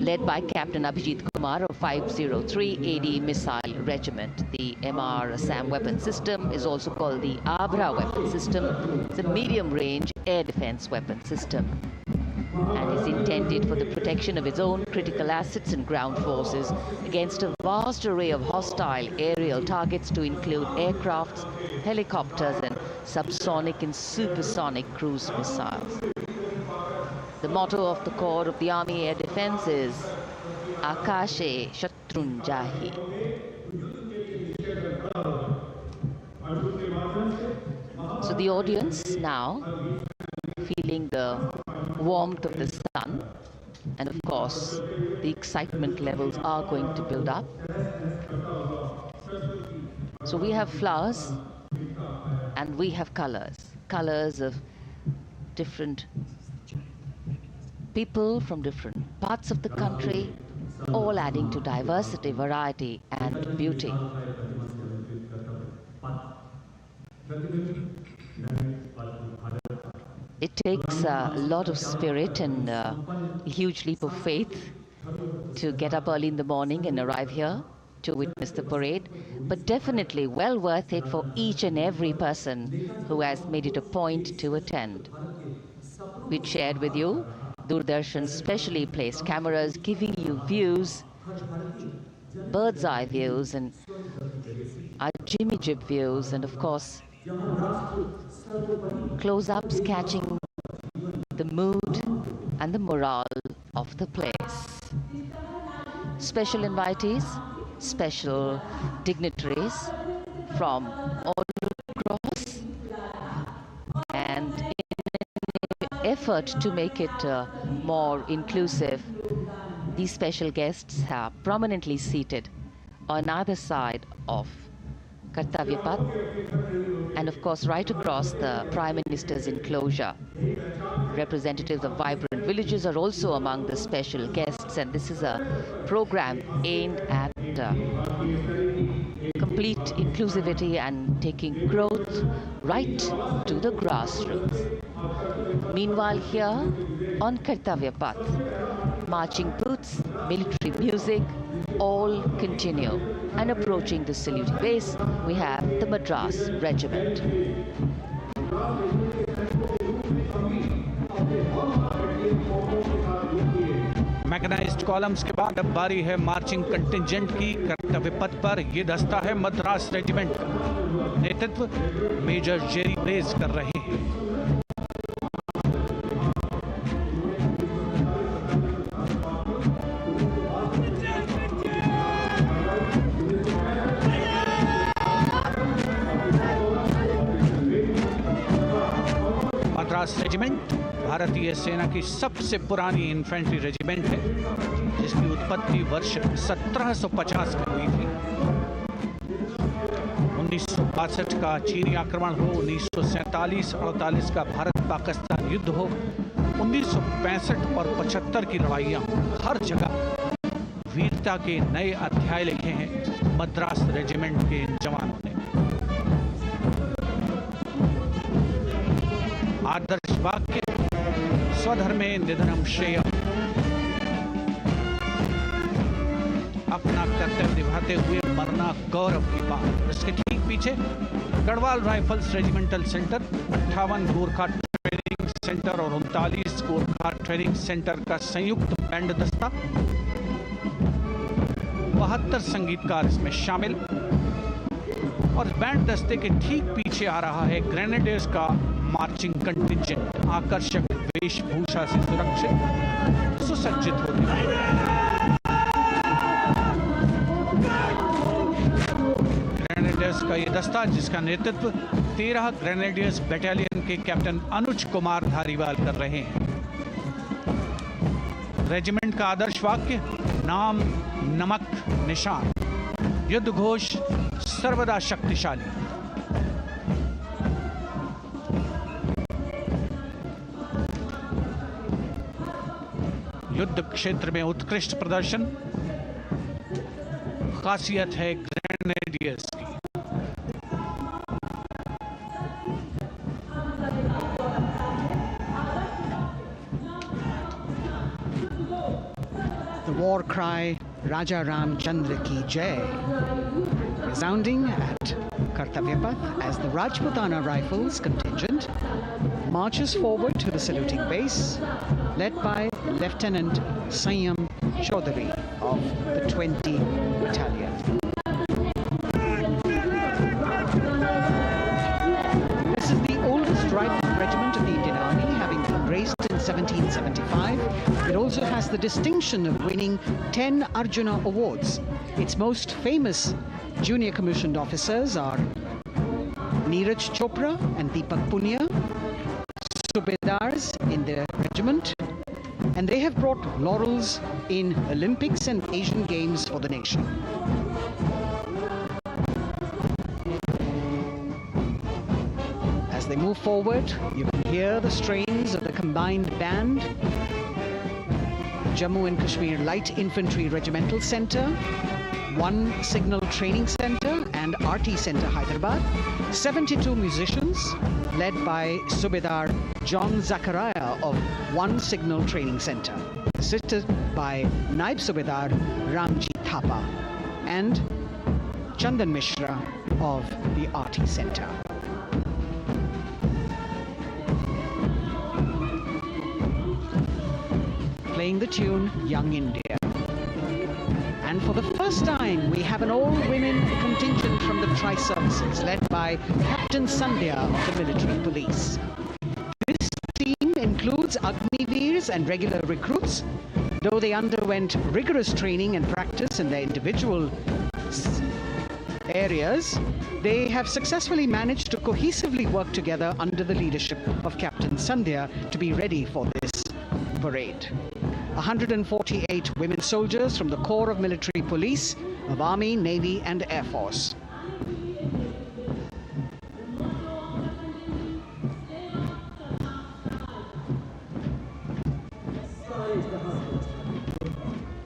led by Captain Abhijit Kumar of 503 AD Missile Regiment. The MR Assam weapon system is also called the Abra weapon system. It's a medium-range air defense weapon system and is intended for the protection of its own critical assets and ground forces against a vast array of hostile aerial targets to include aircrafts, helicopters and subsonic and supersonic cruise missiles. The motto of the Corps of the Army Air Defense is Akashe Shatrun Jahi. So the audience now feeling the warmth of the sun, and of course the excitement levels are going to build up. So we have flowers and we have colors of different people from different parts of the country, all adding to diversity, variety and beauty. It takes a lot of spirit and a huge leap of faith to get up early in the morning and arrive here to witness the parade, but definitely well worth it for each and every person who has made it a point to attend. We shared with you Doordarshan's specially placed cameras giving you views, bird's eye views and our Jimmy Jib views, and of course close-ups catching the mood and the morale of the place. Special invitees, special dignitaries from all across, and in an effort to make it more inclusive, these special guests are prominently seated on either side of Kartavya Path, and of course right across the Prime Minister's enclosure. Representatives of vibrant villages are also among the special guests, and this is a program aimed at complete inclusivity and taking growth right to the grassroots. Meanwhile, here on Kartavya Path, marching boots, military music, all continue. And approaching the saluting base, we have the Madras Regiment. Mechanized columns के बाद अब बारी है marching contingent की। कर्तव्य पथ पर ये दस्ता है मद्रास रेजिमेंट का। नेतृत्व मेजर जेरी ब्रेज कर रहे हैं। मद्रास रेजिमेंट भारतीय सेना की सबसे पुरानी इन्फेंट्री रेजिमेंट है, जिसकी उत्पत्ति वर्ष 1750 में हुई थी। 1962 का चीनी आक्रमण हो, 1947-48 का भारत पाकिस्तान युद्ध हो, 1965 और 75 की लड़ाइयां हो, हर जगह वीरता के नए अध्याय लिखे हैं मद्रास रेजिमेंट के इन जवानों ने। आदर्श वाक्य स्वधर्मे निधनम श्रेय, अपना कर्तव्य निभाते हुए मरना गौरव की बात। इसके ठीक पीछे Garhwal rifles regimental centre, 58 Gorkha training centre और 39 गोरखा ट्रेनिंग सेंटर का संयुक्त बैंड दस्ता, 72 संगीतकार इसमें शामिल। और बैंड दस्ते के ठीक पीछे आ रहा है ग्रेनेडियर्स का मार्चिंग कंटिंजेंट, आकर्षक वेशभूषा से सुरक्षित सुसज्जित होते हैं। ग्रेनेडियर्स का ये दस्ता, जिसका नेतृत्व 13 ग्रेनेडियर्स बटालियन के कैप्टन अनुज कुमार धारीवाल कर रहे हैं। रेजिमेंट का आदर्श वाक्य नाम नमक निशान, युद्ध घोष सर्वदा शक्तिशाली। युद्ध क्षेत्र में उत्कृष्ट प्रदर्शन खासियत है ग्रेनेडियर्स की। The cry Raja Ramchandra Ki Jai, resounding at Kartavya Path as the Rajputana Rifles contingent marches forward to the saluting base, led by Lieutenant Sanyam Chaudhary of the 20 Battalion. This is the oldest rifle regiment of the Indian Army, having been raised in 1775. It also has the distinction of winning 10 Arjuna Awards. Its most famous junior commissioned officers are Neeraj Chopra and Deepak Punia, Subedars in the regiment, and they have brought laurels in Olympics and Asian Games for the nation. As they move forward, you can hear the strains of the combined band, Jammu and Kashmir Light Infantry Regimental Centre, 1 Signal Training Centre and RT Centre Hyderabad, 72 musicians led by Subedar John Zachariah of 1 Signal Training Centre, assisted by Naib Subedar Ramji Thapa and Chandan Mishra of the RT Centre. Playing the tune Young India. And for the first time, we have an all-women contingent from the Tri-Services, led by Captain Sandhya of the Military Police. This team includes Agniveers and regular recruits. Though they underwent rigorous training and practice in their individual areas, they have successfully managed to cohesively work together under the leadership of Captain Sandhya to be ready for this parade. 148 women soldiers from the Corps of Military Police of Army, Navy and Air Force.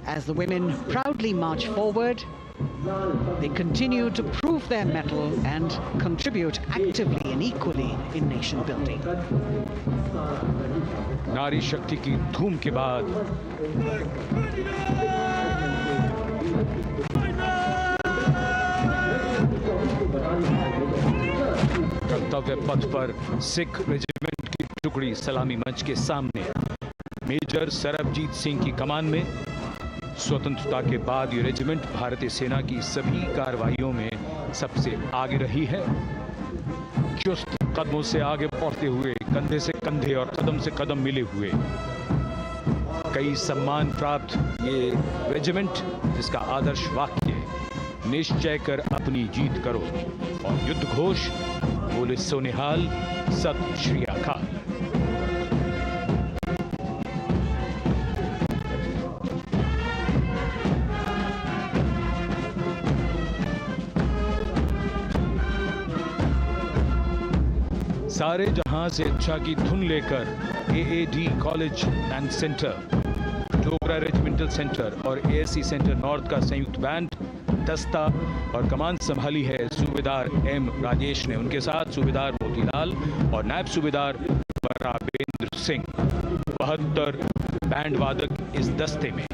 As the women proudly march forward, they continue to prove their mettle and contribute actively and equally in nation building. नारी शक्ति की धूम के बाद कर्तव्य पथ पर Sikh regiment की टुकड़ी सलामी मंच के सामने मेजर सरबजीत सिंह की कमान में। स्वतंत्रता के बाद ये रेजिमेंट भारतीय सेना की सभी कार्रवाइयों में सबसे आगे रही है। चुस्त कदमों से आगे बढ़ते हुए, कंधे से कंधे और कदम से कदम मिले हुए, कई सम्मान प्राप्त ये रेजिमेंट, जिसका आदर्श वाक्य निश्चय कर अपनी जीत करो और युद्ध घोष बोले सोनिहाल सत श्री अकाल। सारे जहां से अच्छा की धुन लेकर AAD college and centre, Dogra regimental centre और एएससी सेंटर नॉर्थ का संयुक्त बैंड, दस्ता और कमान संभाली है सूबेदार एम राजेश ने। उनके साथ सूबेदार मोतीलाल और नायब सूबेदार बराबेंद्र सिंह, 72 बैंड वादक इस दस्ते में।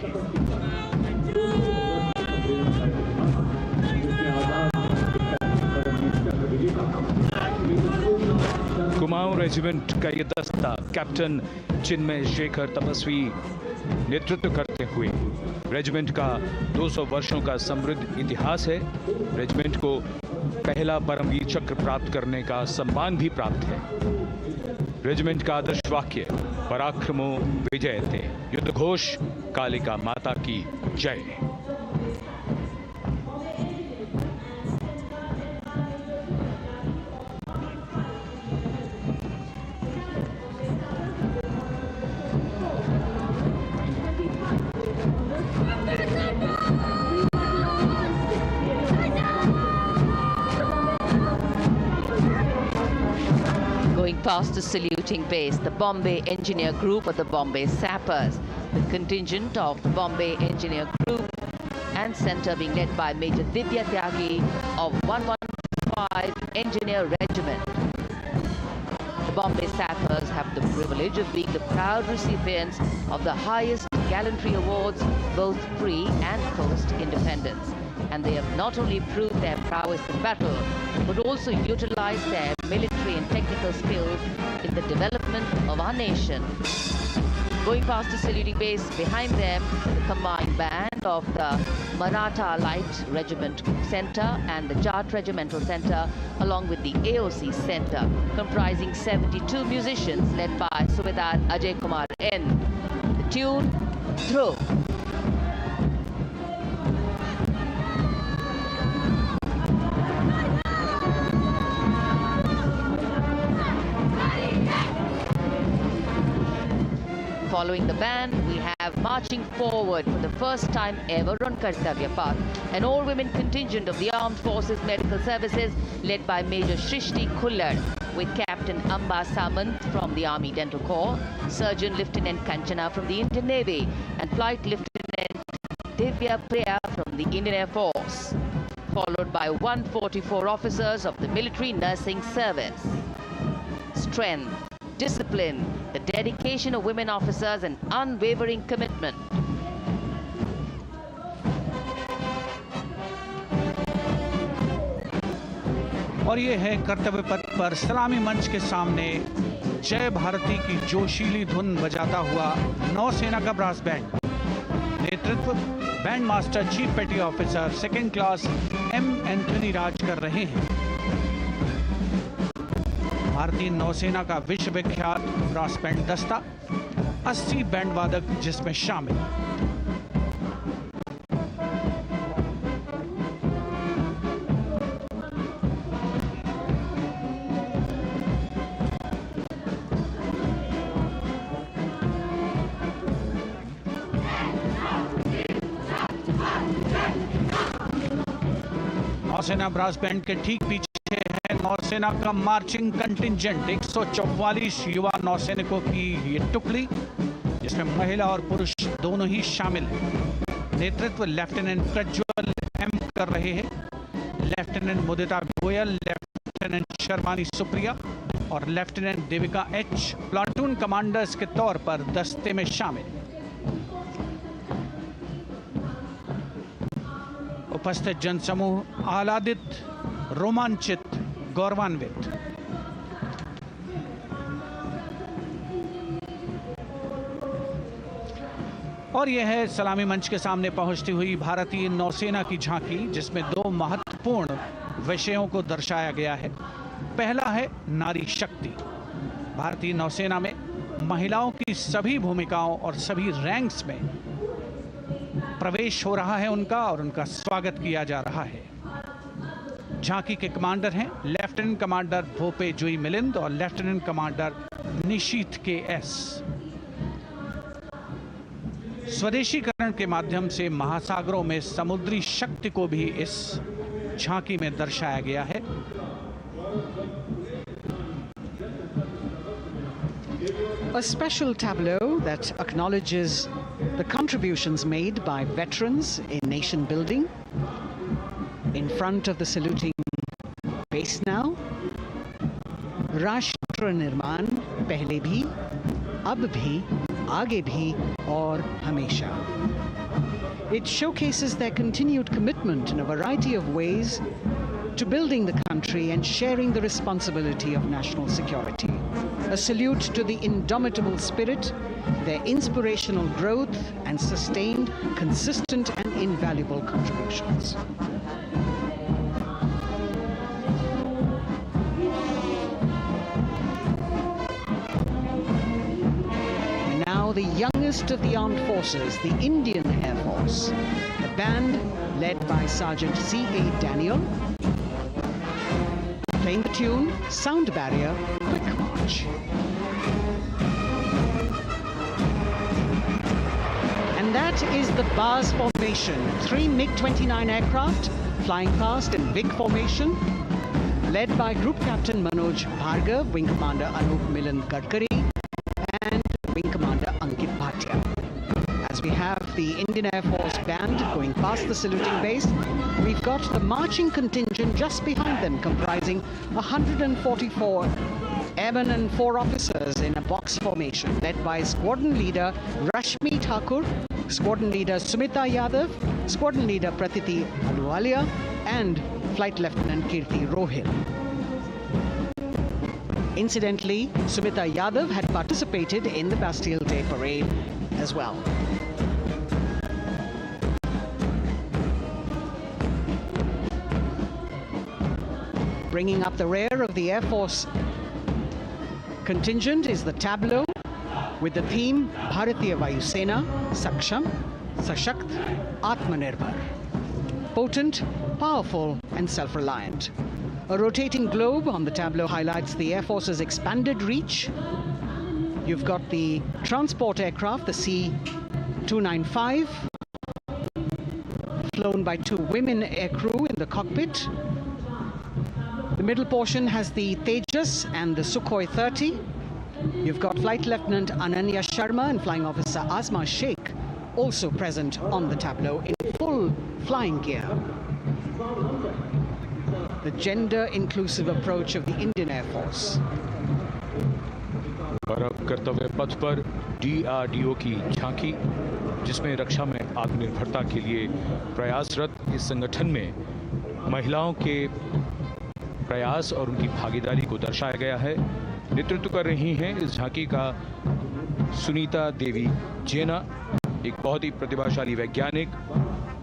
कुमाऊं रेजिमेंट का ये दस्ता कैप्टन चिन्मय शेखर तपस्वी नेतृत्व करते हुए, रेजिमेंट का 200 वर्षों का समृद्ध इतिहास है। रेजिमेंट को पहला परमवीर चक्र प्राप्त करने का सम्मान भी प्राप्त है। रेजिमेंट का आदर्श वाक्य पराक्रमो विजयते, युद्ध घोष कालिका माता की जय। Going past the saluting base, the Bombay Engineer Group of the Bombay Sappers, the contingent of the Bombay Engineer Group and Centre being led by Major Divya Tyagi of 115 Engineer Regiment. The Bombay Sappers have the privilege of being the proud recipients of the highest Gallantry Awards both pre and post-independence. And they have not only proved their prowess in battle, but also utilized their military and technical skills in the development of our nation. Going past the saluting base, behind them, the combined band of the Maratha Light Regiment Center and the Jat Regimental Center, along with the AOC Center, comprising 72 musicians led by Subedar Ajay Kumar N. The tune, Dhruv. Following the band, we have marching forward for the first time ever on Kartavya Path, an all-women contingent of the Armed Forces Medical Services led by Major Shrishti Khullar, with Captain Amba Samant from the Army Dental Corps, Surgeon Lieutenant Kanchana from the Indian Navy, and Flight Lieutenant Divya Priya from the Indian Air Force, followed by 144 officers of the Military Nursing Service. Strength, discipline, the dedication of women officers, and unwavering commitment. और ये है कर्तव्य पथ पर सलामी मंच के सामने जय भारती की जोशीली धुन बजाता हुआ नौसेना का ब्रास बैंड। नेतृत्व band master chief petty officer second class M Anthony Raj कर रहे हैं। भारतीय नौसेना का विश्व विख्यात ब्रास बैंड दस्ता, 80 बैंड वादक जिसमें शामिल। नौसेना ब्रास बैंड के ठीक पीछे है नौसेना का मार्चिंग कंटिंजेंट, 144 युवा नौसैनिकों की ये टुकड़ी, जिसमें महिला और पुरुष दोनों ही शामिल हैं। नेतृत्व लेफ्टिनेंट प्रज्वल एम कर रहे हैं। लेफ्टिनेंट मुदिता गोयल, लेफ्टिनेंट शर्मानी सुप्रिया और lieutenant Devika H platoon commanders के तौर पर दस्ते में शामिल। उपस्थित जनसमूह आह्लादित, रोमांचित, गौरवान्वित। और यह है सलामी मंच के सामने पहुंचती हुई भारतीय नौसेना की झांकी, जिसमें दो महत्वपूर्ण विषयों को दर्शाया गया है। पहला है नारी शक्ति। भारतीय नौसेना में महिलाओं की सभी भूमिकाओं और सभी रैंक्स में प्रवेश हो रहा है उनका, और उनका स्वागत किया जा रहा है। झांकी के कमांडर हैं लेफ्टिनेंट कमांडर भोपे जुई मिलिंद और लेफ्टिनेंट कमांडर निशीथ के एस। स्वदेशीकरण के माध्यम से महासागरों में समुद्री शक्ति को भी इस झांकी में दर्शाया गया है। A special tableau that acknowledges the contributions made by veterans in nation building. In front of the saluting base now, राष्ट्र निर्माण पहले भी, अब भी, आगे भी और हमेशा. It showcases their continued commitment in a variety of ways to building the country and sharing the responsibility of national security. A salute to the indomitable spirit, their inspirational growth and sustained, consistent and invaluable contributions. And now the youngest of the armed forces, the Indian Air Force, the band led by Sergeant C.A. Daniel, playing the tune Sound Barrier Quick March. And that is the bars formation. 3 MiG-29 aircraft flying past in big formation, led by Group Captain Manoj Bhargav, Wing Commander Anup Milan Gadkari, and Wing Commander Ankit Bhatia. As we have the Indian Air Force band going past the saluting base, we've got the marching contingent just behind them, comprising 144 Airmen and 4 officers in a box formation led by Squadron Leader Rashmi Thakur, Squadron Leader Sumita Yadav, Squadron Leader Pratiti Aluwalia and Flight Lieutenant Kirti Rohil. Incidentally, Sumita Yadav had participated in the Bastille Day parade as well. Bringing up the rear of the Air Force contingent is the tableau with the theme Bharatiya Vayu Sena, Saksham, Sashakt, Atmanirbhar. Potent, powerful and self-reliant. A rotating globe on the tableau highlights the Air Force's expanded reach. You've got the transport aircraft, the C-295, flown by 2 women aircrew in the cockpit. The middle portion has the Tejas and the Sukhoi 30. You've got Flight Lieutenant Ananya Sharma and Flying Officer Azma Sheikh also present on the tableau in full flying gear. The gender-inclusive approach of the Indian Air Force. और अब कर्तव्य पथ पर DRDO की झांकी, जिसमें रक्षा में आत्मनिर्भरता के लिए प्रयासरत इस संगठन में महिलाओं के प्रयास और उनकी भागीदारी को दर्शाया गया है। नेतृत्व कर रही हैं इस झांकी का सुनीता देवी जेना, एक बहुत ही प्रतिभाशाली वैज्ञानिक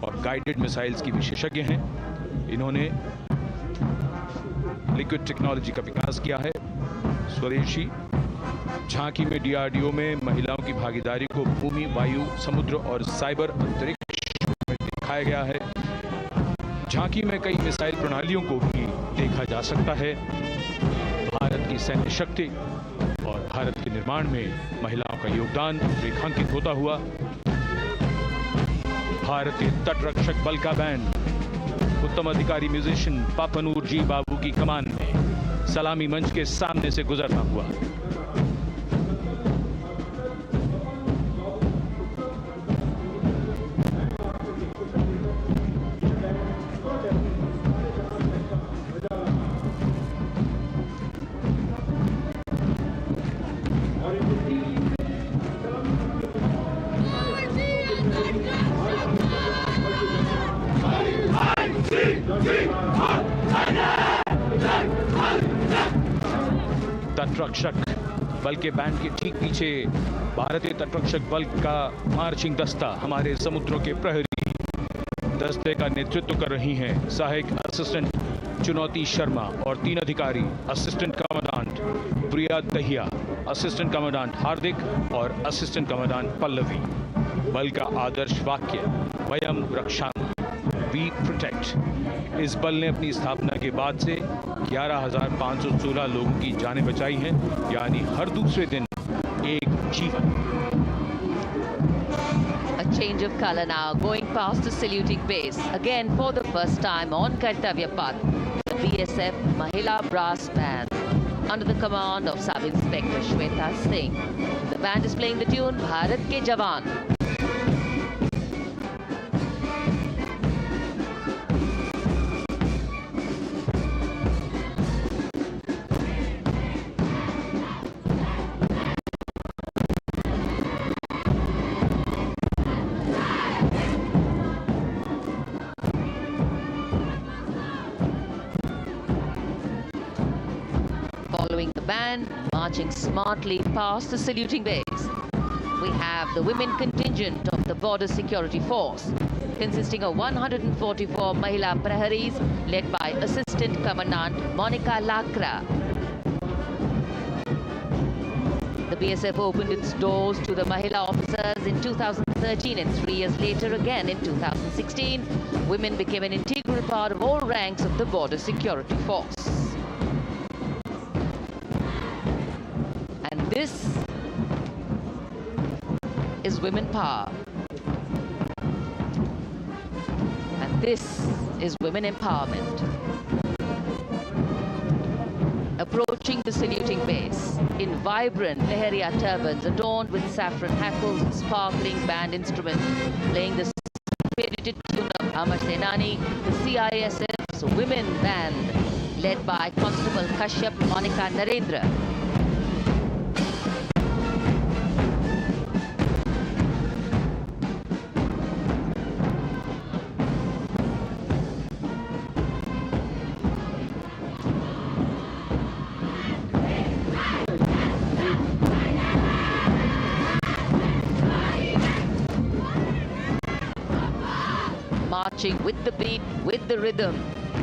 और गाइडेड मिसाइल्स की विशेषज्ञ हैं। इन्होंने लिक्विड टेक्नोलॉजी का विकास किया है। स्वदेशी झांकी में DRDO में महिलाओं की भागीदारी को भूमि, वायु, समुद्र और साइबर अंतरिक्ष में दिखाया गया है। झांकी में कई मिसाइल प्रणालियों को भी देखा जा सकता है। भारत की सैन्य शक्ति और भारत के निर्माण में महिलाओं का योगदान रेखांकित होता हुआ भारतीय तटरक्षक बल का बैंड उत्तम अधिकारी म्यूजिशियन पापनूर जी बाबू की कमान में सलामी मंच के सामने से गुजरता हुआ। तटरक्षक बल के बैंड के ठीक पीछे भारतीय तटरक्षक बल का मार्चिंग दस्ता हमारे समुद्रों के प्रहरी दस्ते का नेतृत्व कर रही हैं सहायक असिस्टेंट चुनौती शर्मा और 3 अधिकारी, असिस्टेंट कमांडेंट प्रिया दहिया, असिस्टेंट कमांडेंट हार्दिक और असिस्टेंट कमांडेंट पल्लवी। बल का आदर्श वाक्य वयम रक्षामः, वी प्रोटेक्ट। इस बल ने अपनी स्थापना के बाद से 11,516 लोगों की जानें बचाई हैं, यानी हर दूसरे दिन एक जीवन। A change of color now, going past the saluting base. Again, for the first time on Kartavya Path, the BSF Mahila Brass Band, under the command of Sub-Inspector Shweta Singh. The band is playing the tune Bharat Ke Jawan. Following the band, marching smartly past the saluting base, we have the women contingent of the Border Security Force, consisting of 144 Mahila Praharis, led by Assistant Commandant Monica Lakra. The BSF opened its doors to the Mahila officers in 2013, and 3 years later again in 2016, women became an integral part of all ranks of the Border Security Force. And this is women power. And this is women empowerment. Approaching the saluting base in vibrant Leheria turbans adorned with saffron hackles and sparkling band instruments, playing the spirited tune of Amar Senani, the CISF's women band, led by Constable Kashyap Monica Narendra. marching with the beat, with the rhythm.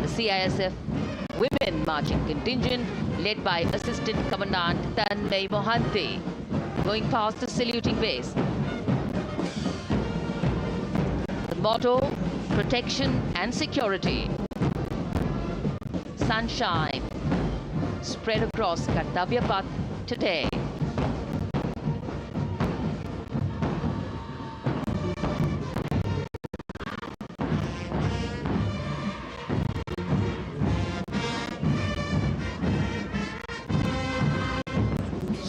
The CISF women marching contingent led by Assistant Commandant Tanmay Mohanty, going past the saluting base. The motto, protection and security. Sunshine spread across Kartavya Path today.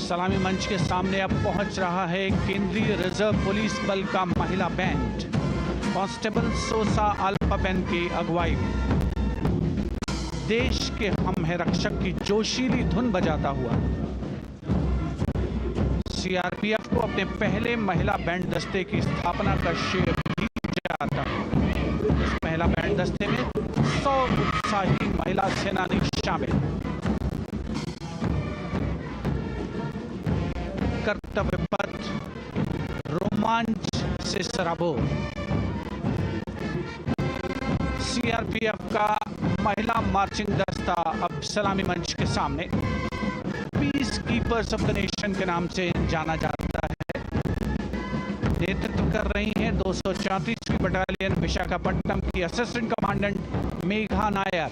सलामी मंच के सामने अब पहुंच रहा है केंद्रीय reserve police बल का महिला बैंड। कांस्टेबल सोसा अल्पाबेन की अगुवाई में देश के हम है रक्षक की जोशीली धुन बजाता हुआ सीआरपीएफ को अपने पहले महिला बैंड दस्ते की स्थापना का श्रेय भी जाता है। इस महिला बैंड दस्ते में 100 उत्साही महिला सेनानी शामिल। कर्तव्य पथ रोमांच से सराबोर। सीआरपीएफ का महिला मार्चिंग दस्ता अब सलामी मंच के सामने peace keepers of the nation के नाम से जाना जाता है। नेतृत्व कर रही हैं 234वीं बटालियन विशाखापट्टनम की असिस्टेंट कमांडेंट मेघा नायर।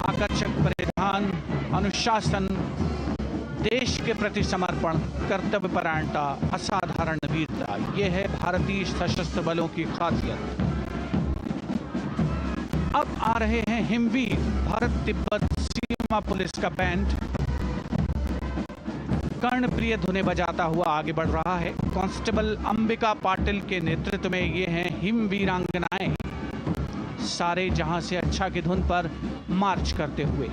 आकर्षक परिधान, अनुशासन, देश के प्रति समर्पण, कर्तव्य परायणता, असाधारण वीरता, ये है भारतीय सशस्त्र बलों की खासियत। अब आ रहे हैं हिमवीर भारत तिब्बत सीमा पुलिस का बैंड कर्णप्रिय धुनें बजाता हुआ आगे बढ़ रहा है। कांस्टेबल अंबिका पाटिल के नेतृत्व में ये हैं हिमवीरांगनाएं, सारे जहां से अच्छा की धुन पर मार्च करते हुए।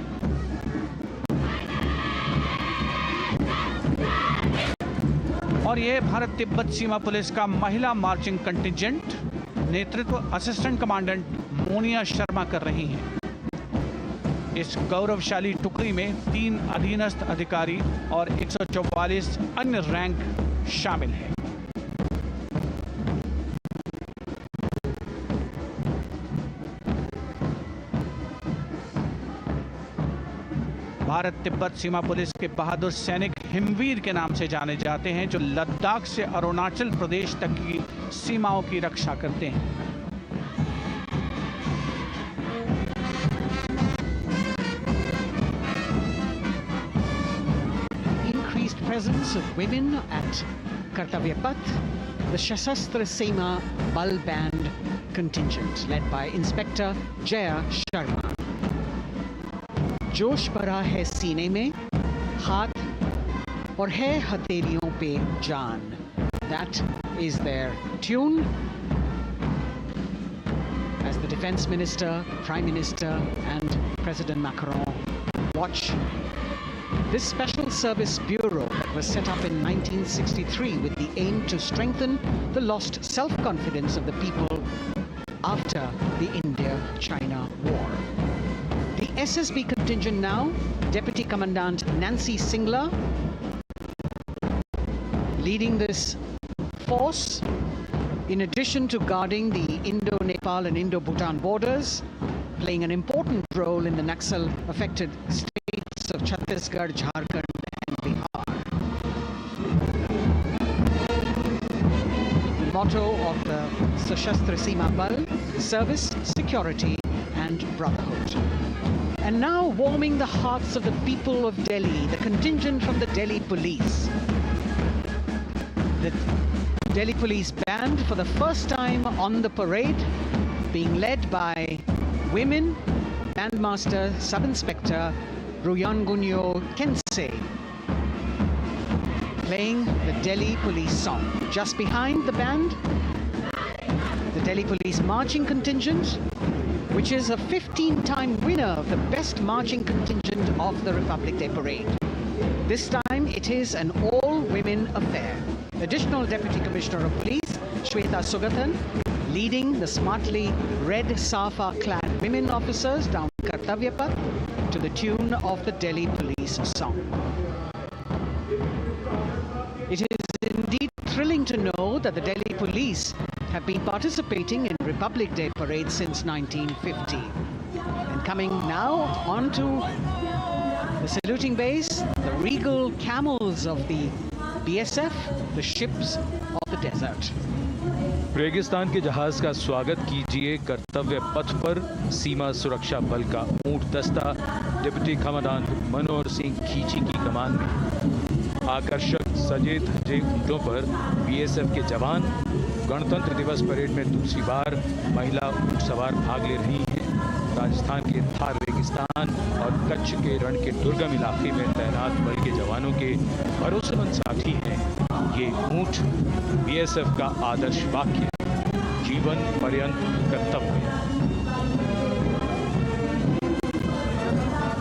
और यह भारत तिब्बत सीमा पुलिस का महिला मार्चिंग कंटिजेंट, नेतृत्व असिस्टेंट कमांडेंट मोनिया शर्मा कर रही हैं। इस गौरवशाली टुकड़ी में 3 अधीनस्थ अधिकारी और 144 अन्य रैंक शामिल हैं। भारत तिब्बत सीमा पुलिस के बहादुर सैनिक हिमवीर के नाम से जाने जाते हैं, जो लद्दाख से अरुणाचल प्रदेश तक की सीमाओं की रक्षा करते हैं। Increased presence of women at Kartavya Path, the Shasastra Seema Bal Band contingent led by Inspector Jaya Sharma. जोश भरा है सीने में, हाथ और है हथेलियों पे जान. That is their tune. As the Defense Minister, Prime Minister and President Macron watch this Special Service Bureau that was set up in 1963 with the aim to strengthen the lost self-confidence of the people after the India-China War. The SSB contingent now, Deputy Commandant Nancy Singla, leading this force, in addition to guarding the Indo-Nepal and Indo-Bhutan borders, playing an important role in the Naxal-affected states of Chhattisgarh, Jharkhand and Bihar. The motto of the Sashastra Seema Bal, service, security and brotherhood. And now warming the hearts of the people of Delhi, the contingent from the Delhi Police. The Delhi Police Band for the first time on the parade, being led by women, Bandmaster Sub-Inspector Ruyangunyo Kensei, playing the Delhi Police song. Just behind the band, the Delhi Police Marching Contingent, which is a 15-time winner of the Best Marching Contingent of the Republic Day Parade. This time it is an all-women affair. Additional Deputy Commissioner of Police, Shweta Sugathan, leading the smartly red safa-clad women officers down Kartavya Path to the tune of the Delhi Police song. It is indeed thrilling to know that the Delhi police have been participating in Republic Day parades since 1950. And coming now onto the saluting base, the regal camels of the BSF, the ships of the desert. रेगिस्तान के जहाज का स्वागत कीजिए कर्तव्य पथ पर सीमा सुरक्षा बल का ऊंट दस्ता डिप्टी कमांडेंट मनोहर सिंह खींची की कमान में। आकर्षक सजे धजे ऊंटों पर बीएसएफ के जवान। गणतंत्र दिवस परेड में दूसरी बार महिला ऊंट सवार भाग ले रही हैं। राजस्थान के थार रेगिस्तान और कच्छ के रण के दुर्गम इलाके में तैनात बल के जवानों के भरोसेमंद साथी हैं ये ऊंट। बीएसएफ का आदर्श वाक्य, जीवन पर्यंत कर्तव्य।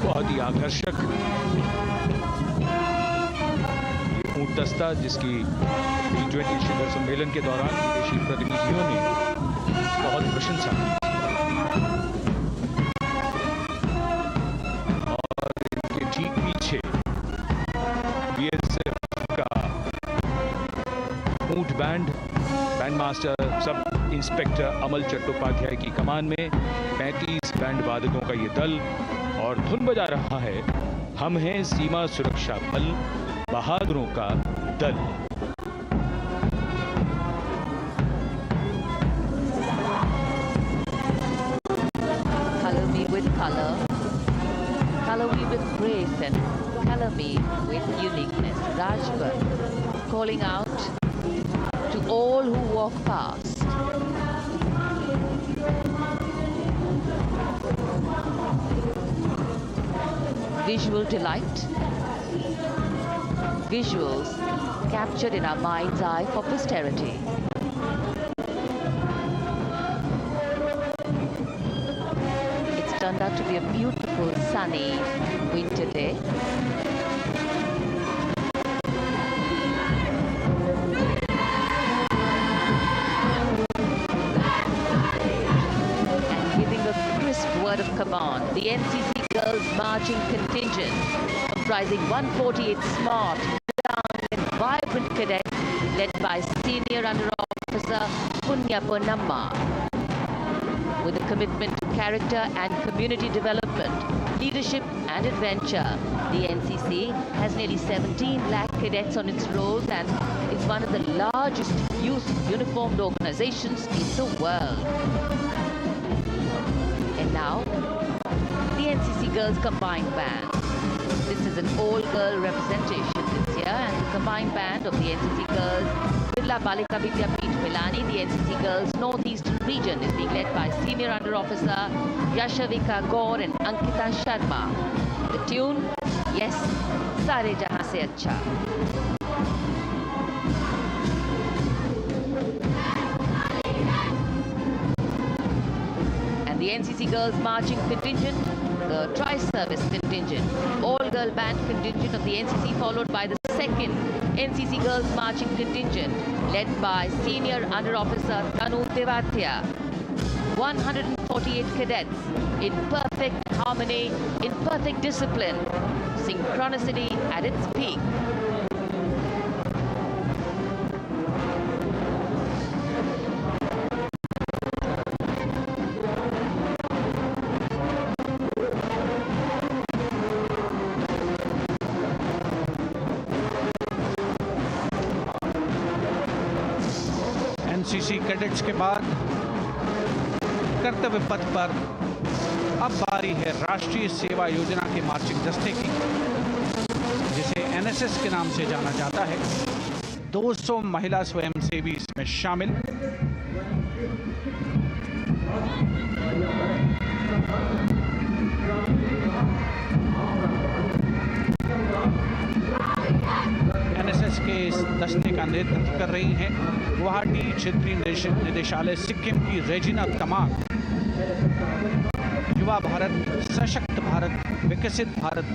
बहुत ही आकर्षक ये ऊंट दस्ता जिसकी G20 शिखर सम्मेलन के दौरान विदेशी प्रतिनिधियों ने बहुत प्रशंसा की और इनके ठीक पीछे बीएसएफ का ऊंट बैंड मास्टर सब इंस्पेक्टर अमल चट्टोपाध्याय की कमान में 35 बैंड वादकों का ये दल और धुन बजा रहा है, हम हैं सीमा सुरक्षा बल, बहादुरों का दल। Color me with color, color me with grace, and color me with uniqueness. Rajput calling out to all who walk past. Visual delight. Visuals captured in our mind's eye for posterity. It's turned out to be a beautiful, sunny winter day. Word of command, the NCC Girls Marching Contingent, comprising 148 smart, young and vibrant cadets, led by Senior Under Officer Punya Ponnamma. With a commitment to character and community development, leadership and adventure, the NCC has nearly 17 lakh cadets on its rolls and is one of the largest youth uniformed organizations in the world. And now, the NCC Girls Combined Band. This is an all-girl representation this year, and the combined band of the NCC Girls Birla Balika Vidyapeeth Milani, the NCC Girls Northeastern region, is being led by Senior Under Officer Yashavika Gaur and Ankita Sharma. The tune, yes, Sare Jahan Se Acha. The NCC Girls Marching Contingent, the Tri-Service Contingent, all-girl band contingent of the NCC, followed by the second NCC Girls Marching Contingent, led by Senior Under Officer Tanu Tevatia. 148 cadets in perfect harmony, in perfect discipline, synchronicity at its peak. NCC cadets के बाद कर्तव्य पथ पर अब बारी है राष्ट्रीय सेवा योजना के मार्चिंग दस्ते की, जिसे एनएसएस के नाम से जाना जाता है। 200 महिला स्वयंसेवी इसमें शामिल। एनएसएस के इस दस्ते का नेतृत्व कर रही हैं गुवाहाटी क्षेत्रीय निदेशालय सिक्किम की रेजिना तमांग। युवा भारत, सशक्त भारत, विकसित भारत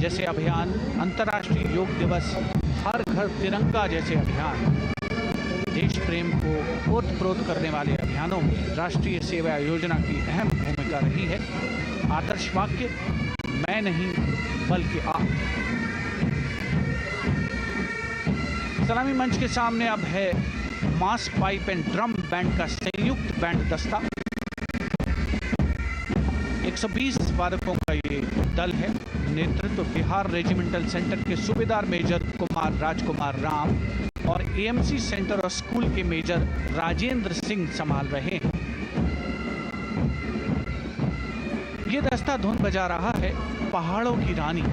जैसे अभियान, अंतर्राष्ट्रीय योग दिवस, हर घर तिरंगा जैसे अभियान, देश प्रेम को ओतप्रोत करने वाले अभियानों में राष्ट्रीय सेवा योजना की अहम भूमिका रही है। आदर्श वाक्य, मैं नहीं बल्कि आप। सलामी मंच के सामने अब है मास पाइप एंड ड्रम बैंड का संयुक्त बैंड दस्ता। 120 वादकों का ये दल है। नेतृत्व बिहार रेजिमेंटल सेंटर के सूबेदार मेजर कुमार राजकुमार राम और एएमसी सेंटर और स्कूल के मेजर राजेंद्र सिंह संभाल रहे हैं। ये दस्ता धुन बजा रहा है पहाड़ों की रानी।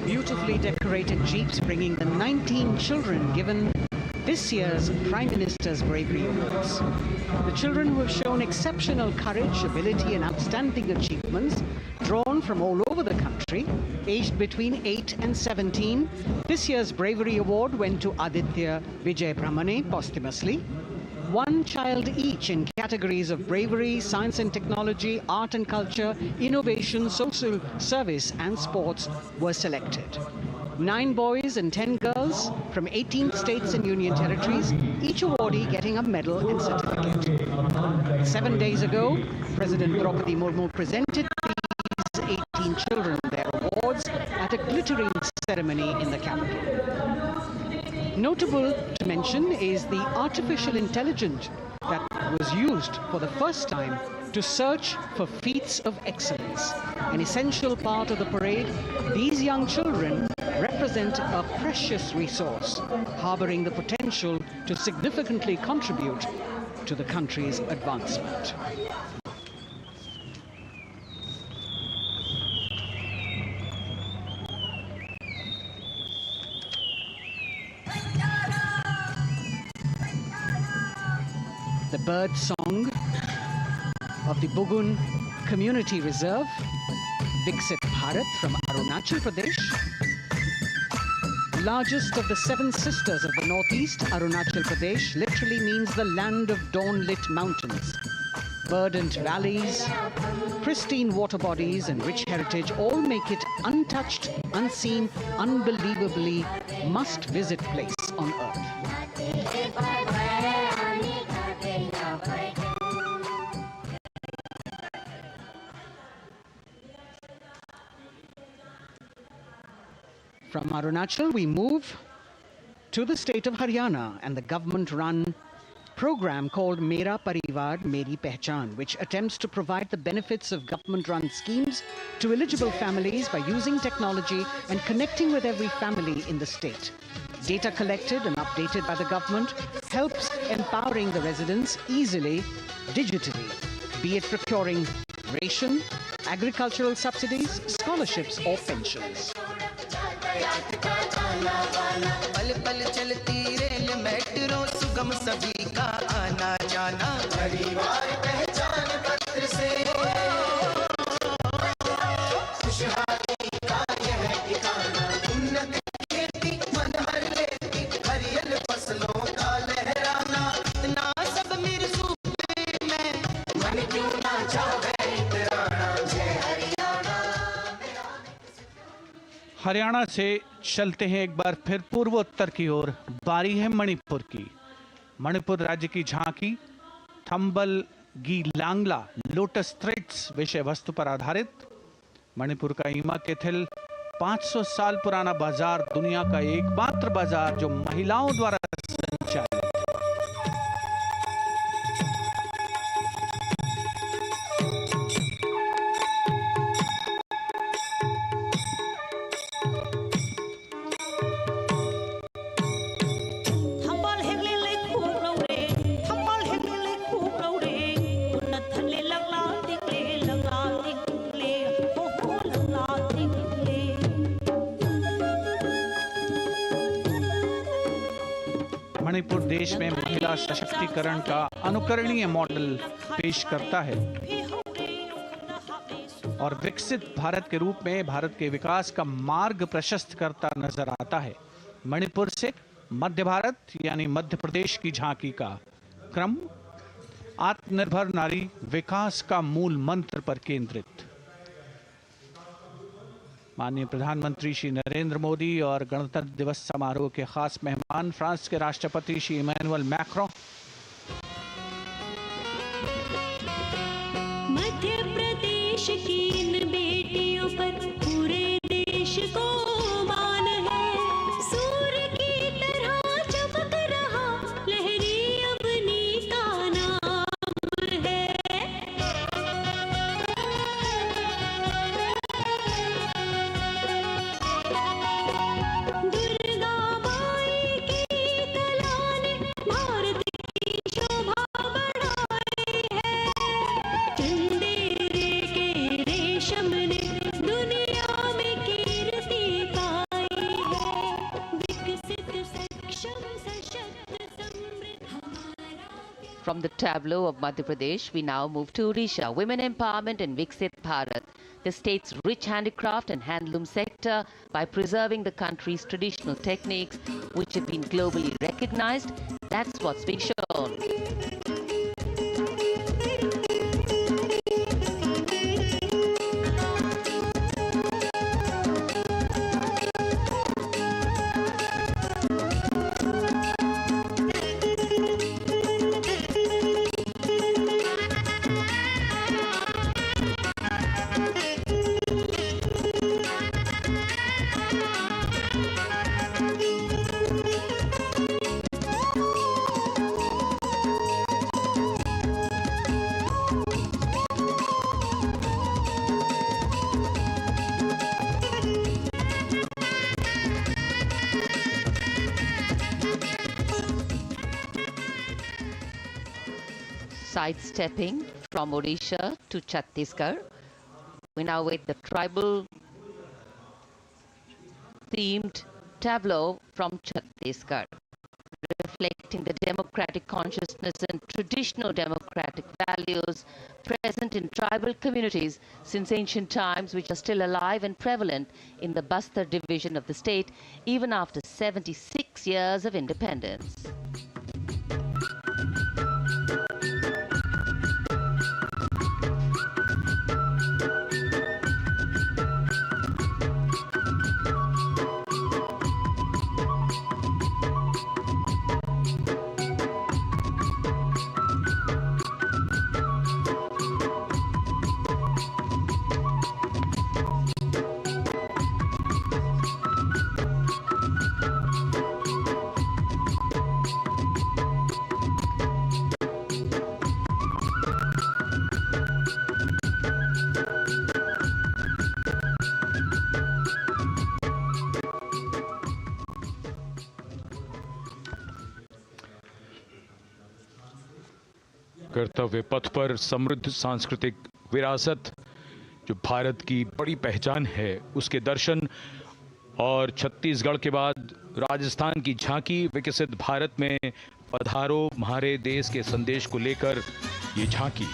Beautifully decorated jeeps bringing the 19 children given this year's Prime Minister's Bravery Awards. The children who have shown exceptional courage, ability and outstanding achievements, drawn from all over the country, aged between 8 and 17. This year's Bravery Award went to Aditya Vijay Brahmane posthumously. One child each in categories of bravery, science and technology, art and culture, innovation, social service and sports were selected. 9 boys and 10 girls from 18 states and union territories, each awardee getting a medal and certificate. 7 days ago, President Draupadi Murmu presented these 18 children their awards at a glittering ceremony in the capital. Notable to mention is the artificial intelligence that was used for the first time to search for feats of excellence. An essential part of the parade, these young children represent a precious resource, harboring the potential to significantly contribute to the country's advancement. The bird song of the Bugun Community Reserve, Viksit Bharat from Arunachal Pradesh. Largest of the 7 sisters of the northeast, Arunachal Pradesh literally means the land of dawn-lit mountains. Verdant valleys, pristine water bodies and rich heritage all make it untouched, unseen, unbelievably must-visit place on earth. From Arunachal, we move to the state of Haryana and the government-run program called Mera Parivar Meri Pehchan, which attempts to provide the benefits of government-run schemes to eligible families by using technology and connecting with every family in the state. Data collected and updated by the government helps empowering the residents easily, digitally, be it procuring ration, agricultural subsidies, scholarships or pensions. पल पल चलती rail metro सुगम सभी का आना जाना परिवार पहचान पत्र से खुशहाली का यह ठिकाना उन्नत खेती मन हर लेती हरियल फसलों का लहराना इतना सब मेरे सूबे में मन क्यों ना चाहे इतराना जय हरियाणा। हरियाणा से चलते हैं एक बार फिर पूर्वोत्तर की ओर। बारी है मणिपुर की। मणिपुर राज्य की झांकी थंबल गी लांगला लोटस थ्रेड्स विषय वस्तु पर आधारित। मणिपुर का ईमा केथिल 500 साल पुराना बाजार, दुनिया का एकमात्र बाजार जो महिलाओं द्वारा संचालित। मणिपुर देश में महिला सशक्तिकरण का अनुकरणीय मॉडल पेश करता है और विकसित भारत के रूप में भारत के विकास का मार्ग प्रशस्त करता नजर आता है। मणिपुर से मध्य भारत यानी मध्य प्रदेश की झांकी का क्रम आत्मनिर्भर नारी विकास का मूल मंत्र पर केंद्रित। माननीय प्रधानमंत्री श्री नरेंद्र मोदी और गणतंत्र दिवस समारोह के खास मेहमान फ्रांस के राष्ट्रपति श्री इमैनुअल मैक्रों। मध्य प्रदेश की इन बेटियों पर पूरे देश को मान है। सूर्य की तरह चमक रहा लहरी अवनी का नाम है। दुर्गा माई की कला ने भारत की शोभा बढ़ाई है। चंदेरे के रेशम ने दुनिया में कीर्ति पाई है। विकसित सक्षम सशक्त समृद्ध हमारा From the tableau of Madhya Pradesh, we now move to Odisha. Women empowerment in Viksit Bharat, the state's rich handicraft and handloom sector, by preserving the country's traditional techniques, which have been globally recognized. That's what's being shown. Sidestepping from Odisha to Chhattisgarh, we now wait the tribal themed tableau from Chhattisgarh, reflecting the democratic consciousness and traditional democratic values present in tribal communities since ancient times, which are still alive and prevalent in the Bastar division of the state even after 76 years of independence. कर्तव्य पथ पर समृद्ध सांस्कृतिक विरासत जो भारत की बड़ी पहचान है, उसके दर्शन और छत्तीसगढ़ के बाद राजस्थान की झांकी विकसित भारत में पधारो हमारे देश के संदेश को लेकर ये झांकी।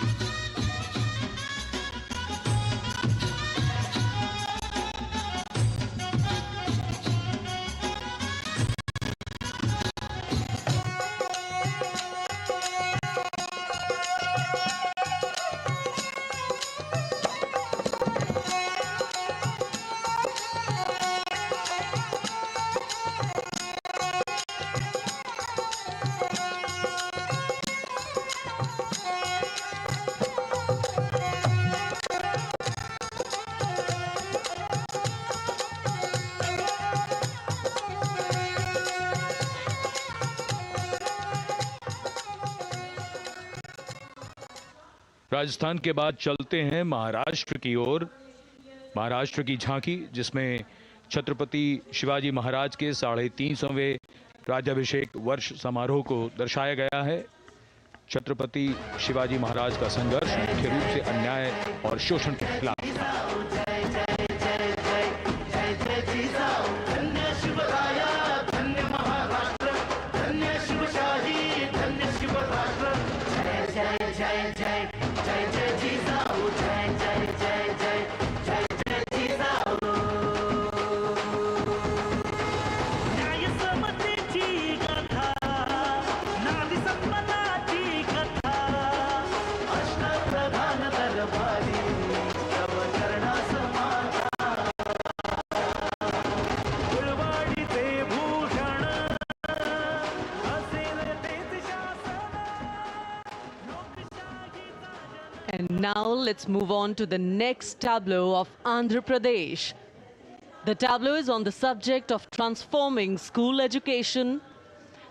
राजस्थान के बाद चलते हैं महाराष्ट्र की ओर। महाराष्ट्र की झांकी जिसमें छत्रपति शिवाजी महाराज के 350वें राज्याभिषेक वर्ष समारोह को दर्शाया गया है। छत्रपति शिवाजी महाराज का संघर्ष मुख्य रूप से अन्याय और शोषण के खिलाफ था। And now let's move on to the next tableau of Andhra Pradesh. The tableau is on the subject of transforming school education,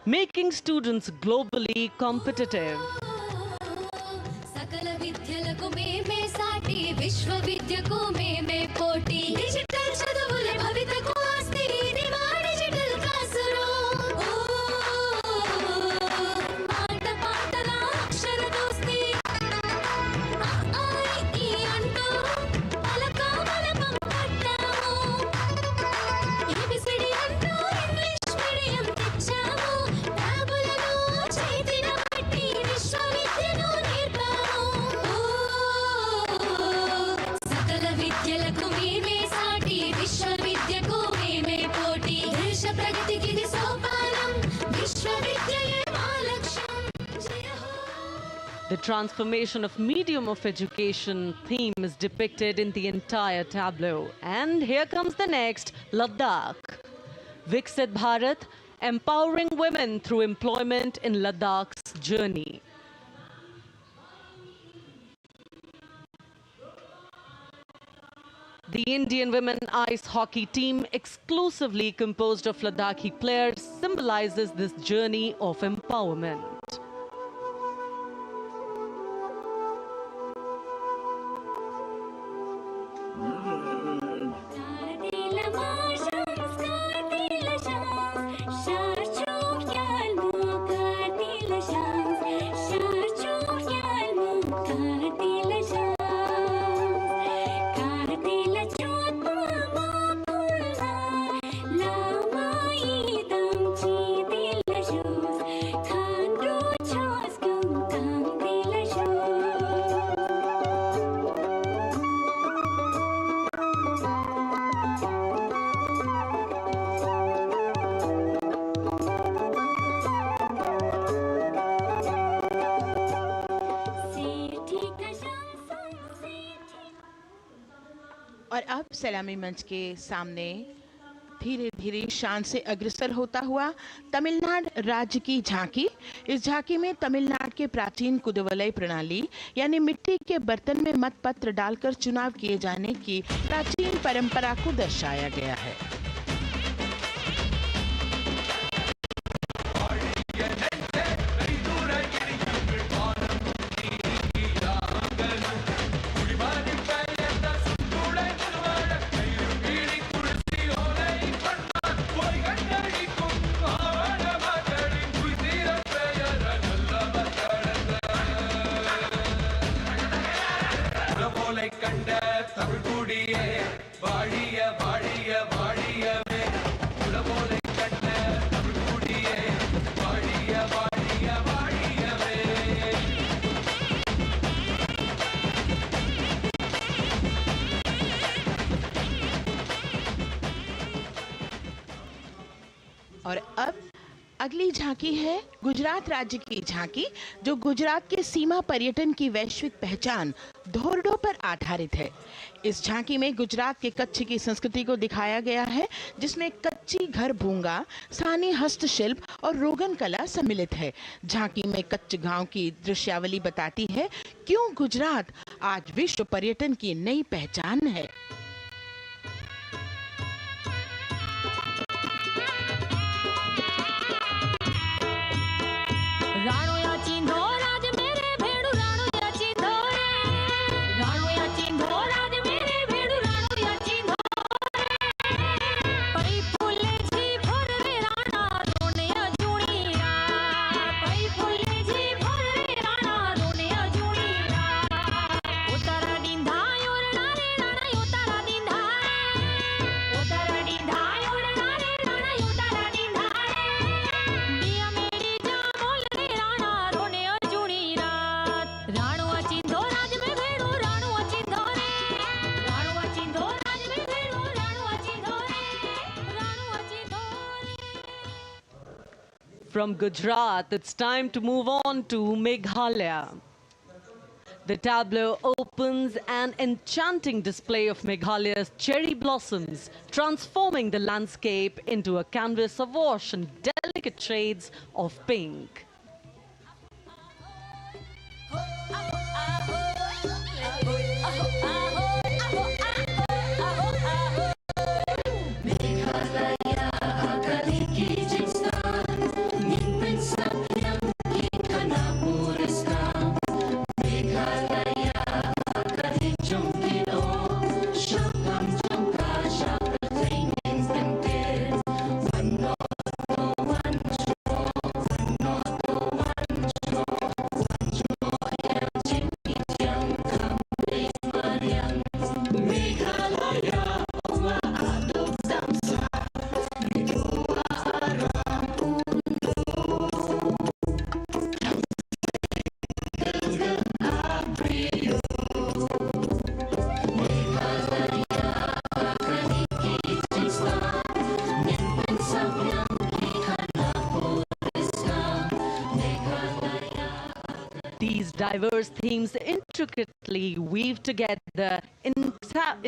making students globally competitive. सकल विद्यలకు మేమే సాటి విశ్వవిద్యకు మేమే పోటీ డిజిటల్ చదువులే భవితకు ఆస్తి ఇది మా డిజిటల్ క్లాసురూమ్ పాట పాటల అక్షర దోస్తి ఆ ఈ అంటూ పలక బలపం పట్టాము ఏబిసిడి అంటూ ఇంగ్లీష్ మీడియం తెచ్చాము ట్యాబులను చేతిన పట్టి విశ్వవిద్యను सकल विद्यలకు మేమే సాటి విశ్వవిద్యకు మేమే పోటీ దేశ ప్రగతికి ఇది సోపానం విశ్వవిద్యయే మా లక్ష్యం జయ హో. The transformation of medium of education theme is depicted in the entire tableau. And here comes the next, Ladakh. Viksit Bharat, empowering women through employment in Ladakh's journey. The Indian women ice hockey team, exclusively composed of Ladakhi players, symbolizes this journey of empowerment. और अब सलामी मंच के सामने धीरे धीरे शान से अग्रसर होता हुआ तमिलनाडु राज्य की झांकी। इस झांकी में तमिलनाडु के प्राचीन कुदवलय प्रणाली यानी मिट्टी के बर्तन में मतपत्र डालकर चुनाव किए जाने की प्राचीन परंपरा को दर्शाया गया है। और अब अगली झांकी है गुजरात राज्य की झांकी, जो गुजरात के सीमा पर्यटन की वैश्विक पहचान धोरडो पर आधारित है। इस झांकी में गुजरात के कच्छ की संस्कृति को दिखाया गया है, जिसमें कच्ची घर भूंगा, स्थानीय हस्तशिल्प और रोगन कला सम्मिलित है। झांकी में कच्छ गांव की दृश्यावली बताती है क्यों गुजरात आज विश्व पर्यटन की नई पहचान है। राणो या चिंधो राज मेरे भेड़ू राणो या चिंधो रे राणो या चिंधो राज मेरे भेड़ू राणो या चिंधो रे पई फूले जी भर रे राणा रोने अजूणी रात पई फूले जी भर रे राणा रोने अजूणी रात उतारा डिंधा योरना रे राणा उतारा डिंधा उतारा डिंधा योरना रे राणा उतारा डिंधा दिया मेरी जामोल रे राणा रोने अजूणी रात राणो अचिंधो राज में भेड़ो राणो अचिंधो रे राणो अचिंधो राज में भेड़ो राणो अचिंधो रे राणो अचिंधो रे। From Gujarat, it's time to move on to Meghalaya. The tableau opens an enchanting display of Meghalaya's cherry blossoms, transforming the landscape into a canvas awash in delicate shades of pink. These diverse themes intricately weave together,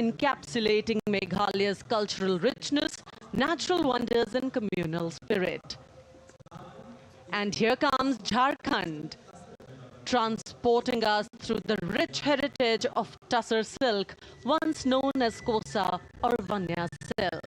encapsulating Meghalaya's cultural richness, natural wonders, and communal spirit. And here comes Jharkhand, transporting us through the rich heritage of Tussar silk, once known as Kosa or Vanya silk.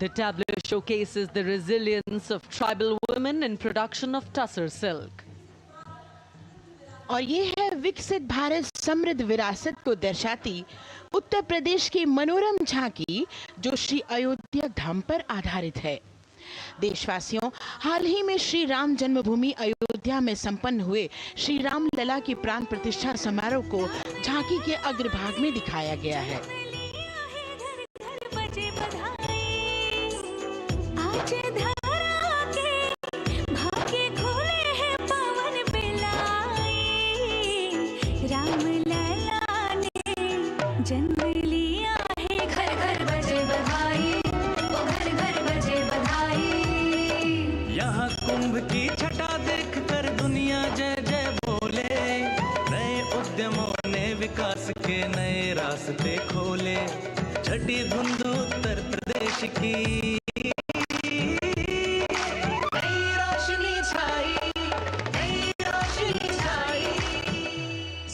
The tableau showcases the resilience of tribal women in production of Tussar silk. और ये है विकसित भारत समृद्ध विरासत को दर्शाती उत्तर प्रदेश की मनोरम झांकी, जो श्री अयोध्या धाम पर आधारित है। देशवासियों, हाल ही में श्री राम जन्मभूमि अयोध्या में संपन्न हुए श्री राम लला की प्राण प्रतिष्ठा समारोह को झांकी के अग्रभाग में दिखाया गया है। जन्म लिया है, घर घर बजे बधाई, ओ घर घर बजे बधाई। यहाँ कुंभ की छटा देख कर दुनिया जय जय बोले, नए उद्यमों ने विकास के नए रास्ते खोले। छठी धुंध उत्तर प्रदेश की नई रोशनी छाई, नई रोशनी छाई।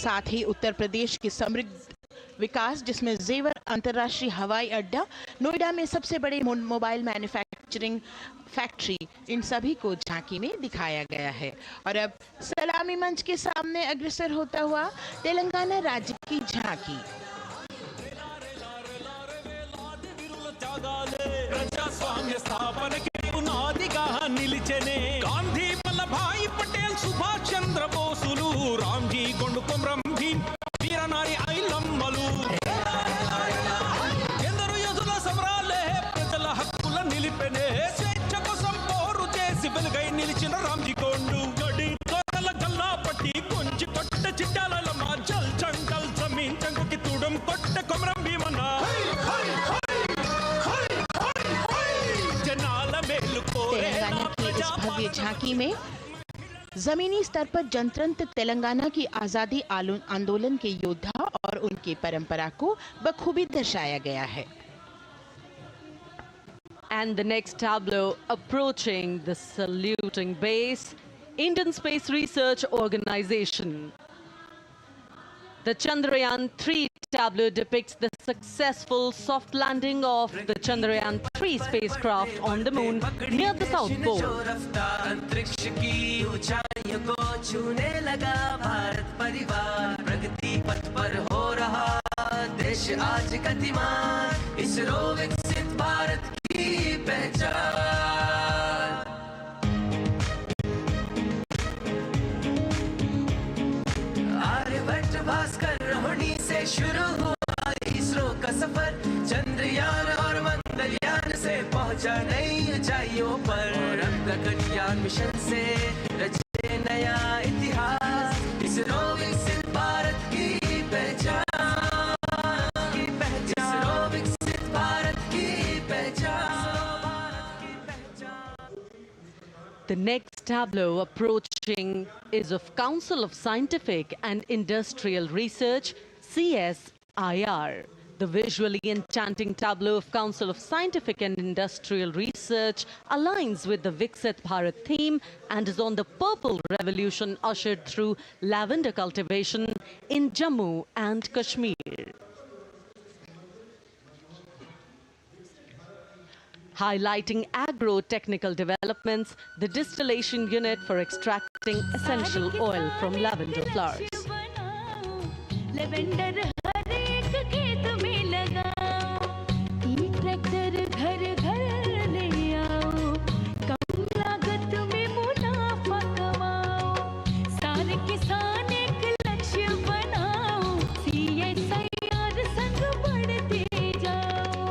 साथ ही उत्तर प्रदेश की समृद्ध विकास, जिसमें जेवर अंतर्राष्ट्रीय हवाई अड्डा, नोएडा में सबसे बड़े मोबाइल मैन्युफैक्चरिंग फैक्ट्री, इन सभी को झांकी में दिखाया गया है। और अब सलामी मंच के सामने अग्रसर होता हुआ तेलंगाना राज्य की झांकी। ప్రజాస్వామ్య స్థాపనకి పునాదిగా నిలిచెనే గాంధీ వల్లభాయ్ పటేల్ సుభాష్ చంద్ర బోసులు రామ్జీ గొండు కొమరం భీం వీరనారి ఐలమ్మలు ఎందరో యోధుల సమరాలే ప్రజల హక్కుల నిలిపెనే స్వేచ్ఛ కోసం పోరు చేసి వెలుగై నిలిచిన రామ్జీ గొండు గడి తోటల గల్లా పట్టి కొంచి కొట్ట చిట్టాలమ్మ జల్ జంగల్ జమీన్ జంగుకి తుడం కొట్ట కొమరం భీమన్న तेलंगाना की इस भव्य झांकी में जमीनी स्तर पर जनतंत्र तेलंगाना की आजादी आंदोलन के योद्धा और उनकी परंपरा को बखूबी दर्शाया गया है। And the next tableau, approaching the saluting base, Indian Space Research Organization. The Chandrayaan-3 tableau depicts the successful soft landing of the Chandrayaan-3 spacecraft on the moon near the South Pole. अंतरिक्ष की ऊंचाइयों को छूने लगा भारत परिवार, प्रगति पथ पर हो रहा देश आज गतिमान, इसरो विकसित भारत की पहचान। आर्यभट्ट भास्कर रोहिणी से शुरू हुआ इसरो का सफर, चंद्रयान और मंगलयान से पहुंचा नई ऊंचाइयों पर, अब गगनयान मिशन से रचे नया इतिहास, इसरो विकसित भारत की पहचान, इसरो विकसित भारत की पहचान। The next tableau approaching is of Council of Scientific and Industrial Research, CSIR. The visually enchanting tableau of Council of Scientific and Industrial Research aligns with the Viksit Bharat theme and is on the Purple Revolution ushered through lavender cultivation in Jammu and Kashmir. highlighting agro-technical developments, the distillation unit for extracting essential oil from lavender flowers. Lavender हर एक खेत में लगाओ, ई tractor घर घर ले आओ, कम लागत में मुनाफा कमाओ, सारे किसान एक लक्ष्य बनाओ, CSIR संग बढ़ते जाओ।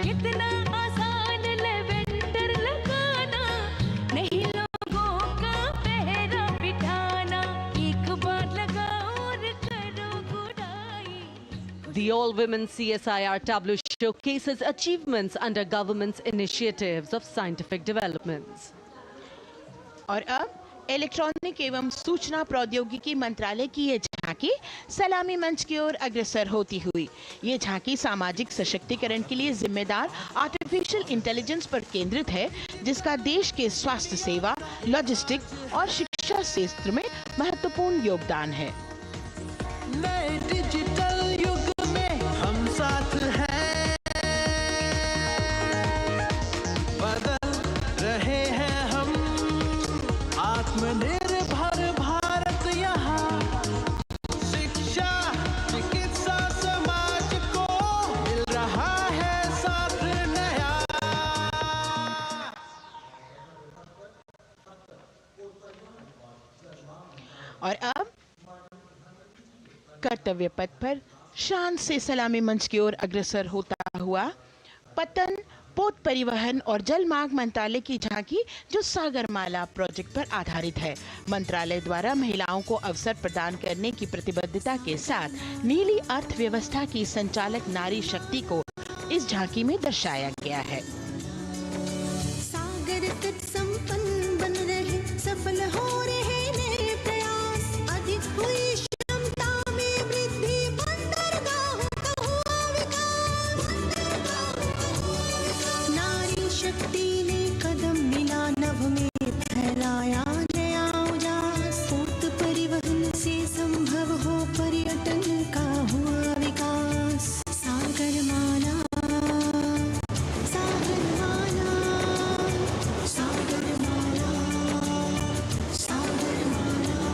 कितना आसान लेवेंडर लगाना, नहीं लोगों का पहरा बिठाना, एक बार लगाओ और करो गुड़ाई। The all-women CSIR tableau showcases achievements under government's initiatives of scientific developments. और अब इलेक्ट्रॉनिक एवं सूचना प्रौद्योगिकी मंत्रालय की ये झांकी सलामी मंच की ओर अग्रसर होती हुई। ये झांकी सामाजिक सशक्तिकरण के लिए जिम्मेदार आर्टिफिशियल इंटेलिजेंस पर केंद्रित है, जिसका देश के स्वास्थ्य सेवा, लॉजिस्टिक और शिक्षा क्षेत्र में महत्वपूर्ण योगदान है। नए डिजिटल युग में हम साथ हैं, बदल रहे हैं हम, आत्मनिर्भर भारत यहाँ, शिक्षा चिकित्सा समाज को मिल रहा है साथ नया। और अब कर्तव्य पथ पर शान से सलामी मंच की ओर अग्रसर होता हुआ पतन, पोत परिवहन और जल मार्ग मंत्रालय की झांकी, जो सागरमाला प्रोजेक्ट पर आधारित है। मंत्रालय द्वारा महिलाओं को अवसर प्रदान करने की प्रतिबद्धता के साथ नीली अर्थव्यवस्था की संचालक नारी शक्ति को इस झांकी में दर्शाया गया है। सागर तट संपन्न बन रहे, सफल हो रहे नए प्रयास, अधिक हुई क्षमता में वृद्धि, बंदरगाहों का हुआ विकास, नारी शक्ति ने कदम मिला नभ में, फैलाया नया उजास, पोत परिवहन से संभव हो पर्यटन का हुआ विकास। Sagarmala, Sagarmala, Sagarmala, Sagarmala.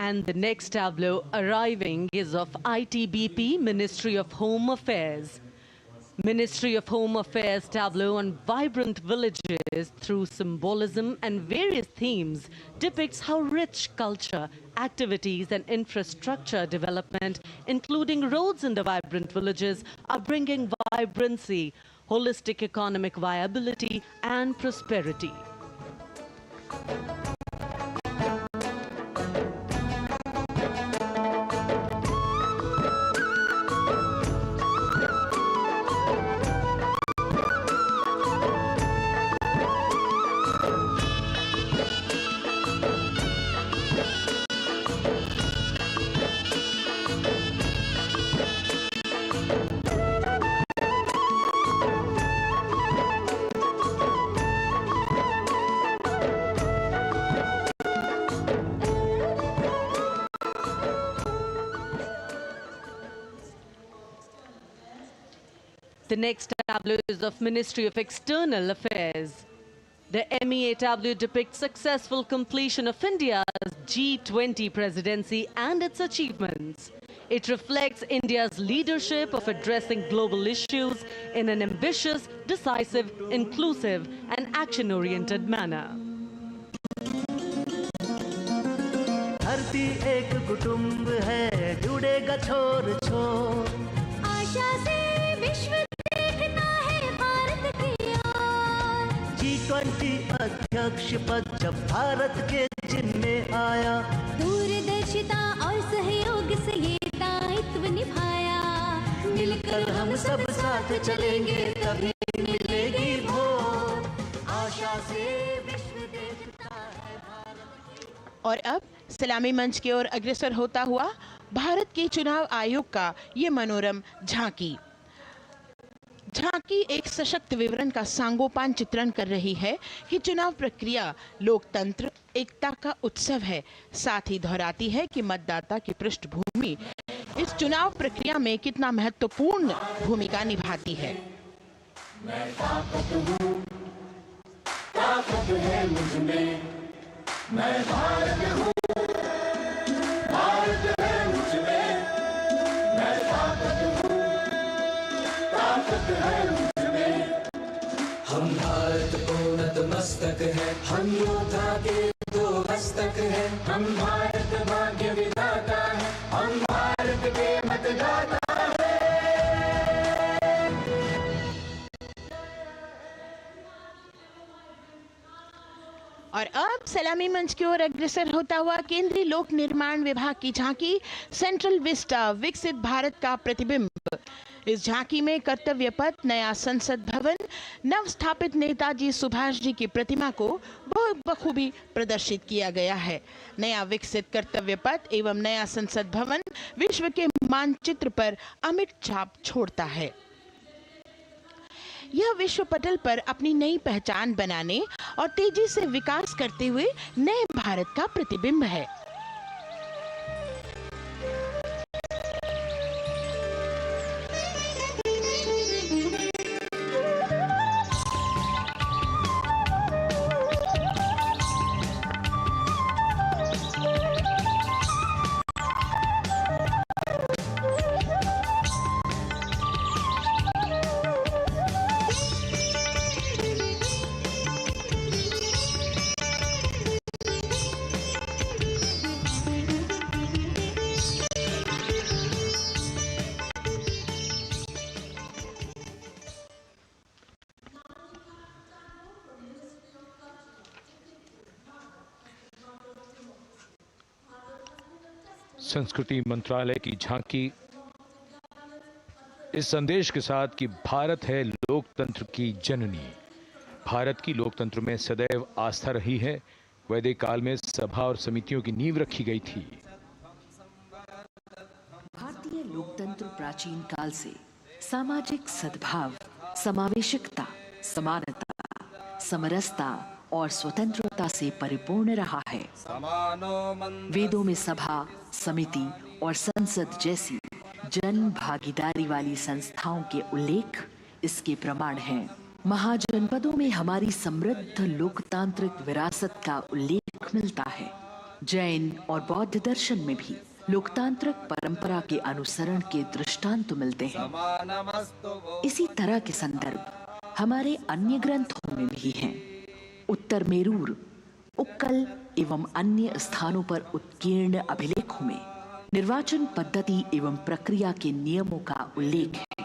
And the next tableau arriving is of ITBP, Ministry of Home Affairs. Ministry of Home Affairs tableau on vibrant villages through symbolism and various themes depicts how rich culture, activities and infrastructure development, including roads in the vibrant villages, are bringing vibrancy, holistic economic viability and prosperity. The next tableau is of Ministry of External Affairs. The MEA tableau depicts successful completion of India's G20 presidency and its achievements. It reflects India's leadership of addressing global issues in an ambitious, decisive, inclusive and action-oriented manner. धरती एक कुटुंब है, जुड़ेगा छोर छोर, आशा से विश्व देखता है भारत की ओर। G20 अध्यक्ष पद जब भारत के जिम्मे आया, दूरदर्शिता और सहयोग से ये दायित्व निभाया, मिलकर हम सब साथ चलेंगे तभी मिलेगी भोर, आशा से विश्व देखता है भारत। और अब सलामी मंच की ओर अग्रसर होता हुआ भारत के चुनाव आयोग का ये मनोरम झांकी, झांकी एक सशक्त विवरण का सांगोपान चित्रण कर रही है कि चुनाव प्रक्रिया लोकतंत्र एकता का उत्सव है। साथ ही दोहराती है कि मतदाता की पृष्ठभूमि इस चुनाव प्रक्रिया में कितना महत्वपूर्ण भूमिका निभाती है। मैं ताकत हूँ, ताकत है मुझ में, मैं भारत हूँ, भारत है मुझ में, मैं ताकत हूँ, ताकत है मुझ में। हम भारत को नतमस्तक है, हम योद्धा के दो हस्तक है, हम भारत भाग्य विधाता है, हम भारत के मतदाता है। और अब सलामी मंच की ओर अग्रसर होता हुआ केंद्रीय लोक निर्माण विभाग की झांकी सेंट्रल विस्टा विकसित भारत का प्रतिबिंब। इस झांकी में कर्तव्य पथ, नया संसद भवन, नव स्थापित नेताजी सुभाष जी की प्रतिमा को बहुत बखूबी प्रदर्शित किया गया है। नया विकसित कर्तव्य पथ एवं नया संसद भवन विश्व के मानचित्र पर अमिट छाप छोड़ता है। यह विश्व पटल पर अपनी नई पहचान बनाने और तेजी से विकास करते हुए नए भारत का प्रतिबिंब है। संस्कृति मंत्रालय की झांकी इस संदेश के साथ कि भारत है लोकतंत्र की जननी। भारत की लोकतंत्र में सदैव आस्था रही है। वैदिक काल में सभा और समितियों की नींव रखी गई थी। भारतीय लोकतंत्र प्राचीन काल से सामाजिक सद्भाव, समावेशकता, समानता, समरसता और स्वतंत्रता से परिपूर्ण रहा है। वेदों में सभा, समिति और संसद जैसी जन भागीदारी वाली संस्थाओं के उल्लेख इसके प्रमाण हैं। महाजनपदों में हमारी समृद्ध लोकतांत्रिक विरासत का उल्लेख मिलता है। जैन और बौद्ध दर्शन में भी लोकतांत्रिक परंपरा के अनुसरण के दृष्टांत मिलते हैं। इसी तरह के संदर्भ हमारे अन्य ग्रंथों में भी हैं। उत्तर मेरूर, उक्कल एवं अन्य स्थानों पर उत्कीर्ण अभिलेखों में निर्वाचन पद्धति एवं प्रक्रिया के नियमों का उल्लेख है।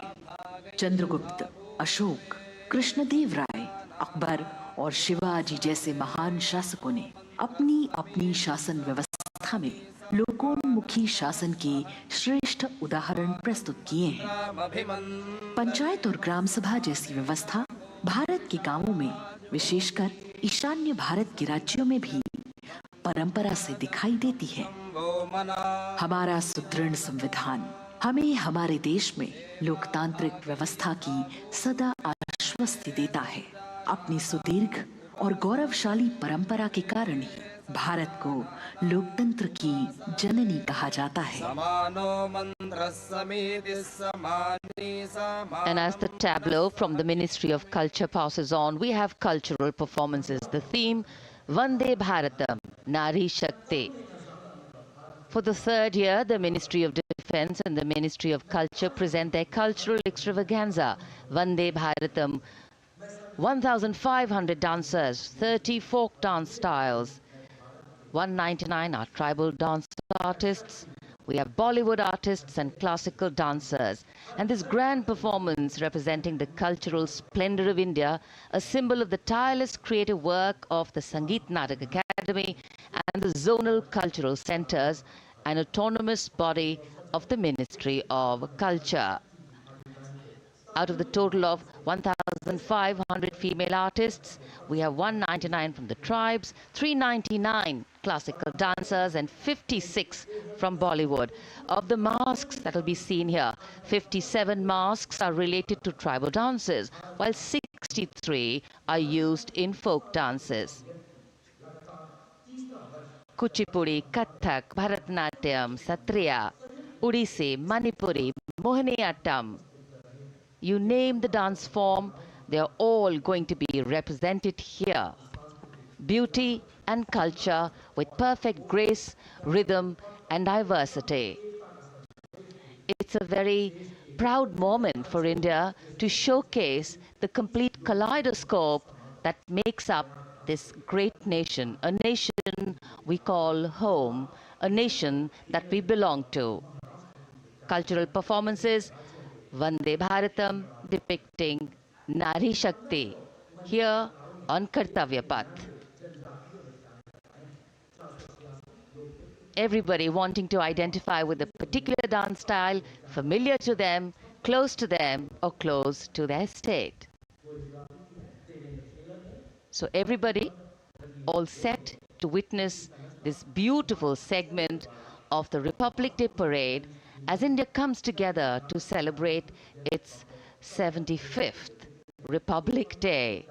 चंद्रगुप्त, अशोक, कृष्णदेव राय, अकबर और शिवाजी जैसे महान शासकों ने अपनी अपनी शासन व्यवस्था में लोकोन्मुखी शासन के श्रेष्ठ उदाहरण प्रस्तुत किए हैं। पंचायत और ग्राम सभा जैसी व्यवस्था भारत के गांवों में, विशेषकर ईशान्य भारत के राज्यों में भी परंपरा से दिखाई देती है। हमारा सुदृढ़ संविधान हमें हमारे देश में लोकतांत्रिक व्यवस्था की सदा आश्वस्ति देता है। अपनी सुदीर्घ और गौरवशाली परंपरा के कारण ही भारत को लोकतंत्र की जननी कहा जाता है। And as the tableau from the Ministry of Culture passes on, we have cultural performances. The theme, Vande Bharatam, Nari Shakti. For the third year, the Ministry of Defence and the Ministry of Culture present their cultural extravaganza, Vande Bharatam. 1,500 dancers, 30 folk dance styles, 199 are tribal dance artists. We have Bollywood artists and classical dancers. And this grand performance representing the cultural splendor of India, a symbol of the tireless creative work of the Sangeet Natak Academy and the zonal cultural centers, an autonomous body of the Ministry of Culture. Out of the total of 1,500 female artists, we have 199 from the tribes, 399 classical dancers and 56 from Bollywood. Of the masks that will be seen here, 57 masks are related to tribal dances, while 63 are used in folk dances. Kuchipudi, Kathak, Bharatanatyam, Satriya, Odissi, Manipuri, Mohiniyattam. You name the dance form, they are all going to be represented here. Beauty and culture with perfect grace, rhythm and diversity. It's a very proud moment for India to showcase the complete kaleidoscope that makes up this great nation, a nation we call home, a nation that we belong to. Cultural performances, Vande Bharatam depicting Nari Shakti, here on Kartavya Path. Everybody wanting to identify with a particular dance style, familiar to them, close to them, or close to their state. So everybody all set to witness this beautiful segment of the Republic Day Parade as India comes together to celebrate its 75th Republic Day.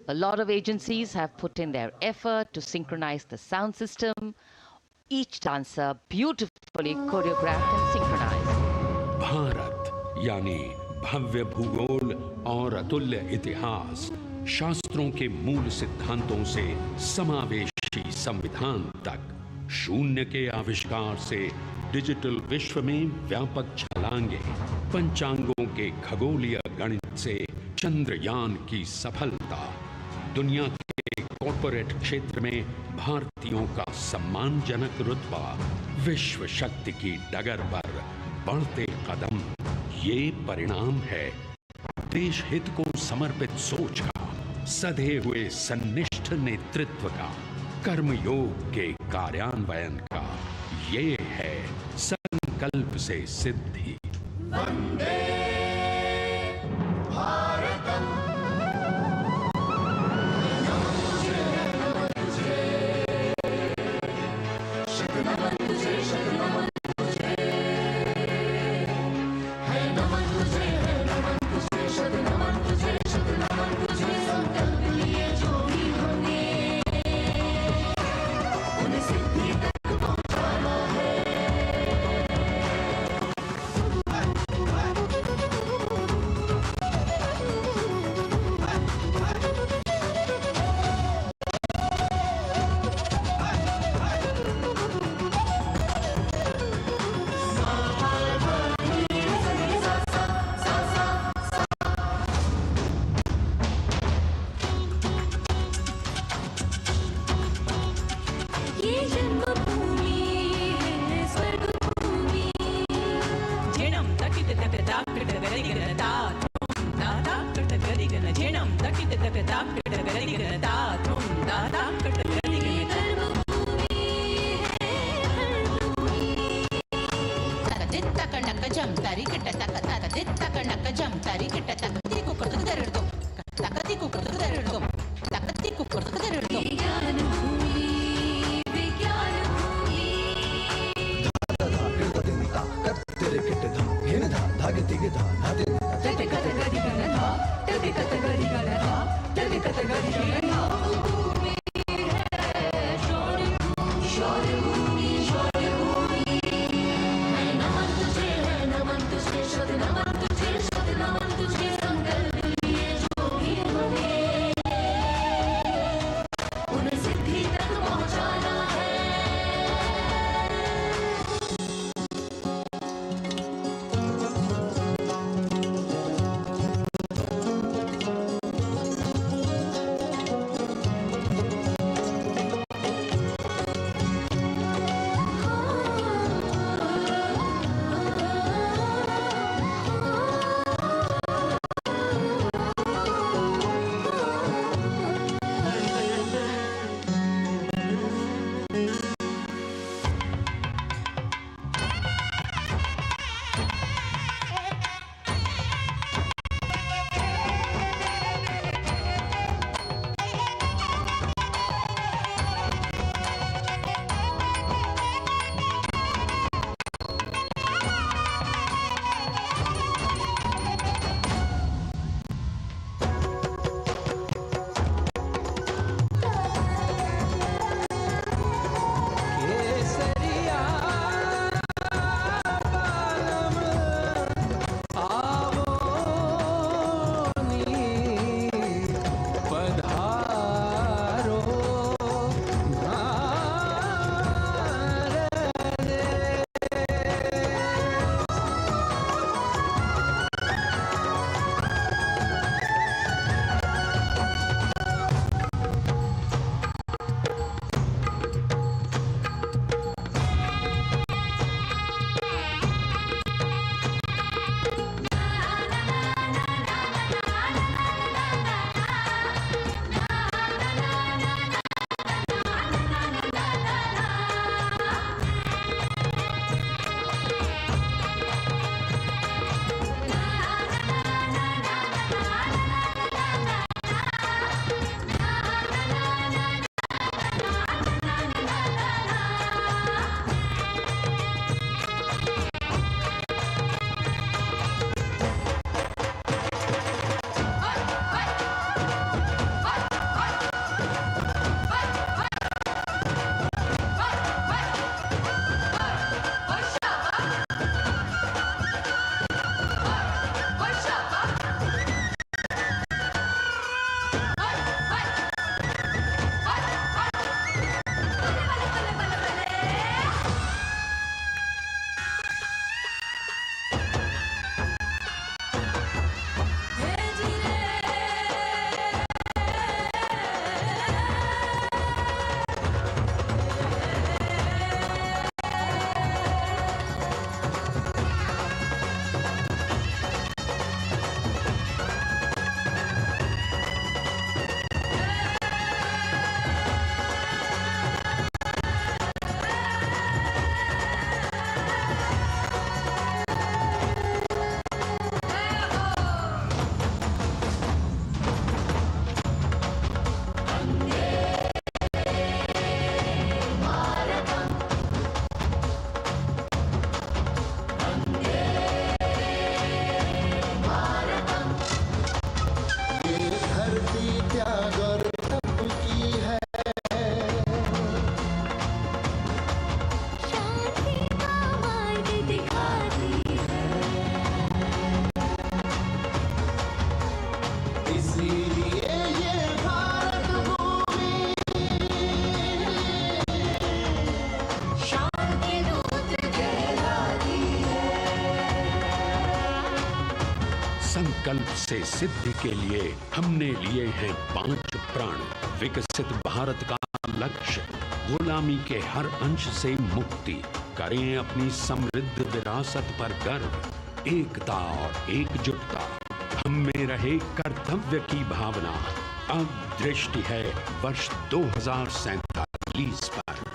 A lot of agencies have put in their effort to synchronize the sound system. Each dancer beautifully choreographed and synchronized. Bharat यानी भव्य भूगोल और अतुल्य इतिहास, शास्त्रों के मूल सिद्धांतों से समावेशी संविधान तक, शून्य के आविष्कार से डिजिटल विश्व में व्यापक छलांगे, पंचांगों के खगोलीय गणित से चंद्रयान की सफलता, दुनिया के कॉर्पोरेट क्षेत्र में भारतीयों का सम्मानजनक रुतबा, विश्व शक्ति की डगर पर बढ़ते कदम, ये परिणाम है देश हित को समर्पित सोच का, सधे हुए सन्निष्ठ नेतृत्व का, कर्मयोग के कार्यान्वयन का। ये है संकल्प से सिद्धि। वंदे भारतम। संकल्प से सिद्धि के लिए हमने लिए हैं 5 प्रण। विकसित भारत का लक्ष्य, गुलामी के हर अंश से मुक्ति। करें अपनी समृद्ध विरासत पर गर्व। एकता और एकजुटता, हम में रहे कर्तव्य की भावना। अब दृष्टि है वर्ष 2047 पर।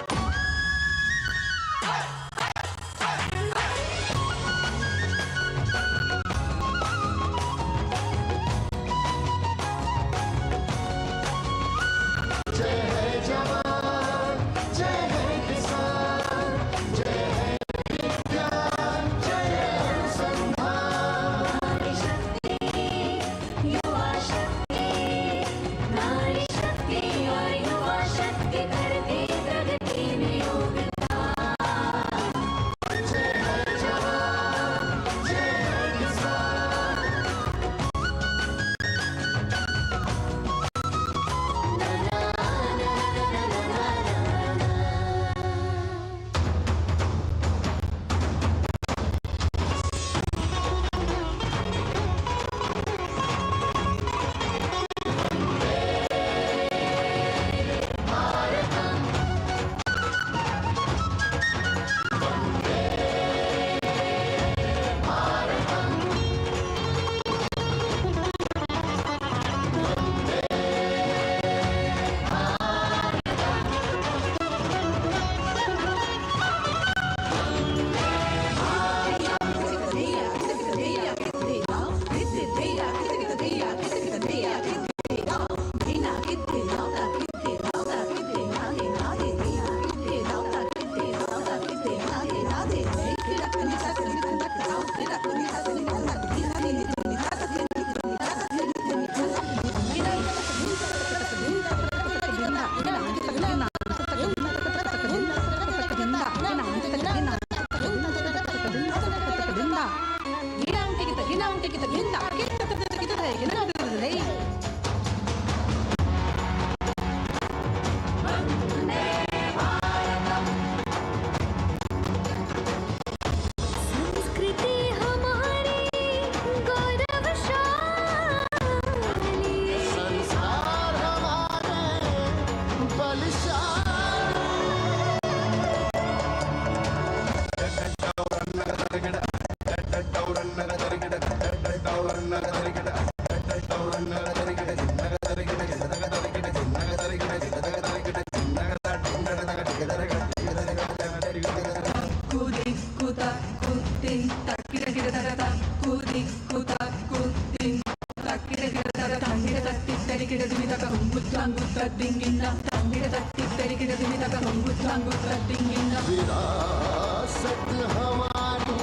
विरासत हमारी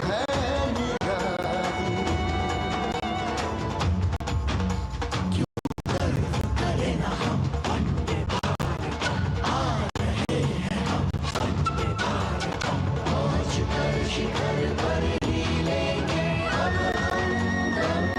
है निराली, क्यों गर्व करें ना हम वंदे भारतम, आ रहे हैं हम वंदे भारतम, पहुंच कर शिखर पर ही लेंगे अब हम दम।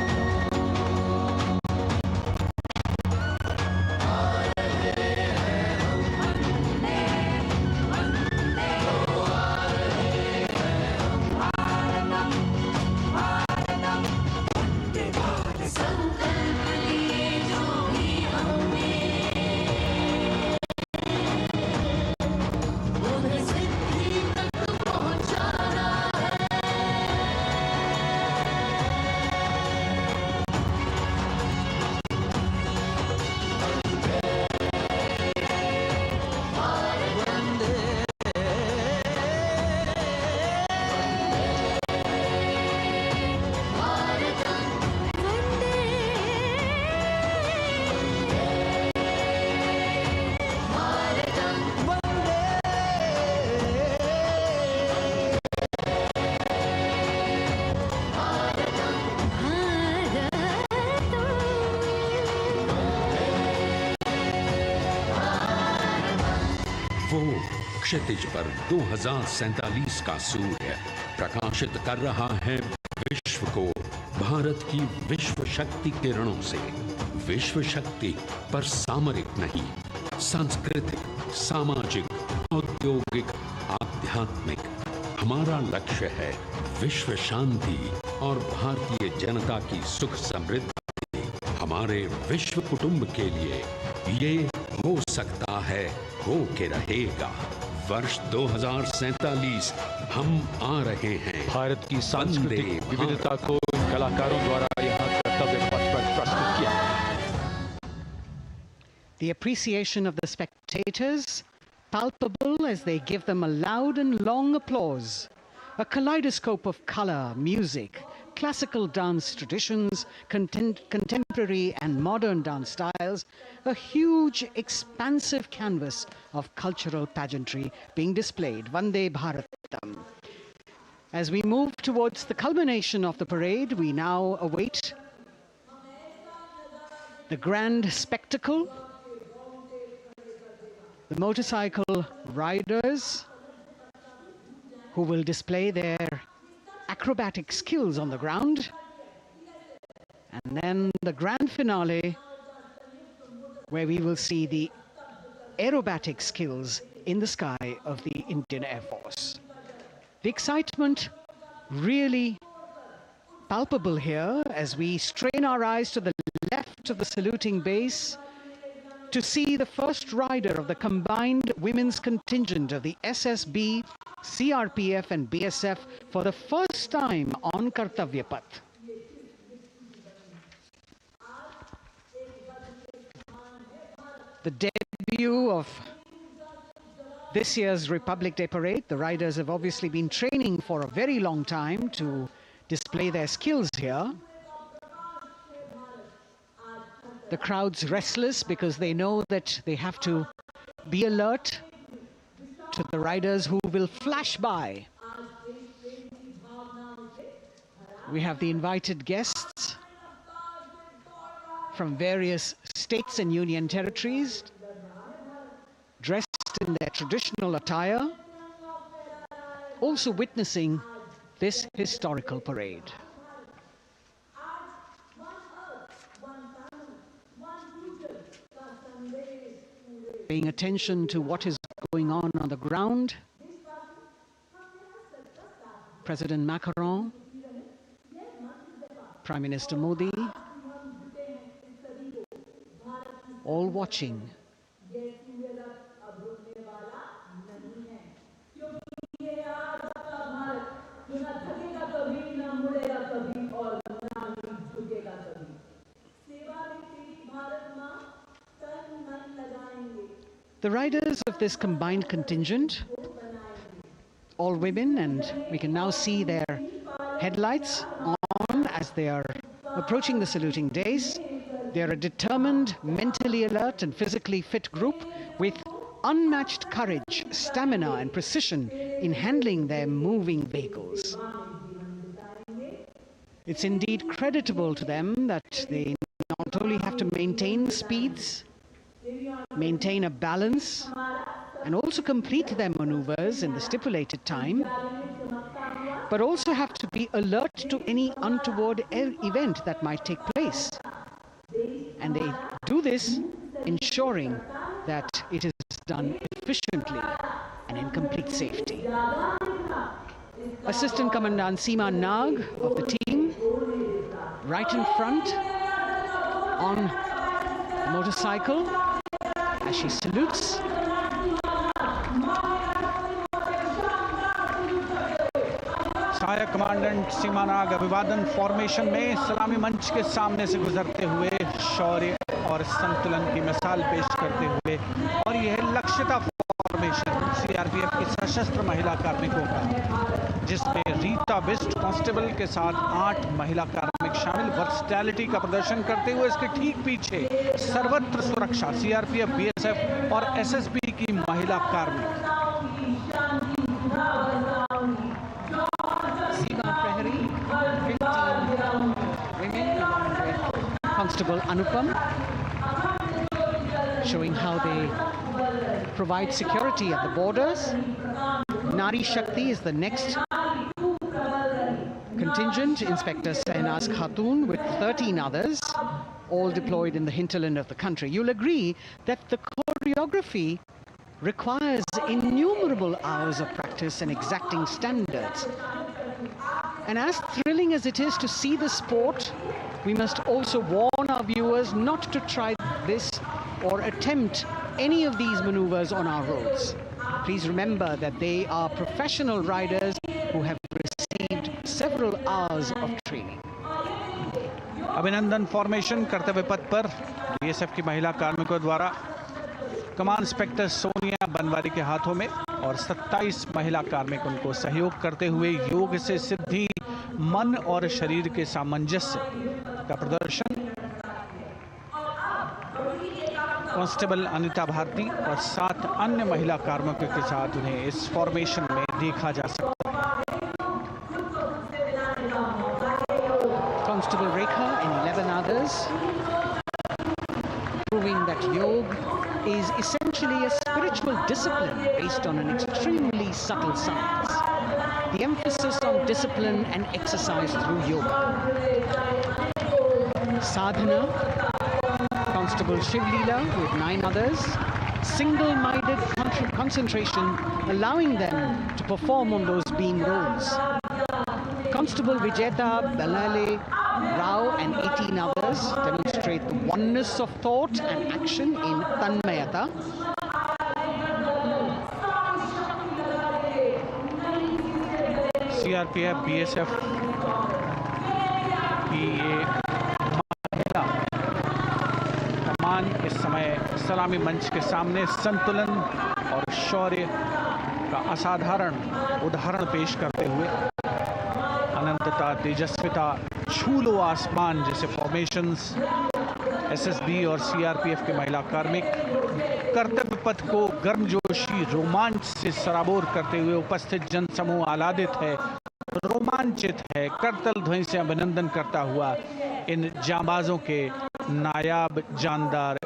क्षितिज पर 2047 का सूर्य प्रकाशित कर रहा है विश्व को भारत की विश्व शक्ति किरणों से। विश्व शक्ति पर सामरिक नहीं, सांस्कृतिक, सामाजिक, औद्योगिक, आध्यात्मिक। हमारा लक्ष्य है विश्व शांति और भारतीय जनता की सुख समृद्धि हमारे विश्व कुटुंब के लिए ये हो सकता है, हो के रहेगा। वर्ष 2047 हम आ रहे हैं। भारत की सांस्कृतिक विविधता को कलाकारों द्वारा यहाँ कर्तव्य पथ पर प्रस्तुत किया। The appreciation of the spectators palpable as they give them a loud and long applause. A kaleidoscope of color, music, classical dance traditions, contemporary and modern dance styles, a huge, expansive canvas of cultural pageantry being displayed, Vande Bharatam. As we move towards the culmination of the parade, we now await the grand spectacle. The motorcycle riders who will display their acrobatic skills on the ground, and then the grand finale where we will see the aerobatic skills in the sky of the Indian Air Force. The excitement really palpable here as we strain our eyes to the left of the saluting base to see the first rider of the combined women's contingent of the SSB, CRPF and BSF for the first time on Kartavya Path. The debut of this year's Republic Day Parade. The riders have obviously been training for a very long time to display their skills here. The crowd's restless because they know that they have to be alert to the riders who will flash by. We have the invited guests from various states and union territories, dressed in their traditional attire, also witnessing this historical parade. Paying attention to what is going on the ground. President Macron, Prime Minister Modi, all watching. The riders of this combined contingent, all women, and we can now see their headlights on as they are approaching the saluting days. They are a determined, mentally alert and physically fit group with unmatched courage, stamina and precision in handling their moving vehicles. It's indeed creditable to them that they not only have to maintain speeds, maintain a balance, and also complete their maneuvers in the stipulated time, but also have to be alert to any untoward event that might take place. And they do this ensuring that it is done efficiently and in complete safety. Assistant Commandant Seema Nag of the team, right in front on the motorcycle as she salutes. सहायक commandant सीमा नाग अभिवादन formation में सलामी मंच के सामने से गुजरते हुए शौर्य और संतुलन की मिसाल पेश करते हुए, और यह लक्ष्यता फॉर्मेशन सीआरपीएफ की सशस्त्र महिला कार्मिकों का, जिसमें रीता बिस्ट कांस्टेबल के साथ 8 महिला कार्मिक शामिल, वर्सटैलिटी का प्रदर्शन करते हुए इसके ठीक पीछे सर्वत्र सुरक्षा सीआरपीएफ, बीएसएफ और एसएसबी की महिला कार्मिक। Constable Anupam, showing how they provide security at the borders. Nari Shakti is the next contingent. Inspector Sainaz Khatun with 13 others, all deployed in the hinterland of the country. You'll agree that the choreography requires innumerable hours of practice and exacting standards. And as thrilling exciting as it is to see the sport, we must also warn our viewers not to try this or attempt any of these maneuvers on our roads. Please remember that they are professional riders who have received several hours of training. अभिनंदन formation कर्तव्य पथ पर BSF की महिला कार्मिकों द्वारा कमान inspector Sonia Banwari के हाथों में और 27 महिला कार्मिक उनको सहयोग करते हुए योग से सिद्धि, मन और शरीर के सामंजस्य का प्रदर्शन कांस्टेबल अनिता भारती और 7 अन्य महिला कार्मिकों के साथ उन्हें इस फॉर्मेशन में देखा जा सकता है। Constable Rekha and 11 others, proving that yoga is essentially a spiritual discipline based on an extremely subtle science. The emphasis on discipline and exercise through yoga. Sadhana, Constable Shivlila with 9 others, single-minded concentration, allowing them to perform on those beam rolls. Constable Vijeta Balale Rao and 18 others demonstrate the oneness of thought and action in Tanmayata. CRPF BSF की ये महिला कमान इस समय सलामी मंच के सामने संतुलन और शौर्य का असाधारण उदाहरण पेश करते हुए अनंतता, तेजस्विता, छू लो आसमान जैसे फॉर्मेशंस एसएसबी और सीआरपीएफ के महिला कार्मिक कर्तव्य पथ को गर्मजोशी रोमांच से सराबोर करते हुए उपस्थित जनसमूह आह्लादित है, रोमांचित है, करतल ध्वनि से अभिनंदन करता हुआ इन जांबाजों के नायाब, जानदार,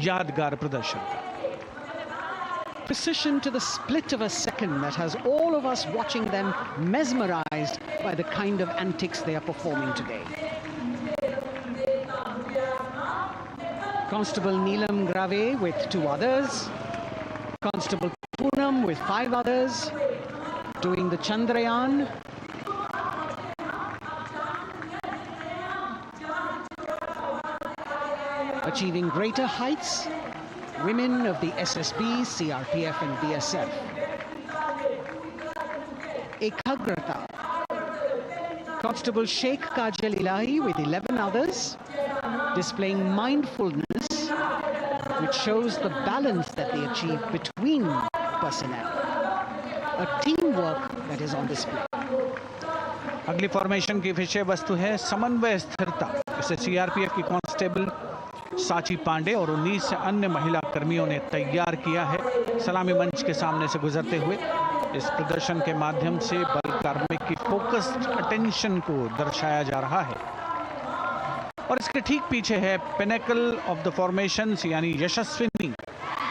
यादगार प्रदर्शन का। Precision to the split of a second that has all of us watching them mesmerized by the kind of antics they are performing today. Constable Neelam Grave with 2 others, Constable Poonam with 5 others, doing the Chandrayaan. Achieving greater heights, women of the SSB, CRPF and BSF. Ekagrata. Constable Sheikh Kajal Ilahi with 11 others, displaying mindfulness, which shows the balance that they achieve between personnel. A teamwork that is on display. अगली formation की विषय वस्तु है समन्वय स्थिरता। इसे CRPF की constable साची पांडे और 19 अन्य महिला कर्मियों ने तैयार किया है। सलामी मंच के सामने से गुजरते हुए इस प्रदर्शन के माध्यम से बल कार्मिक की फोकस्ड अटेंशन को दर्शाया जा रहा है और इसके ठीक पीछे है पिनेकल ऑफ द फॉर्मेशंस यानी यशस्विनी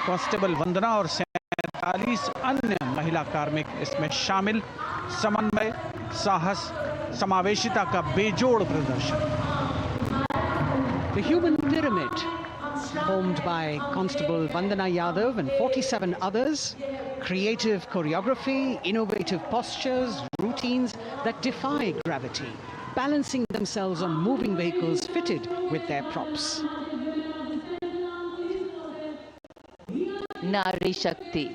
कांस्टेबल वंदना और 47 अन्य महिला कार्मिक इसमें शामिल। समन्वय, साहस, समावेशिता का बेजोड़ प्रदर्शन। The human pyramid, formed by Constable Vandana Yadav and 47 others, creative choreography, innovative postures, routines that defy gravity, balancing themselves on moving vehicles fitted with their props. Nari Shakti.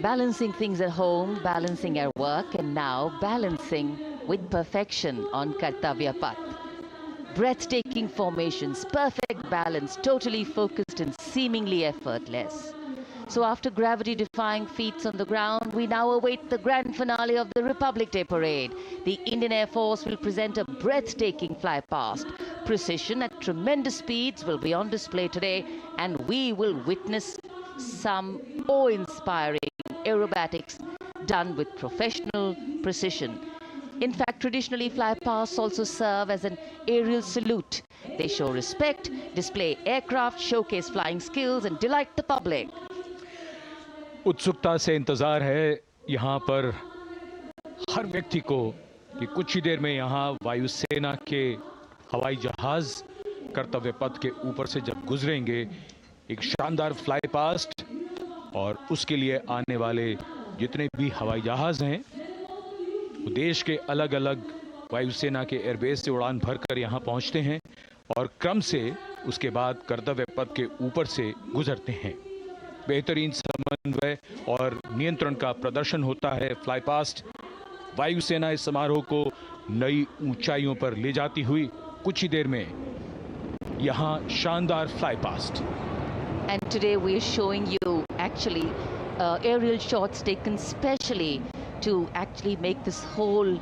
Balancing things at home, balancing at work, and now balancing with perfection on Kartavya Path. Breathtaking formations, perfect balance, totally focused and seemingly effortless. So after gravity-defying feats on the ground, we now await the grand finale of the Republic Day Parade. The Indian Air Force will present a breathtaking fly-past. Precision at tremendous speeds will be on display today, and we will witness some awe-inspiring aerobatics done with professional precision. In fact, traditionally, fly-pasts also serve as an aerial salute. They show respect, display aircraft, showcase flying skills, and delight the public. उत्सुकता से इंतजार है यहाँ पर हर व्यक्ति को कि कुछ ही देर में यहाँ वायुसेना के हवाई जहाज कर्तव्य पथ के ऊपर से जब गुजरेंगे, एक शानदार फ्लाई पास्ट और उसके लिए आने वाले जितने भी हवाई जहाज हैं, देश के अलग अलग वायुसेना के एयरबेस से उड़ान भरकर यहां पहुंचते हैं और क्रम से उसके बाद कर्तव्य पथ के ऊपर से गुजरते हैं। बेहतरीन समन्वय और नियंत्रण का प्रदर्शन होता है। फ्लाई पास्ट वायुसेना इस समारोह को नई ऊंचाइयों पर ले जाती हुई कुछ ही देर में यहां शानदार fly past. And today we are showing you actually aerial shots taken specially to actually make this whole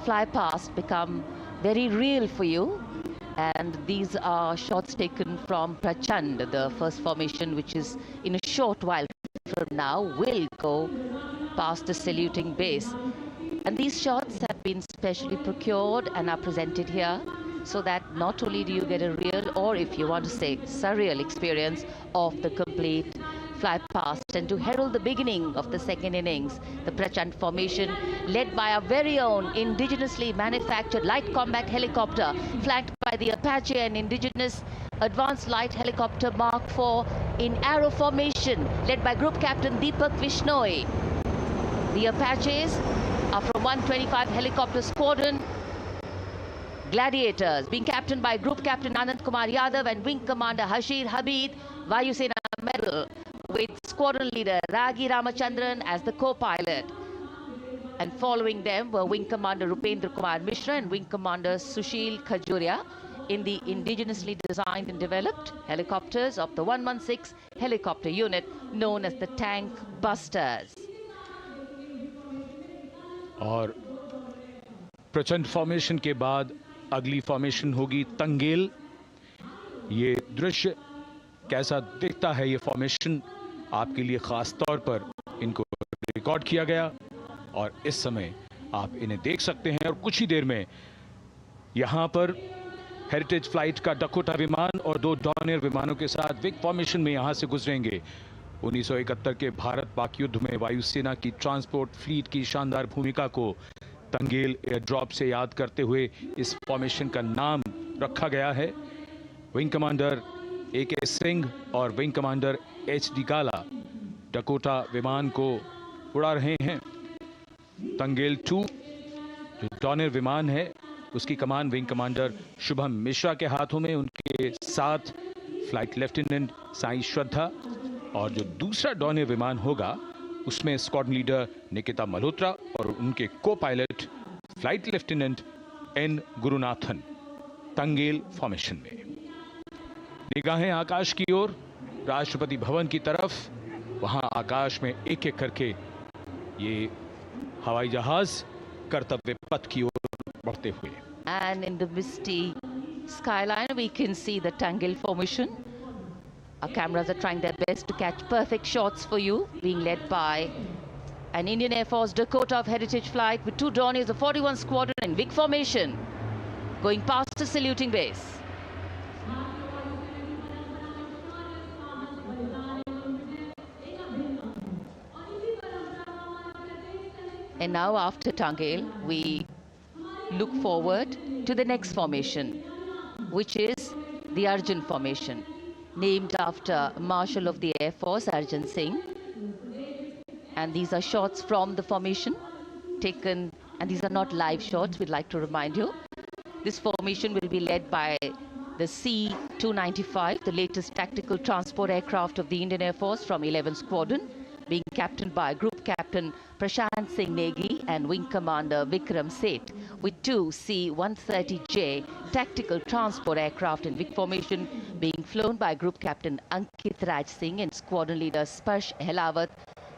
fly past become very real for you. And these are shots taken from Prachand, the first formation, which is in a short while from now will go past the saluting base. And these shots have been specially procured and are presented here so that not only do you get a real, or if you want to say surreal experience of the complete fly past, and to herald the beginning of the second innings, the Prachand formation led by our very own indigenously manufactured light combat helicopter flanked by the Apache and indigenous advanced light helicopter Mark IV in arrow formation led by Group Captain Deepak Vishnoi. The Apaches are from 125 helicopter squadron Gladiators, being captained by Group Captain Anand Kumar Yadav and Wing Commander Hashir Habib, Vayusena Medal, with Squadron Leader Ragi Ramachandran as the co-pilot. And following them were Wing Commander Rupendra Kumar Mishra and Wing Commander Sushil Khajuria in the indigenously designed and developed helicopters of the 116 helicopter unit known as the Tank Busters. और प्रचंड formation के बाद अगली formation होगी तंगेल। ये दृश्य कैसा दिखता है, ये फॉर्मेशन आपके लिए खास तौर पर इनको रिकॉर्ड किया गया और इस समय आप इन्हें देख सकते हैं। और कुछ ही देर में यहां पर हेरिटेज फ्लाइट का डकोटा विमान और 2 डॉनियर विमानों के साथ विग फॉर्मेशन में यहां से गुजरेंगे। 1971 के भारत पाक युद्ध में वायुसेना की ट्रांसपोर्ट फ्लीट की शानदार भूमिका को तंगेल एयर ड्रॉप से याद करते हुए इस फॉर्मेशन का नाम रखा गया है। विंग कमांडर AK सिंह और विंग कमांडर HD गाला डकोटा विमान को उड़ा रहे हैं। तंगेल 2 जो डॉनियर विमान है उसकी कमान विंग कमांडर शुभम मिश्रा के हाथों में, उनके साथ फ्लाइट लेफ्टिनेंट साई श्रद्धा, और जो दूसरा डॉनियर विमान होगा उसमें स्क्वाड्रन लीडर निकिता मल्होत्रा और उनके co pilot flight lieutenant N Gurunathan. Tangail formation में निगाहें आकाश की ओर, राष्ट्रपति भवन की तरफ। वहां आकाश में एक एक करके ये हवाई जहाज कर्तव्य पथ की ओर बढ़ते हुए। And in the misty skyline we can see the Tangel formation. Our cameras are trying their best to catch perfect shots for you, being led by an Indian Air Force Dakota of Heritage Flight with 2 Dorniers of 41 Squadron in big formation, going past the saluting base. And now after Tangel, we look forward to the next formation, which is the Arjun formation, named after Marshal of the Air Force Arjun Singh. And these are shots from the formation taken, and these are not live shots, we'd like to remind you. This formation will be led by the C-295, the latest tactical transport aircraft of the Indian Air Force from 11 Squadron, being captained by Group Captain Prashant Singh Negi and Wing Commander Vikram Seth, with 2 C-130J tactical transport aircraft in big formation being flown by Group Captain Ankit Raj Singh and Squadron Leader Sparsh Helawat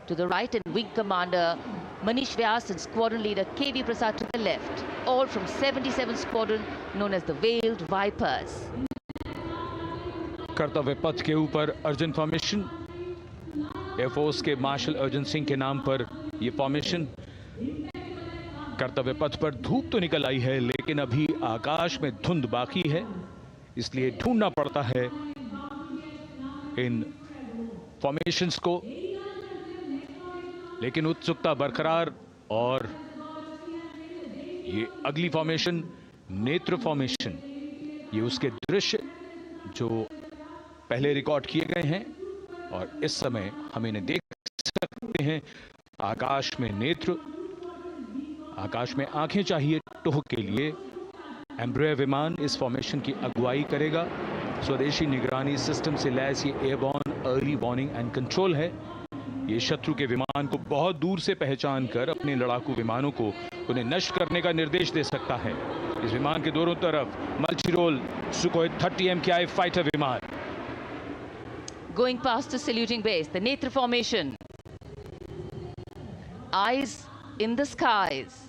to the right, and Wing Commander Manish Vyas and Squadron Leader KV Prasad to the left, all from 77 Squadron known as the Veiled Vipers. कर्तव्य पथ के ऊपर Arjun formation, air force के martial Arjun Singh के नाम पर यह formation. कर्तव्य पथ पर धूप तो निकल आई है, लेकिन अभी आकाश में धुंध बाकी है, इसलिए ढूंढना पड़ता है इन फॉर्मेशंस को। लेकिन उत्सुकता बरकरार, और ये अगली फॉर्मेशन नेत्र फॉर्मेशन, ये उसके दृश्य जो पहले रिकॉर्ड किए गए हैं और इस समय हम इन्हें देख सकते हैं। आकाश में नेत्र, आकाश में आंखें चाहिए टोह के लिए एम्ब्रियर विमान इस फॉर्मेशन की अगुवाई करेगा। स्वदेशी निगरानी सिस्टम से लैस ये airborne early warning and control है। ये शत्रु के विमान को बहुत दूर से पहचान कर अपने लड़ाकू विमानों को उन्हें नष्ट करने का निर्देश दे सकता है। इस विमान के दोनों तरफ multi role Sukhoi 30 MKI fighter विमान। Going past the saluting base, the Netra formation. Eyes in the skies.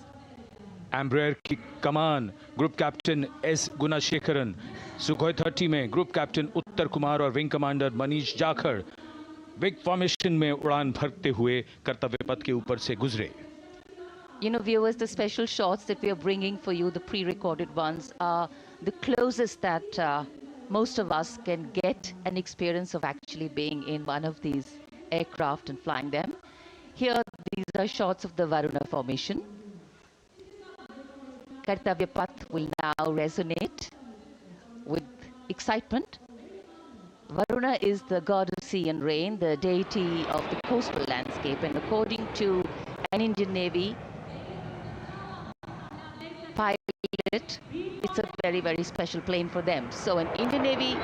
Embraer की कमान ग्रुप कैप्टन एस गुणाशेखरन, सुखोई 30 में ग्रुप कैप्टन उत्तर कुमार और wing commander Manish Jakhar big formation में उड़ान भरते हुए कर्तव्य पथ के ऊपर से गुजरे। You know, viewers, the special shots that we are bringing for you, the pre-recorded ones, are the closest that most of us can get an experience of actually being in one of these aircraft and flying them. Here, these are shots of the Varuna formation. Kartavya Path will now resonate with excitement. Varuna is the god of sea and rain, the deity of the coastal landscape, and according to an Indian Navy pilot, it's a very, very special plane for them. So an Indian Navy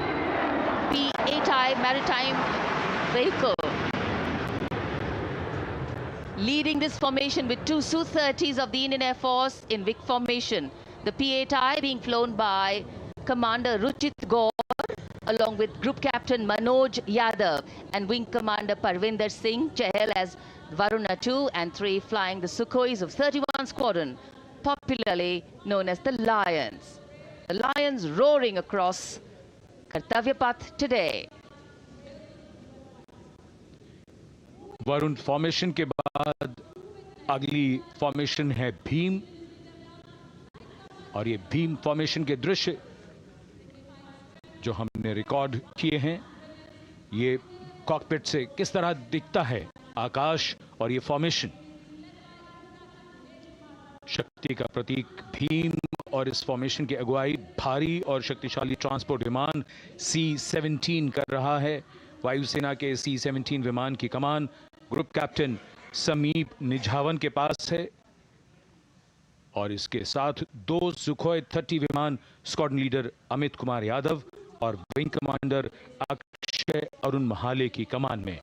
P-8I maritime vehicle leading this formation with two Su-30s of the Indian Air Force in Vic formation. The P-8I being flown by Commander Ruchit Gaur along with Group Captain Manoj Yadav and Wing Commander Parvinder Singh Chahal as Varuna 2 and 3 flying the Sukhois of 31 Squadron, popularly known as the Lions. The Lions roaring across Kartavya Path today. Varun formation के बाद अगली formation है भीम, और ये Bhim formation के दृश्य जो हमने रिकॉर्ड किए हैं, ये कॉकपिट से किस तरह दिखता है आकाश और ये फॉर्मेशन। शक्ति का प्रतीक भीम और इस फॉर्मेशन की अगुवाई भारी और शक्तिशाली ट्रांसपोर्ट विमान C-17 कर रहा है। वायुसेना के C-17 विमान की कमान ग्रुप कैप्टन समीप निझावन के पास है और इसके साथ दो सुखोई 30 विमान स्क्वाड्रन लीडर अमित कुमार यादव और विंग कमांडर अक्षय अरुण महाले की कमान में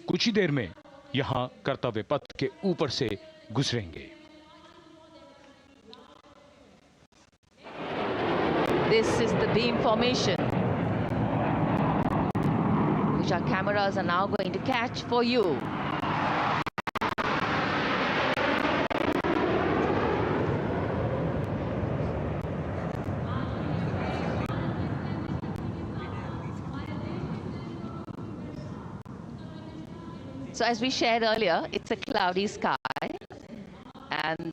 कुछ ही देर में यहां कर्तव्य पथ के ऊपर से गुजरेंगे। This is the beam formation, which our cameras are now going to catch for you. So as we shared earlier, it's a cloudy sky, and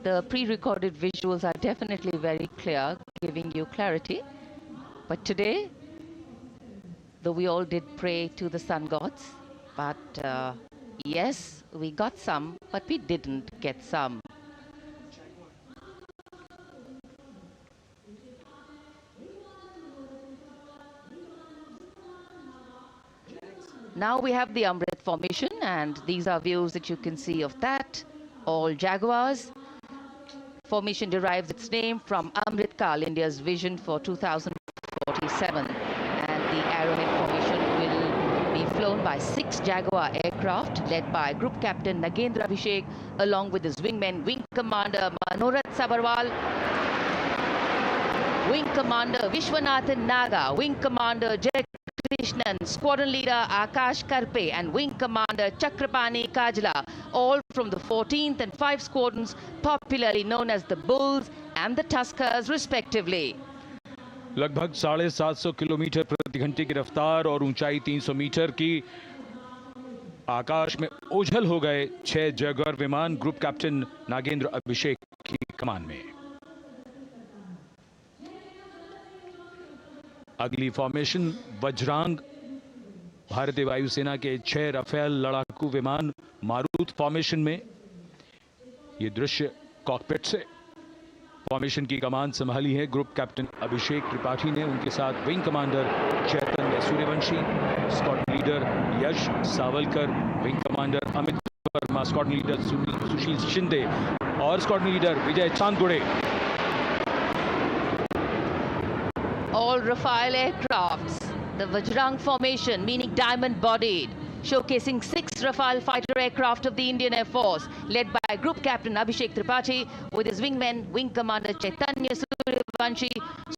the pre-recorded visuals are definitely very clear, giving you clarity. But today, though we all did pray to the sun gods, but yes, we got some, but we didn't get some. Now we have the Amrit formation, and these are views that you can see of that. All Jaguars. Formation derives its name from Amrit Kal, India's vision for 2047. And the Arrowhead formation will be flown by 6 Jaguar aircraft led by Group Captain Nagendra Abhishek along with his wingmen, Wing Commander Manorat Sabarwal, Wing Commander Vishwanathan Naga, Wing Commander Jai Krishnan, Squadron Leader Akash Karpe and Wing Commander Chakrapani Kajla, all from the 14th and 5 squadrons popularly known as the Bulls and the Tuskers respectively. लगभग 750 kilometre प्रति घंटे की रफ्तार और ऊंचाई 300 metre की आकाश में ओझल हो गए 6 जैगुआर विमान ग्रुप कैप्टन नागेंद्र अभिषेक की कमान में। अगली फॉर्मेशन वज्रांग, भारतीय वायुसेना के 6 राफेल लड़ाकू विमान मारुत फॉर्मेशन में। ये दृश्य कॉकपिट से। फॉर्मेशन की कमान संभाली है ग्रुप कैप्टन अभिषेक त्रिपाठी ने, उनके साथ wing commander Chaitanya Suryavanshi, squadron leader Yash Savalkar, wing commander Amit Verma, squadron leader Sushil Shinde, और squadron leader Vijay Chandgude. All Rafale aircrafts, the Vajrang formation, meaning diamond-bodied, showcasing 6 Rafale fighter aircraft of the Indian Air Force, led by Group Captain Abhishek Tripathi, with his wingmen, Wing Commander Chaitanya Suryavanshi,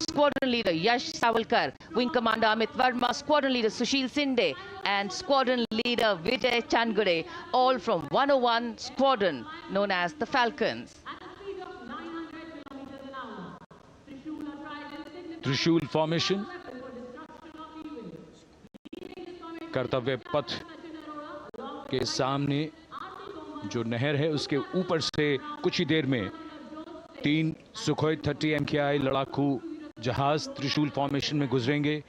Squadron Leader Yash Savalkar, Wing Commander Amit Verma, Squadron Leader Sushil Sinde, and Squadron Leader Vijay Chandgade, all from 101 Squadron, known as the Falcons. त्रिशूल formation, कर्तव्य पथ के सामने जो नहर है उसके ऊपर से कुछ ही देर में 3 सुखोई 30 MKI लड़ाकू जहाज त्रिशूल फॉर्मेशन में गुजरेंगे।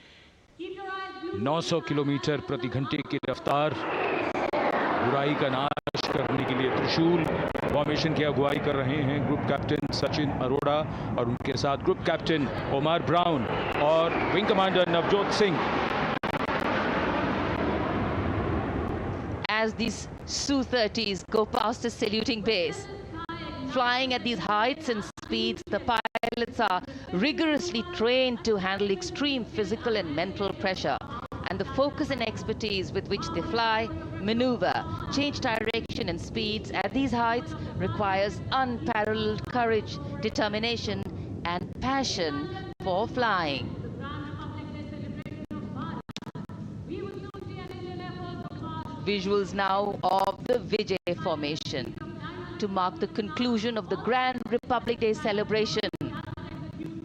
900 किलोमीटर प्रति घंटे की रफ्तार, बुराई का नाश करने के लिए त्रिशूल फॉर्मेशन की अगुवाई कर रहे हैं ग्रुप कैप्टन सचिन अरोड़ा और उनके साथ ग्रुप कैप्टन ओमार ब्राउन और wing commander Navjot Singh. As these Su-30s go past the saluting base, flying at these heights and speeds, the pilots are rigorously trained to handle extreme physical and mental pressure. And the focus and expertise with which they fly, maneuver, change direction and speeds at these heights requires unparalleled courage, determination and passion for flying. Visuals now of the Vijay formation to mark the conclusion of the Grand Republic Day celebration.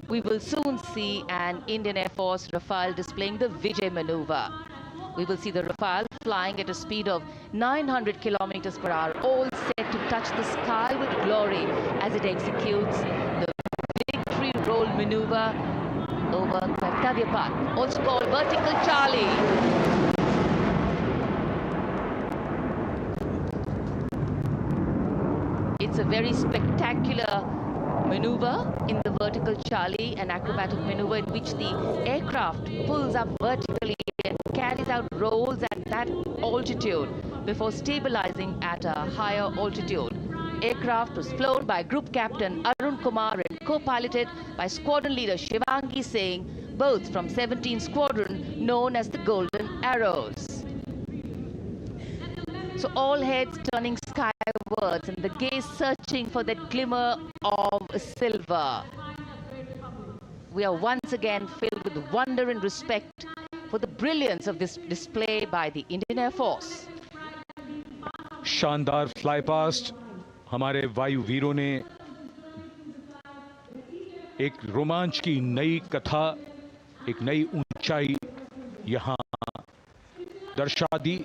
We will soon see an Indian Air Force Rafale displaying the Vijay maneuver. We will see the Rafale flying at a speed of 900 kilometers per hour, all set to touch the sky with glory as it executes the victory roll maneuver over Kartavya Path, also called Vertical Charlie. It's a very spectacular maneuver in the Vertical Charlie, an acrobatic maneuver in which the aircraft pulls up vertically and carries out rolls at that altitude before stabilizing at a higher altitude. Aircraft was flown by Group Captain Arun Kumar and co-piloted by Squadron Leader Shivangi Singh, both from 17 Squadron known as the Golden Arrows. So all heads turning skywards and the gaze searching for that glimmer of silver. We are once again filled with wonder and respect for the brilliance of this display by the Indian Air Force. शानदार fly past, हमारे वायु वीरों ने एक रोमांच की नई कथा, एक नई ऊंचाई यहां दर्शा दी।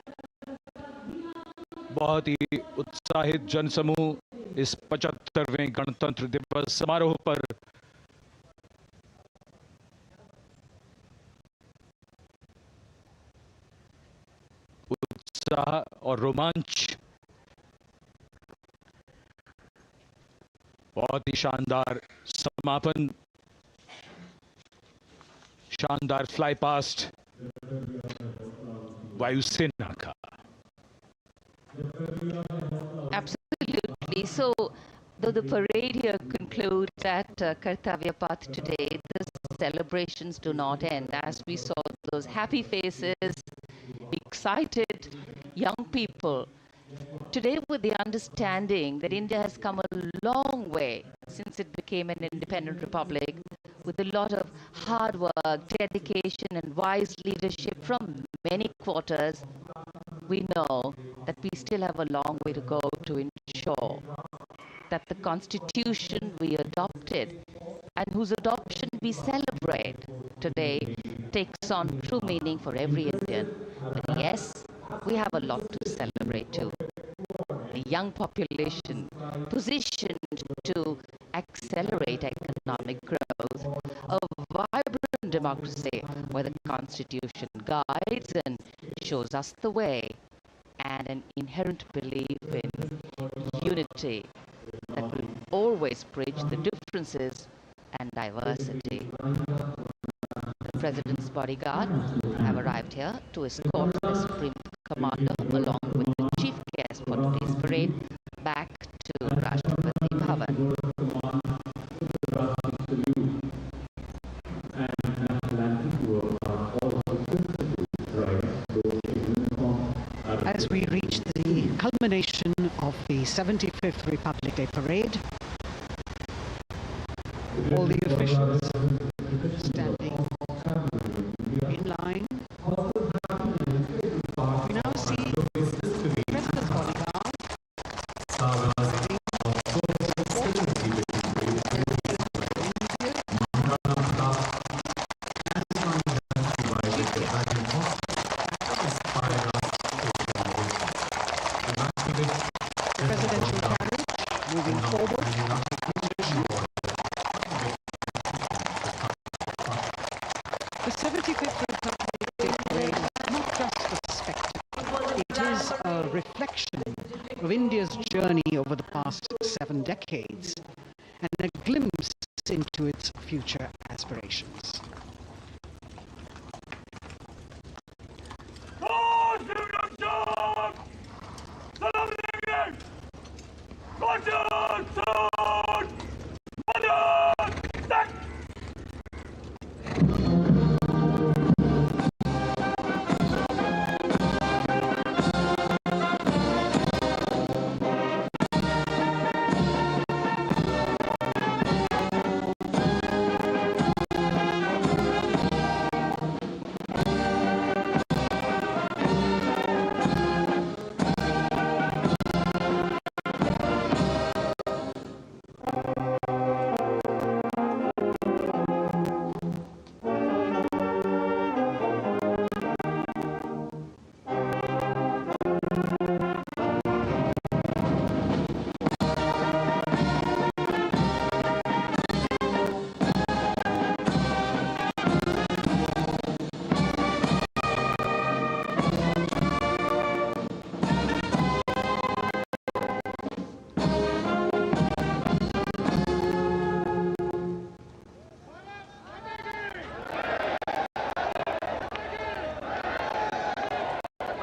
बहुत ही उत्साहित जनसमूह इस 75वें गणतंत्र दिवस समारोह पर उत्साह और रोमांच, बहुत ही शानदार समापन, शानदार फ्लाई पास्ट वायुसेना का। Absolutely. So, though the parade here concludes at Kartavya Path today, the celebrations do not end. As we saw those happy faces, excited young people, today with the understanding that India has come a long way since it became an independent republic, with a lot of hard work, dedication and wise leadership from many quarters, we know that we still have a long way to go to ensure that the constitution we adopted and whose adoption we celebrate today takes on true meaning for every Indian. But yes, we have a lot to celebrate too. The young population positioned to accelerate economic growth, a vibrant democracy where the constitution guides and shows us the way, and an inherent belief in unity that will always bridge the differences and diversity. The President's bodyguard have arrived here to escort the Supreme Commander along with the chief guest for today's parade back to Rashtrapati Bhavan. the 75th Republic Day parade. All the officials standing in line. We now see the President's bodyguard presidential carriage moving forward. The 75th Republic Day parade is not just a spectacle. It is a reflection of India's journey over the past 7 decades and a glimpse into its future aspirations.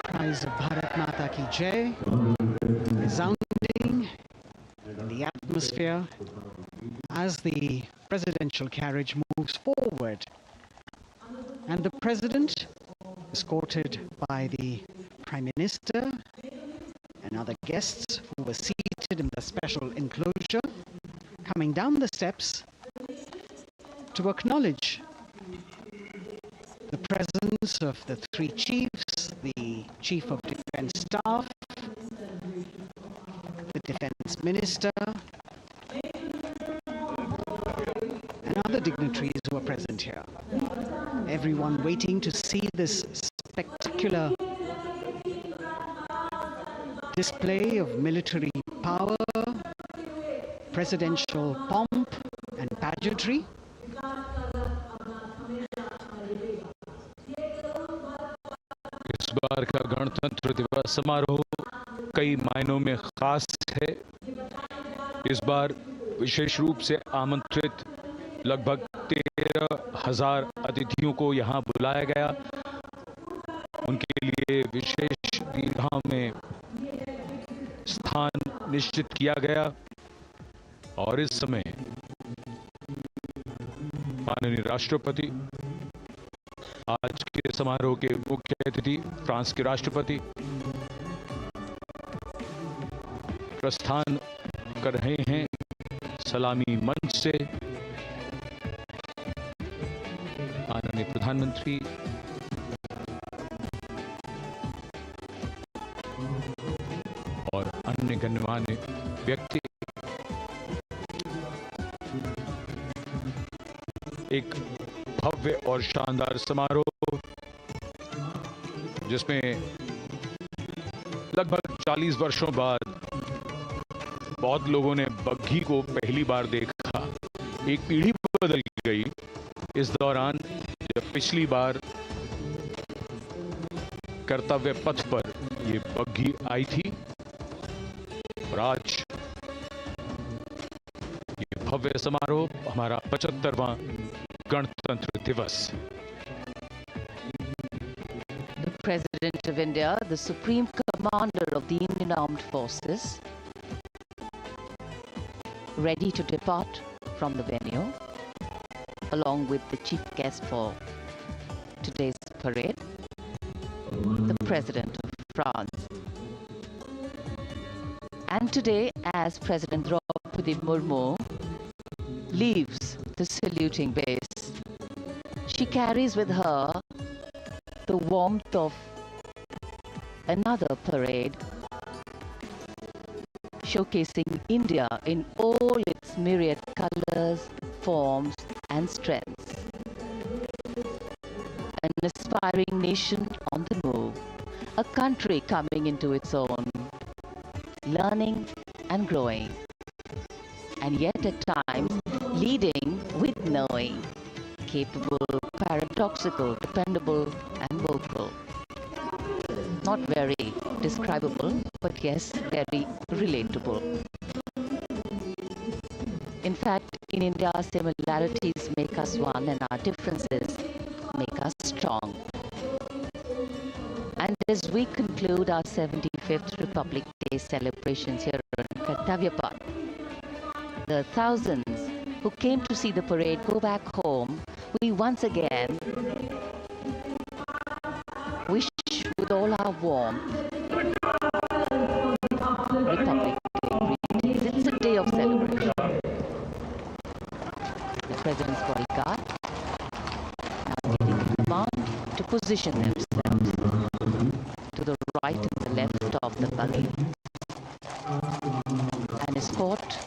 Cries of Bharat Mata Ki Jai resounding in the atmosphere as the presidential carriage moves forward, and the President, escorted by the Prime Minister and other guests who were seated in the special enclosure, coming down the steps to acknowledge the presence of the 3 chiefs, the Chief of Defence Staff, the Defence Minister, and other dignitaries who are present here. Everyone waiting to see this spectacular display of military power, presidential pomp and pageantry. इस बार का गणतंत्र दिवस समारोह कई मायनों में खास है। इस बार विशेष रूप से आमंत्रित लगभग 13,000 अतिथियों को यहाँ बुलाया गया। उनके लिए विशेष दीर्घा में स्थान निश्चित किया गया और इस समय माननीय राष्ट्रपति, आज के समारोह के मुख्य अतिथि फ्रांस के राष्ट्रपति प्रस्थान कर रहे हैं सलामी मंच से। माननीय प्रधानमंत्री और अन्य गण्यमान्य व्यक्ति एक भव्य और शानदार समारोह जिसमें लगभग 40 वर्षों बाद बहुत लोगों ने बग्घी को पहली बार देखा। एक पीढ़ी बदल गई इस दौरान जब पिछली बार कर्तव्य पथ पर ये बग्घी आई थी और आज ये भव्य समारोह हमारा 75वां गणतंत्र दिवस। The President of India, the Supreme Commander of the Indian Armed Forces, ready to depart from the venue, along with the chief guest for today's parade, the President of France. And today, as President Draupadi Murmu leaves the saluting base, she carries with her the warmth of another parade, showcasing India in all its myriad colors, forms, and strengths. An aspiring nation on the move, a country coming into its own, learning and growing, and yet at times leading with knowing, capable, paradoxical, dependable, and vocal. Not very describable, but yes, very relatable. In fact, in India, similarities make us one and our differences make us strong. And as we conclude our 75th Republic Day celebrations here in Kartavya, the thousands who came to see the parade go back home, we once again wish with all our warmth Republic Day greetings. It's a day of celebration. The President's bodyguard now getting command to position themselves to the right and the left of the buggy and escort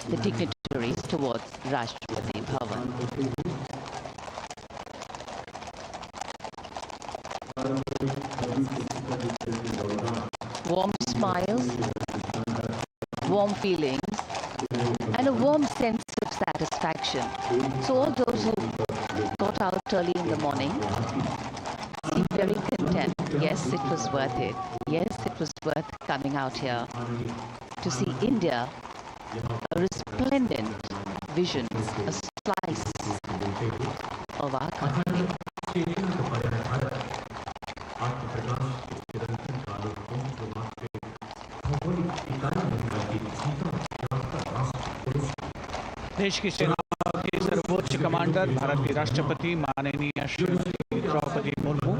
the dignitaries towards Rashtrapati Bhavan. Warm smiles, warm feelings, and a warm sense of satisfaction. So all those who got out early in the morning seem very content. Yes, it was worth it. Yes, it was worth coming out here to see India, a resplendent vision, a slice of our country. देश की सेना के सर्वोच्च commander Bharat के राष्ट्रपति माननीय श्रीमती द्रौपदी मुर्मू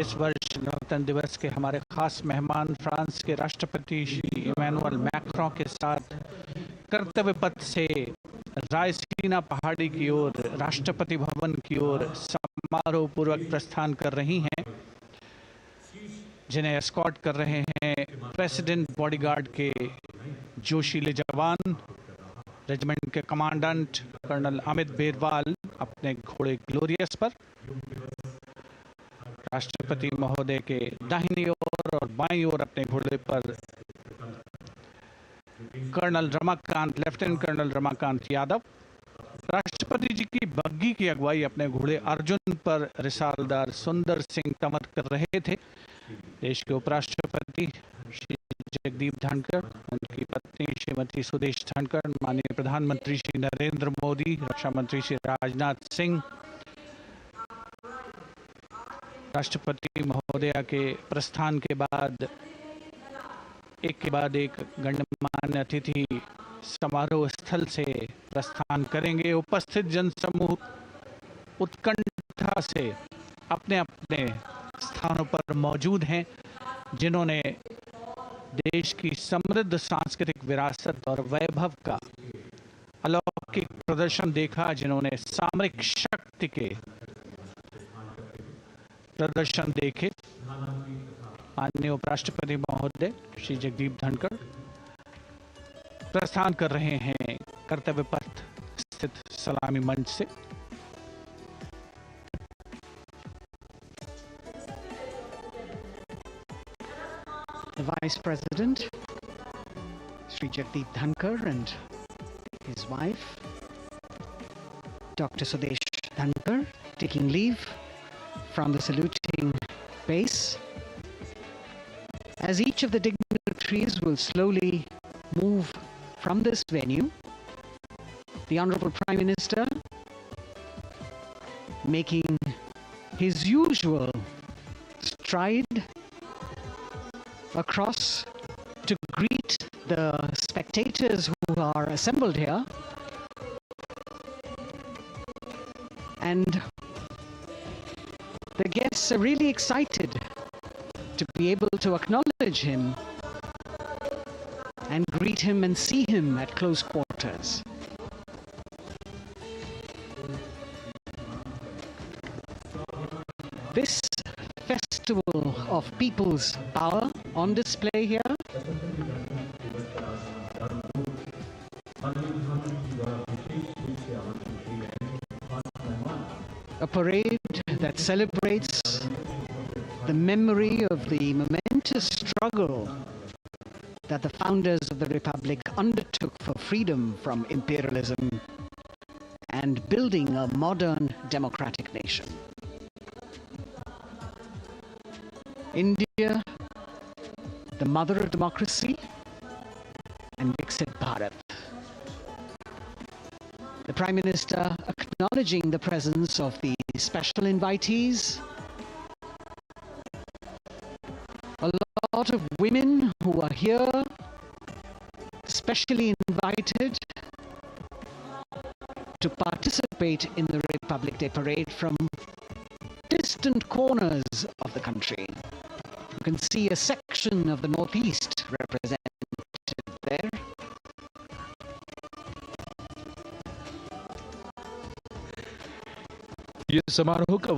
इस वर्ष गणतंत्र दिवस के हमारे खास मेहमान फ्रांस के राष्ट्रपति श्री इमैनुअल मैक्रों के साथ कर्तव्य पथ से रायसीना पहाड़ी की ओर राष्ट्रपति भवन की ओर समारोह पूर्वक प्रस्थान कर रही हैं, जिन्हें एस्कॉर्ट कर रहे हैं प्रेसिडेंट बॉडीगार्ड के जोशीले जवान, रेजिमेंट के कमांडेंट कर्नल अमित बेरवाल अपने घोड़े ग्लोरियस पर, राष्ट्रपति महोदय के दाहिनी ओर और बाईं ओर अपने घोड़े पर colonel Ramakant, lieutenant colonel Ramakant Yadav, राष्ट्रपति जी की बग्गी की अगुवाई अपने घोड़े अर्जुन पर रिसालदार सुंदर सिंह तंवर कर रहे थे। देश के उपराष्ट्रपति श्री जगदीप धनखड़, उनकी पत्नी श्रीमती सुदेश धनखड़, माननीय प्रधानमंत्री श्री नरेंद्र मोदी, रक्षा मंत्री श्री राजनाथ सिंह, राष्ट्रपति महोदया के प्रस्थान के बाद एक के बाद एक गणमान्य अतिथि समारोह स्थल से प्रस्थान करेंगे। उपस्थित जनसमूह उत्कंठा से अपने अपने स्थानों पर मौजूद हैं, जिन्होंने देश की समृद्ध सांस्कृतिक विरासत और वैभव का अलौकिक प्रदर्शन देखा, जिन्होंने सामरिक शक्ति के प्रदर्शन देखे। माननीय उपराष्ट्रपति महोदय श्री जगदीप धनखड़ प्रस्थान कर रहे हैं कर्तव्य पथ स्थित सलामी मंच से। The Vice President, Sri Jagdeep Dhankar, and his wife, Dr. Sudesh Dhankar, taking leave from the saluting base, as each of the dignitaries will slowly move from this venue. The Honorable Prime Minister making his usual stride across to greet the spectators who are assembled here, and the guests are really excited to be able to acknowledge him and greet him and see him at close quarters. This festival of people's power on display here a parade that celebrates the memory of the momentous struggle that the founders of the Republic undertook for freedom from imperialism and building a modern democratic nation. India, the mother of democracy, and Viksit Bharat. The Prime Minister acknowledging the presence of the special invitees, a lot of women who are here, specially invited to participate in the Republic Day parade from distant corners of the country. You can see a section of the Northeast represented there. ये समारोह का